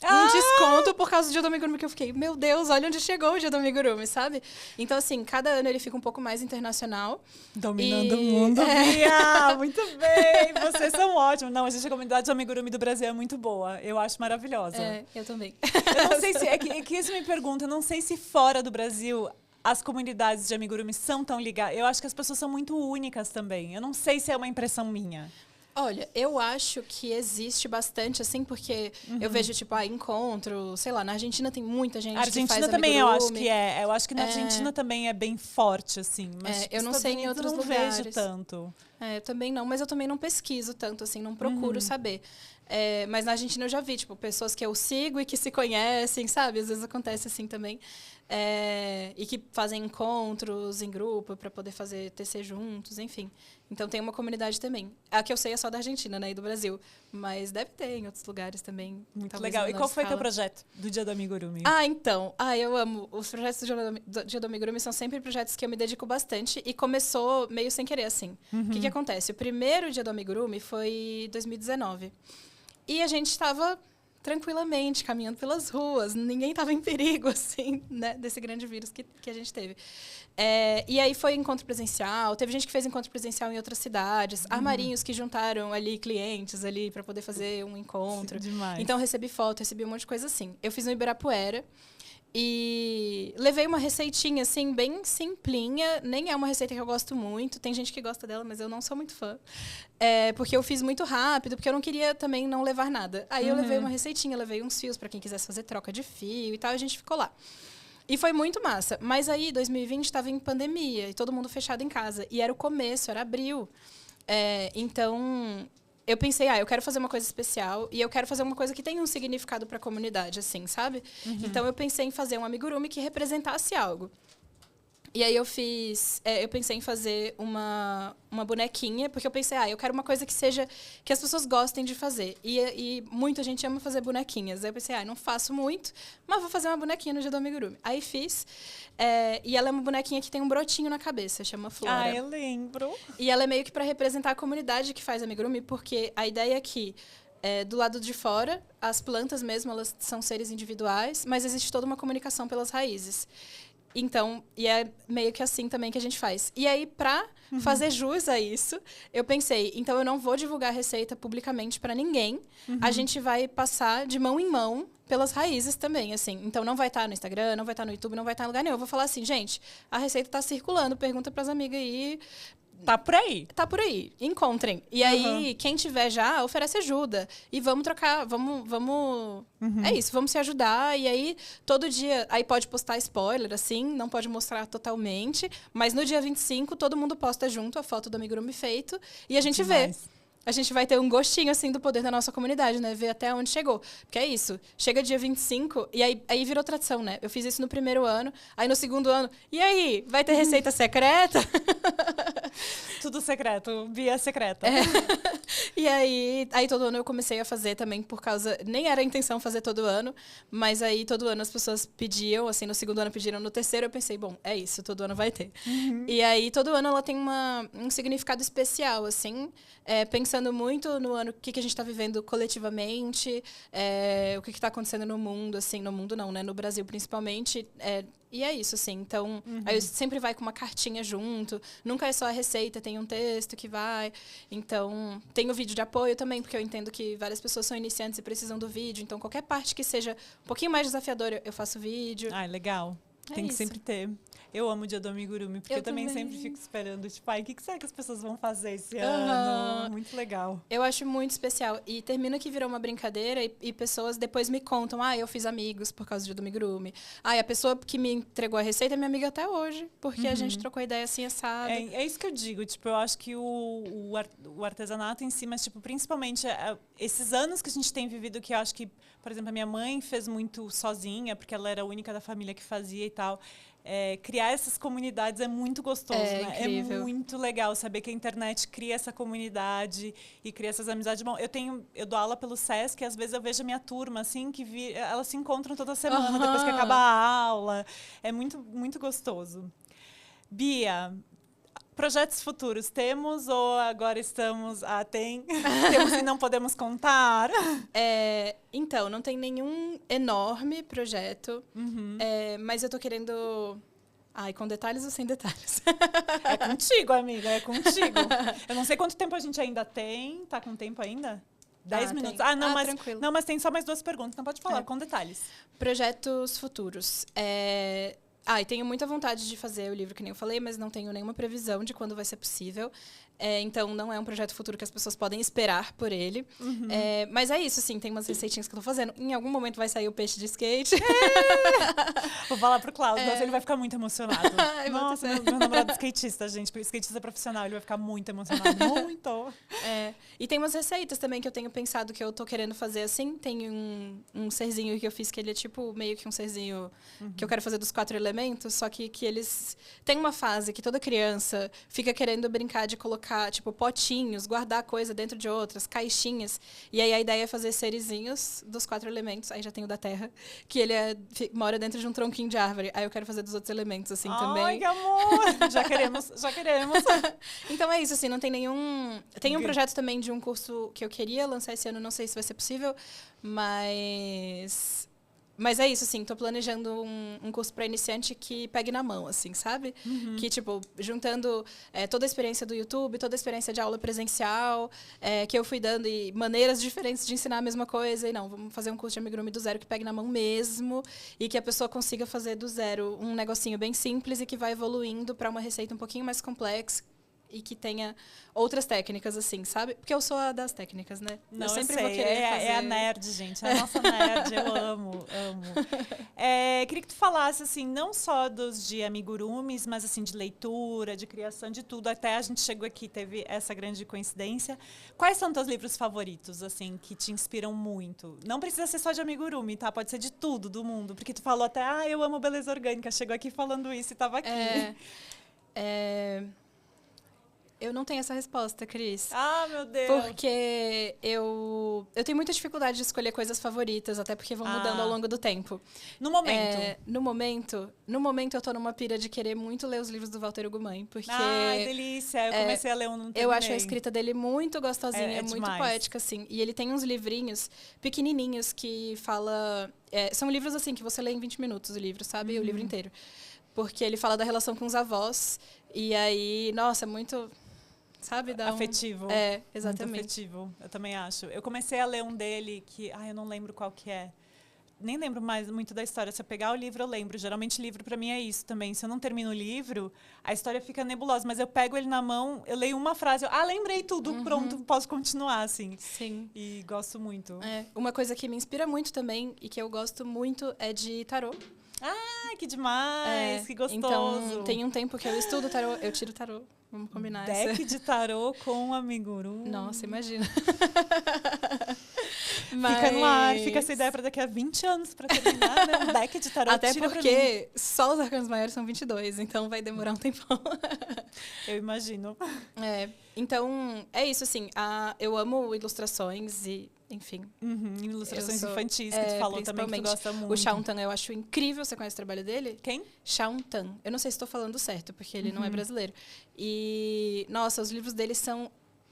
um desconto por causa do Dia do Amigurumi, que eu fiquei, meu Deus, olha onde chegou o Dia do Amigurumi, sabe? Então, assim, cada ano ele fica um pouco mais internacional. Dominando o mundo, Bia! Muito bem! Vocês são ótimos. Não, a comunidade do Amigurumi do Brasil é muito boa. Eu acho maravilhosa. Eu também. Eu não sei se... É que isso me pergunta. Eu não sei se fora do Brasil as comunidades de amigurumi são tão ligadas. Eu acho que as pessoas são muito únicas também. Eu não sei se é uma impressão minha. Olha, eu acho que existe bastante, assim, porque eu vejo, tipo, encontro, sei lá, na Argentina tem muita gente que faz amigurumi. Argentina também eu acho que é. Eu acho que na Argentina também é bem forte, assim. Mas eu não sei em outros lugares. Eu não vejo tanto. Eu também não, mas eu também não pesquiso tanto, assim, não procuro saber. Mas na Argentina eu já vi, tipo, pessoas que eu sigo e que se conhecem, sabe? Às vezes acontece assim também. E que fazem encontros em grupo para poder fazer TC juntos, enfim. Então tem uma comunidade também. A que eu sei é só da Argentina, né? E do Brasil. Mas deve ter em outros lugares também. Muito legal. E qual foi teu projeto do Dia do Amigurumi? Então. Eu amo. Os projetos do Dia do Amigurumi são sempre projetos que eu me dedico bastante. E começou meio sem querer, assim. O que acontece? O primeiro Dia do Amigurumi foi em 2019. E a gente estava tranquilamente caminhando pelas ruas. Ninguém estava em perigo, assim, né? Desse grande vírus que a gente teve. E aí foi encontro presencial. Teve gente que fez encontro presencial em outras cidades. Armarinhos que juntaram ali clientes ali para poder fazer um encontro. Demais. Então, recebi foto, recebi um monte de coisa assim. Eu fiz no Ibirapuera. E levei uma receitinha, assim, bem simplinha. Nem é uma receita que eu gosto muito. Tem gente que gosta dela, mas eu não sou muito fã. Porque eu fiz muito rápido, porque eu não queria também não levar nada. Aí eu levei uma receitinha, levei uns fios para quem quisesse fazer troca de fio e tal. E a gente ficou lá. E foi muito massa. Mas aí, 2020, estava em pandemia. E todo mundo fechado em casa. E era o começo, era abril. Então... eu pensei, eu quero fazer uma coisa especial e eu quero fazer uma coisa que tenha um significado para a comunidade, assim, sabe? Então, eu pensei em fazer um amigurumi que representasse algo. E aí, eu pensei em fazer uma bonequinha, porque eu pensei, eu quero uma coisa que seja, que as pessoas gostem de fazer. E muita gente ama fazer bonequinhas. Aí eu pensei, não faço muito, mas vou fazer uma bonequinha no Dia do Amigurumi. Aí fiz, e ela é uma bonequinha que tem um brotinho na cabeça, chama Flora. Eu lembro. E ela é meio que para representar a comunidade que faz amigurumi, porque a ideia é que, do lado de fora, as plantas mesmo, elas são seres individuais, mas existe toda uma comunicação pelas raízes. Então, e é meio que assim também que a gente faz. E aí, pra fazer jus a isso, eu pensei, então eu não vou divulgar a receita publicamente para ninguém. A gente vai passar de mão em mão pelas raízes também, assim. Então, não vai estar no Instagram, não vai estar no YouTube, não vai estar em lugar nenhum. Eu vou falar assim, gente, a receita está circulando, pergunta pras amigas aí. Tá por aí. Tá por aí. Encontrem. E aí, quem tiver já, oferece ajuda. E vamos trocar, vamos... É isso, vamos se ajudar. E aí, todo dia... Aí pode postar spoiler, assim, não pode mostrar totalmente. Mas no dia 25, todo mundo posta junto a foto do amigurumi feito. E a gente vê. A gente vai ter um gostinho, assim, do poder da nossa comunidade, né? Ver até onde chegou. Porque é isso. Chega dia 25 e aí virou tradição, né? Eu fiz isso no primeiro ano. Aí no segundo ano... E aí? Vai ter receita secreta? Tudo secreto. Via secreta. E aí todo ano eu comecei a fazer também por causa... Nem era a intenção fazer todo ano. Mas aí todo ano as pessoas pediam, assim, no segundo ano pediram, no terceiro eu pensei, bom, é isso, todo ano vai ter. E aí todo ano ela tem um significado especial, assim... pensando muito no ano, o que a gente está vivendo coletivamente, o que está acontecendo no mundo, assim, no mundo não, né? No Brasil, principalmente. E é isso, assim. Então, aí sempre vai com uma cartinha junto. Nunca é só a receita, tem um texto que vai. Então, tem o vídeo de apoio também, porque eu entendo que várias pessoas são iniciantes e precisam do vídeo. Então, qualquer parte que seja um pouquinho mais desafiadora, eu faço vídeo. Ah, legal. Tem que sempre ter. Eu amo o dia do amigurumi, porque eu também sempre fico esperando, tipo, o que será que as pessoas vão fazer esse ano? Muito legal. Eu acho muito especial. E termina que virou uma brincadeira e pessoas depois me contam, eu fiz amigos por causa do dia do amigurumi. A pessoa que me entregou a receita é minha amiga até hoje, porque a gente trocou ideia assim, assado. É isso que eu digo, tipo, eu acho que o artesanato em si, mas, tipo, principalmente esses anos que a gente tem vivido, que eu acho que, por exemplo, a minha mãe fez muito sozinha, porque ela era a única da família que fazia e tal. Criar essas comunidades é muito gostoso, né? Incrível. É muito legal saber que a internet cria essa comunidade e cria essas amizades. Bom, eu dou aula pelo Sesc e às vezes eu vejo a minha turma, assim, elas se encontram toda semana depois que acaba a aula. É muito, muito gostoso. Bia, projetos futuros temos ou agora estamos... temos e não podemos contar? Então, não tem nenhum enorme projeto, mas eu tô querendo... com detalhes ou sem detalhes? É contigo, amiga, é contigo. Eu não sei quanto tempo a gente ainda tem. Tá com tempo ainda? 10 minutos. Tem. Tranquilo. Não, mas tem só mais 2 perguntas, então pode falar, com detalhes. Projetos futuros. E tenho muita vontade de fazer o livro, que nem eu falei, mas não tenho nenhuma previsão de quando vai ser possível. Então, não é um projeto futuro que as pessoas podem esperar por ele. Mas é isso, assim, tem umas receitinhas que eu tô fazendo. Em algum momento vai sair o peixe de skate. Vou falar pro Cláudio, ele vai ficar muito emocionado. Nossa, meu namorado é skatista, gente. Skatista profissional, ele vai ficar muito emocionado. Muito! E tem umas receitas também que eu tenho pensado que eu tô querendo fazer, assim. Tem um serzinho que eu fiz que ele é tipo meio que um serzinho que eu quero fazer dos 4 elementos, só que eles... Tem uma fase que toda criança fica querendo brincar de colocar, tipo, potinhos, guardar coisa dentro de outras, caixinhas. E aí a ideia é fazer serizinhos dos 4 elementos. Aí já tem o da terra, que ele mora dentro de um tronquinho de árvore. Aí eu quero fazer dos outros elementos, assim, também. Ai, que amor! Já queremos. Então é isso, assim, não tem nenhum... Tem um projeto também de um curso que eu queria lançar esse ano, não sei se vai ser possível, Mas é isso, assim, tô planejando um curso para iniciante que pegue na mão, assim, sabe? Que, tipo, juntando toda a experiência do YouTube, toda a experiência de aula presencial, que eu fui dando e maneiras diferentes de ensinar a mesma coisa. E não, vamos fazer um curso de amigurumi do zero que pegue na mão mesmo e que a pessoa consiga fazer do zero um negocinho bem simples e que vai evoluindo para uma receita um pouquinho mais complexa e que tenha outras técnicas, assim, sabe? Porque eu sou a das técnicas, né? Não, eu sempre sei. vou querer fazer... É a nerd, gente. É a nossa nerd. Eu amo. Queria que tu falasse, assim, não só dos de amigurumis, mas, assim, de leitura, de criação, de tudo. Até a gente chegou aqui, teve essa grande coincidência. Quais são teus livros favoritos, assim, que te inspiram muito? Não precisa ser só de amigurumi, tá? Pode ser de tudo, do mundo. Porque tu falou até, eu amo beleza orgânica. Chegou aqui falando isso e tava aqui. Eu não tenho essa resposta, Cris. Meu Deus! Porque eu tenho muita dificuldade de escolher coisas favoritas, até porque vão mudando ao longo do tempo. No momento? No momento, eu tô numa pira de querer muito ler os livros do Walter Ugumãe, porque... delícia! Eu comecei a ler não terminei. Eu acho a escrita dele muito gostosinha, muito demais. poética, assim. E ele tem uns livrinhos pequenininhos que fala... são livros, assim, que você lê em 20 minutos o livro, sabe? O livro inteiro. Porque ele fala da relação com os avós. E aí, nossa, muito... Sabe? Afetivo. Exatamente. Muito afetivo, eu também acho. Eu comecei a ler um dele que... eu não lembro qual que é. nem lembro mais muito da história. Se eu pegar o livro, eu lembro. Geralmente, livro pra mim é isso também. Se eu não termino o livro, a história fica nebulosa. Mas eu pego ele na mão, eu leio uma frase, lembrei tudo, pronto, posso continuar, assim. Sim. E gosto muito. Uma coisa que me inspira muito também, e que eu gosto muito, é de tarô. Ah, que demais, que gostoso. Então, tem um tempo que eu estudo tarô, eu tiro tarô. Vamos combinar isso. Deck de tarô com amigurumi. Nossa, imagina. Fica no ar, fica essa ideia para daqui a 20 anos para terminar, né? Um deck de tarô. Até porque só os arcanos maiores são 22, então vai demorar um tempão. Eu imagino. Então, é isso, assim. Eu amo ilustrações e, enfim. Ilustrações infantis, que tu falou também, que tu gosta muito. O Shaun Tan eu acho incrível. Você conhece o trabalho dele? Quem? Shaun Tan. Eu não sei se estou falando certo, porque ele não é brasileiro. E, nossa, os livros dele são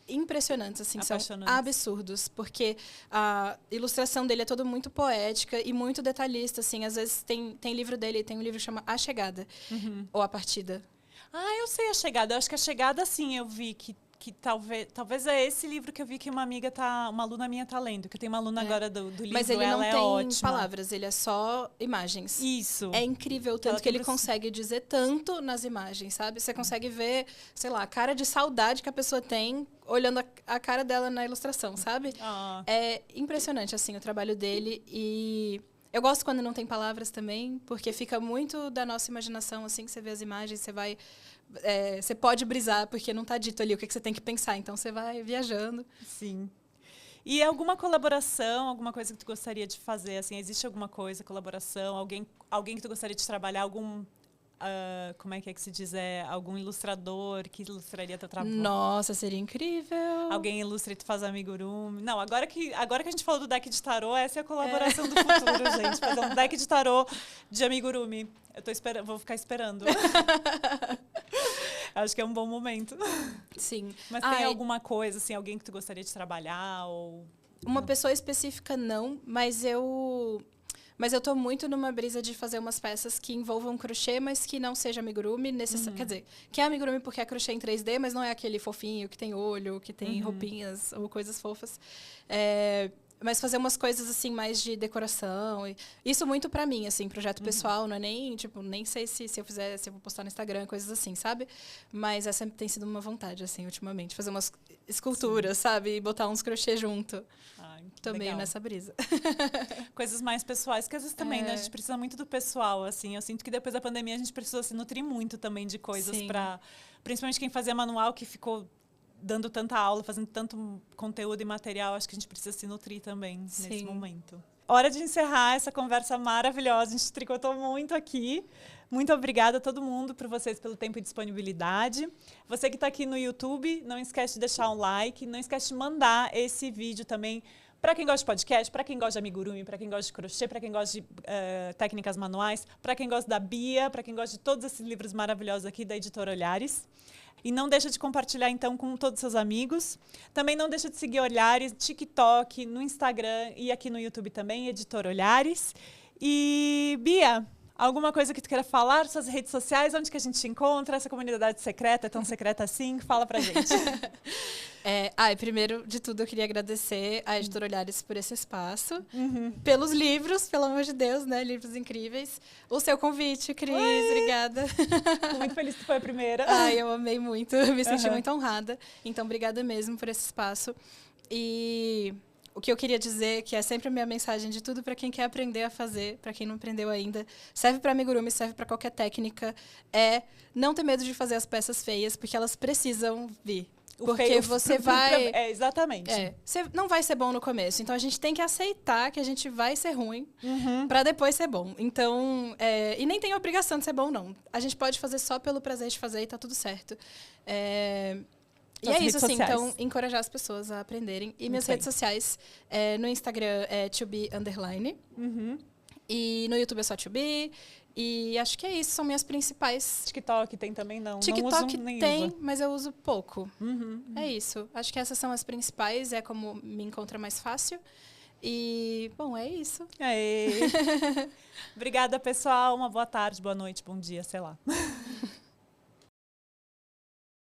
impressionantes, assim, são absurdos, porque a ilustração dele é toda muito poética e muito detalhista, assim, às vezes tem livro dele, tem um livro que chama A Chegada, ou A Partida. Eu sei A Chegada, eu acho que A Chegada, sim, eu vi que talvez é esse livro que eu vi que uma aluna minha tá lendo, que eu tenho uma aluna agora do livro, mas ele ela não tem ótima. palavras, ele é só imagens. Isso. É incrível tanto que ele consegue dizer tanto nas imagens, sabe? Você consegue ver, sei lá, a cara de saudade que a pessoa tem olhando a cara dela na ilustração, sabe? É impressionante, assim, o trabalho dele. E eu gosto quando não tem palavras também, porque fica muito da nossa imaginação, assim, que você vê as imagens, você pode brisar, porque não está dito ali o que você tem que pensar. Então, você vai viajando. Sim. E alguma colaboração, alguma coisa que tu gostaria de fazer? Assim, existe alguma coisa, colaboração? Alguém que tu gostaria de trabalhar? Como é que se diz? Algum ilustrador que ilustraria teu trabalho? Nossa, seria incrível. Alguém ilustra e tu faz amigurumi. Não, agora que a gente falou do deck de tarô, essa é a colaboração do futuro, gente. Fazer um deck de tarô de amigurumi. Eu tô vou ficar esperando. Acho que é um bom momento. Sim. Mas tem alguma coisa, assim, alguém que tu gostaria de trabalhar? Uma pessoa específica, não, mas eu tô muito numa brisa de fazer umas peças que envolvam crochê, mas que não seja amigurumi necessariamente. Quer dizer, que é amigurumi porque é crochê em 3D, mas não é aquele fofinho que tem olho, que tem roupinhas ou coisas fofas. Mas fazer umas coisas, assim, mais de decoração. Isso muito pra mim, assim, projeto pessoal. Não é nem sei se eu fizer, se eu vou postar no Instagram, coisas assim, sabe? Mas essa tem sido uma vontade, assim, ultimamente. Fazer umas esculturas, sabe? E botar uns crochê junto. Tô meio nessa brisa. Coisas mais pessoais, que às vezes também, né? A gente precisa muito do pessoal, assim. Eu sinto que depois da pandemia a gente precisou se nutrir muito também de coisas principalmente quem fazia manual, que ficou dando tanta aula, fazendo tanto conteúdo e material, acho que a gente precisa se nutrir também nesse momento. Hora de encerrar essa conversa maravilhosa. A gente tricotou muito aqui. Muito obrigada a todo mundo, por vocês, pelo tempo e disponibilidade. Você que está aqui no YouTube, não esquece de deixar um like, não esquece de mandar esse vídeo também para quem gosta de podcast, para quem gosta de amigurumi, para quem gosta de crochê, para quem gosta de técnicas manuais, para quem gosta da Bia, para quem gosta de todos esses livros maravilhosos aqui da Editora Olhares. E não deixa de compartilhar, então, com todos os seus amigos. Também não deixa de seguir Olhares, TikTok, no Instagram e aqui no YouTube também, Editora Olhares. E, Bia, alguma coisa que tu queira falar, suas redes sociais, onde que a gente te encontra? Essa comunidade secreta, é tão secreta assim? Fala pra gente. Primeiro de tudo, eu queria agradecer à Editora Olhares por esse espaço, pelos livros, pelo amor de Deus, né? Livros incríveis. O seu convite, Cris, obrigada. Tô muito feliz que tu foi a primeira. Eu amei muito, me senti muito honrada. Então, obrigada mesmo por esse espaço. E o que eu queria dizer, que é sempre a minha mensagem de tudo para quem quer aprender a fazer, para quem não aprendeu ainda, serve para amigurumi, serve para qualquer técnica, é não ter medo de fazer as peças feias, porque elas precisam vir. Porque você vai... exatamente. Você não vai ser bom no começo. Então, a gente tem que aceitar que a gente vai ser ruim para depois ser bom. Então, e nem tem obrigação de ser bom, não. A gente pode fazer só pelo prazer de fazer e tá tudo certo. E é isso, assim. Então, encorajar as pessoas a aprenderem. E minhas redes sociais, no Instagram é tobe_. E no YouTube é só tobe. E acho que é isso, são minhas principais. TikTok tem também, não? TikTok tem, mas eu uso pouco. É isso. Acho que essas são as principais, é como me encontra mais fácil. E, bom, é isso. Obrigada, pessoal. Uma boa tarde, boa noite, bom dia, sei lá.